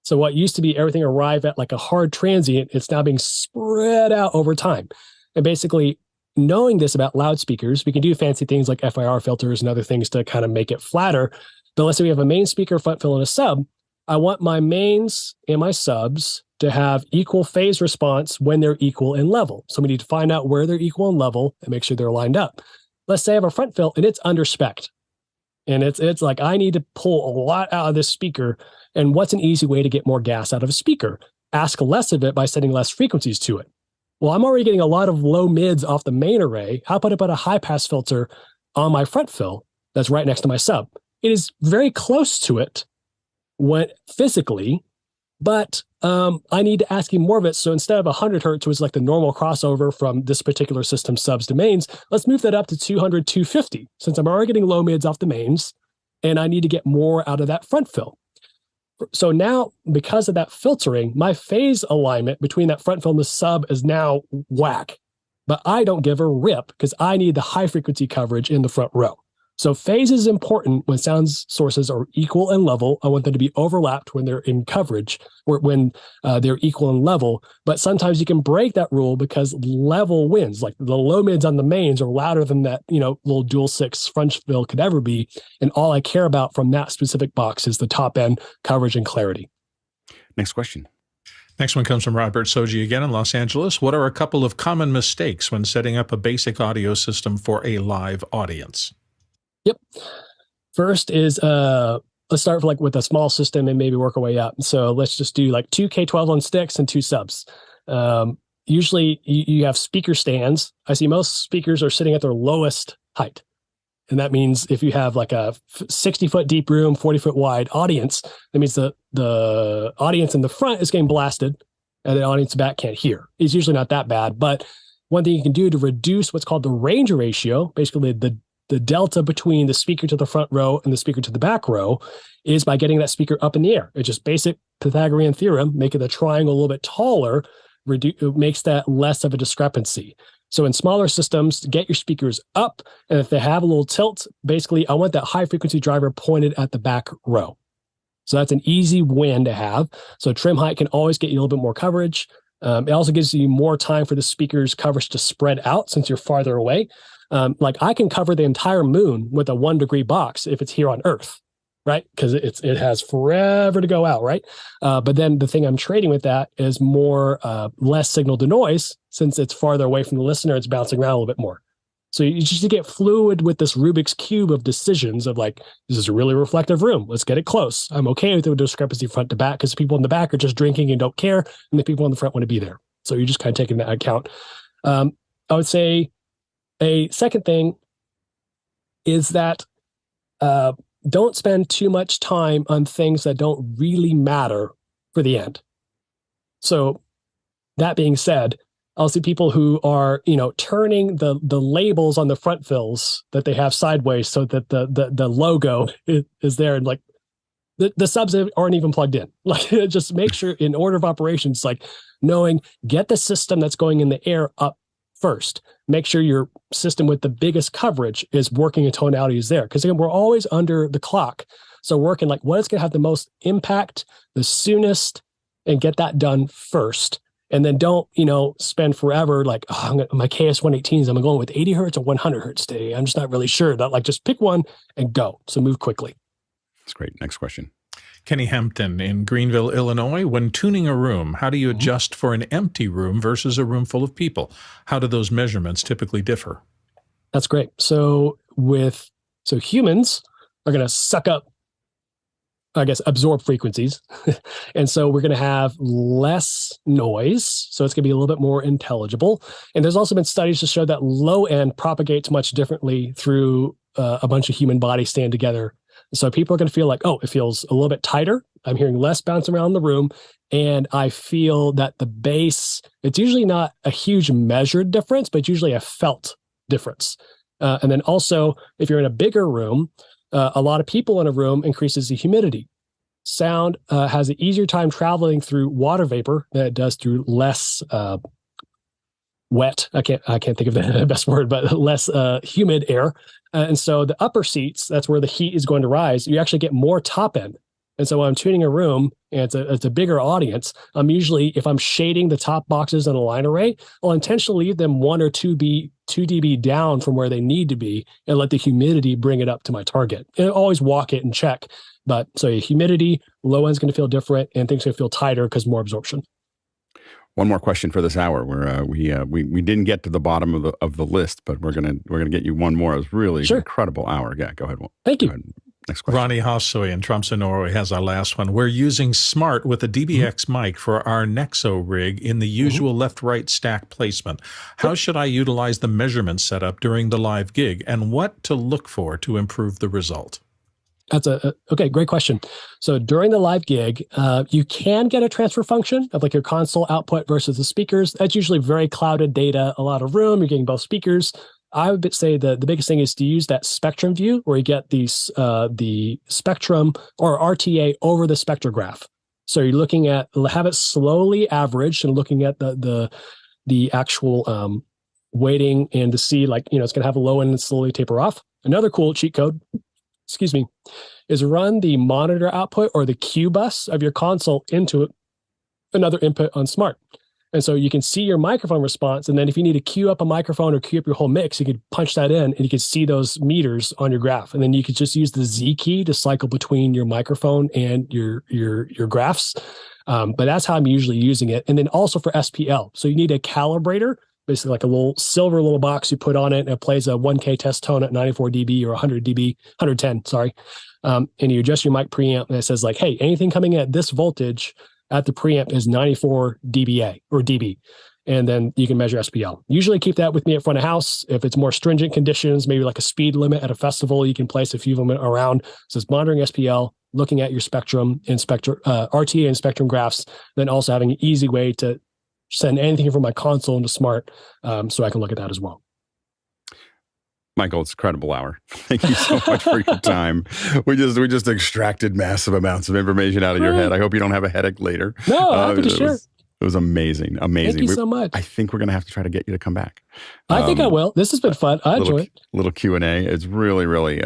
So what used to be everything arrive at like a hard transient, it's now being spread out over time. And basically, knowing this about loudspeakers, we can do fancy things like FIR filters and other things to kind of make it flatter. But let's say we have a main speaker, front fill, and a sub. I want my mains and my subs to have equal phase response when they're equal in level. So we need to find out where they're equal in level and make sure they're lined up. Let's say I have a front fill and it's under spec'd. And it's like, I need to pull a lot out of this speaker. And what's an easy way to get more gas out of a speaker? Ask less of it by setting less frequencies to it. Well, I'm already getting a lot of low mids off the main array. How about I put a high pass filter on my front fill that's right next to my sub? It is very close to it physically, but I need to ask you more of it. So instead of 100 hertz, which is like the normal crossover from this particular system subs to mains, let's move that up to 200, 250, since I'm already getting low mids off the mains, and I need to get more out of that front fill. So now, because of that filtering, my phase alignment between that front fill and the sub is now whack. But I don't give a rip because I need the high frequency coverage in the front row. So phase is important when sound sources are equal and level. I want them to be overlapped when they're in coverage or when they're equal and level. But sometimes you can break that rule because level wins. Like the low mids on the mains are louder than that, little dual 6 front fill could ever be. And all I care about from that specific box is the top end coverage and clarity. Next question. Next one comes from Robert Soji again in Los Angeles. What are a couple of common mistakes when setting up a basic audio system for a live audience? Yep. First is let's start with a small system and maybe work our way up. So let's just do like 2 K12 on sticks and 2 subs. Usually you have speaker stands. I see most speakers are sitting at their lowest height. And that means if you have like a 60-foot deep room, 40-foot wide audience, that means the audience in the front is getting blasted and the audience back can't hear. It's usually not that bad. But one thing you can do to reduce what's called the range ratio, basically the delta between the speaker to the front row and the speaker to the back row, is by getting that speaker up in the air. It's just basic Pythagorean theorem, making the triangle a little bit taller, makes that less of a discrepancy. So in smaller systems, get your speakers up, and if they have a little tilt, basically I want that high frequency driver pointed at the back row. So that's an easy win to have. So trim height can always get you a little bit more coverage. It also gives you more time for the speaker's coverage to spread out since you're farther away. Like I can cover the entire moon with a 1 degree box if it's here on Earth, right? Because it has forever to go out, right? But then the thing I'm trading with that is more less signal to noise, since it's farther away from the listener, it's bouncing around a little bit more. So you just get fluid with this Rubik's Cube of decisions of like, this is a really reflective room. Let's get it close. I'm okay with the discrepancy front to back because people in the back are just drinking and don't care, and the people in the front want to be there. So you're just kind of taking that account. I would say a second thing is that don't spend too much time on things that don't really matter for the end. So that being said, I'll see people who are, turning the labels on the front fills that they have sideways so that the logo is there, and like the subs aren't even plugged in. Like, just make sure in order of operations, like knowing, get the system that's going in the air up first. Make sure your system with the biggest coverage is working and tonality is there. Because again, we're always under the clock. So working like what is going to have the most impact the soonest, and get that done first. And then don't, spend forever like, my KS118s, I'm going with 80 hertz or 100 hertz today. I'm just not really sure. That like, just pick one and go. So move quickly. That's great. Next question. Kenny Hampton in Greenville, Illinois. When tuning a room, how do you adjust for an empty room versus a room full of people? How do those measurements typically differ? That's great. So humans are going to suck up, absorb frequencies. And so we're going to have less noise. So it's going to be a little bit more intelligible. And there's also been studies to show that low end propagates much differently through a bunch of human bodies staying together. So people are going to feel like, it feels a little bit tighter. I'm hearing less bounce around the room. And I feel that the bass, it's usually not a huge measured difference, but it's usually a felt difference. And then also, if you're in a bigger room, a lot of people in a room increases the humidity. Sound has an easier time traveling through water vapor than it does through less wet. I can't think of the best word, but less humid air. And so the upper seats, that's where the heat is going to rise. You actually get more top end. And so when I'm tuning a room and it's a bigger audience, I'm usually, if I'm shading the top boxes in a line array, I'll intentionally leave them 1 or 2 dB down from where they need to be and let the humidity bring it up to my target. And always walk it and check. But so humidity, low end's going to feel different, and things are going to feel tighter because more absorption. One more question for this hour. We didn't get to the bottom of the list, but we're gonna get you one more. It was really an incredible hour. Yeah, go ahead. Thank you. Go ahead. Next question. Ronnie Hossoy in Tromsø, Norway has our last one. We're using SMAART with a DBX mic for our Nexo rig in the usual left-right stack placement. How should I utilize the measurement setup during the live gig, and what to look for to improve the result? That's okay. Great question. So during the live gig, you can get a transfer function of like your console output versus the speakers. That's usually very clouded data, a lot of room. You're getting both speakers. I would say the biggest thing is to use that spectrum view where you get the spectrum or RTA over the spectrograph. So you're looking at, have it slowly averaged and looking at the actual weighting, and to see like, it's going to have a low end and slowly taper off. Another cool cheat code, is run the monitor output or the Q bus of your console into another input on SMAART. And so you can see your microphone response. And then if you need to queue up a microphone or queue up your whole mix, you could punch that in and you can see those meters on your graph. And then you could just use the Z key to cycle between your microphone and your graphs. But that's how I'm usually using it. And then also for SPL. So you need a calibrator, basically like a little silver little box you put on it, and it plays a 1K test tone at 94 dB or 110, sorry. And you adjust your mic preamp, and it says like, hey, anything coming at this voltage at the preamp is 94 dBA or dB. And then you can measure SPL. Usually keep that with me at front of house. If it's more stringent conditions, maybe like a speed limit at a festival, you can place a few of them around. So it's monitoring SPL, looking at your spectrum and RTA and spectrum graphs, then also having an easy way to send anything from my console into SMAART, so I can look at that as well. Michael, it's a credible hour. Thank you so much for your time. We just extracted massive amounts of information out of your head. I hope you don't have a headache later. No, happy to share. It was amazing. Thank you so much. I think we're going to have to try to get you to come back. I think I will. This has been fun. I enjoy it. Little Q&A. It's really, really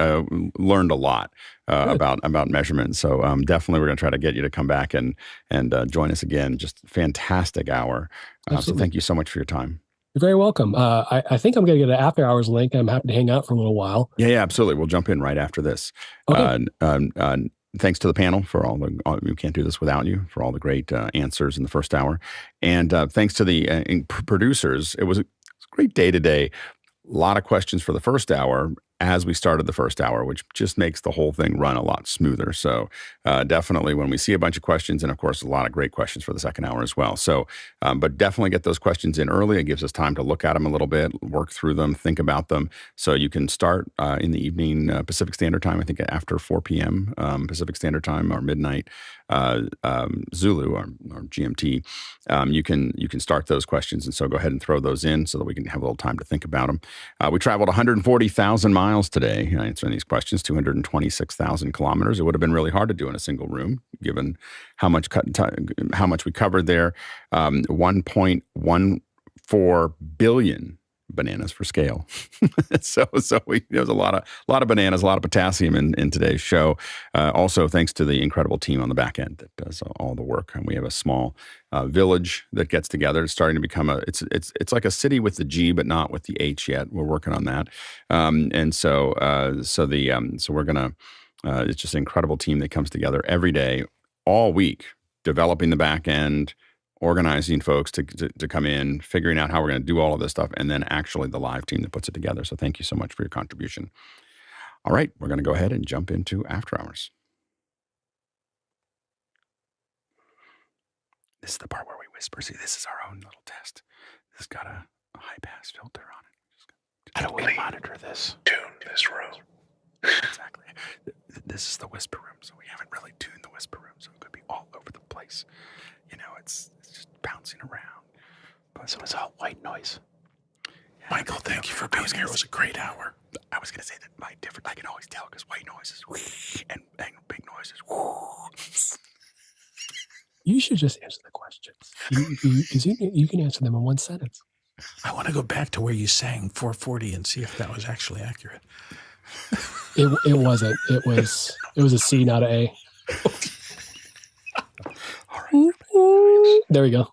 learned a lot about measurement. So definitely we're going to try to get you to come back and join us again. Just fantastic hour. So thank you so much for your time. You're very welcome. I think I'm going to get an after hours link. I'm happy to hang out for a little while. Yeah, absolutely. We'll jump in right after this. Okay. Thanks to the panel for we can't do this without you, for all the great answers in the first hour. And thanks to the producers. It was a great day today. A lot of questions for the first hour as we started the first hour, which just makes the whole thing run a lot smoother. So definitely when we see a bunch of questions, and of course, a lot of great questions for the second hour as well. So, but definitely get those questions in early. It gives us time to look at them a little bit, work through them, think about them. So you can start in the evening Pacific Standard Time, I think after 4 p.m. Pacific Standard Time or midnight Zulu or GMT. You can start those questions. And so go ahead and throw those in so that we can have a little time to think about them. We traveled 140,000 miles today answering these questions, 226,000 kilometers. It would have been really hard to do in a single room, given how much we covered there. 1.14 billion bananas for scale. so there was a lot of bananas, a lot of potassium in today's show. Also, thanks to the incredible team on the back end that does all the work. And we have a small village that gets together. It's starting to become it's like a city with the G, but not with the H yet. We're working on that. So we're gonna. It's just an incredible team that comes together every day, all week, developing the back end, organizing folks to come in, figuring out how we're going to do all of this stuff, and then actually the live team that puts it together. So thank you so much for your contribution. All right, we're going to go ahead and jump into After Hours. This is the part where we whisper. See, this is our own little test. This has got a high-pass filter on it. How do we monitor this? Tune this room. Exactly. This is the whisper room, so we haven't really tuned the whisper room, so it could be all over the place. It's just bouncing around. But So it's all white noise. yeah, Michael, thank you for being here. It was a great hour. I was going to say that I can always tell because white noises and big noises. You should just answer the questions. You can answer them in one sentence. I want to go back to where you sang 440 and see if that was actually accurate. It wasn't. It was a C, not an A. All right. There we go.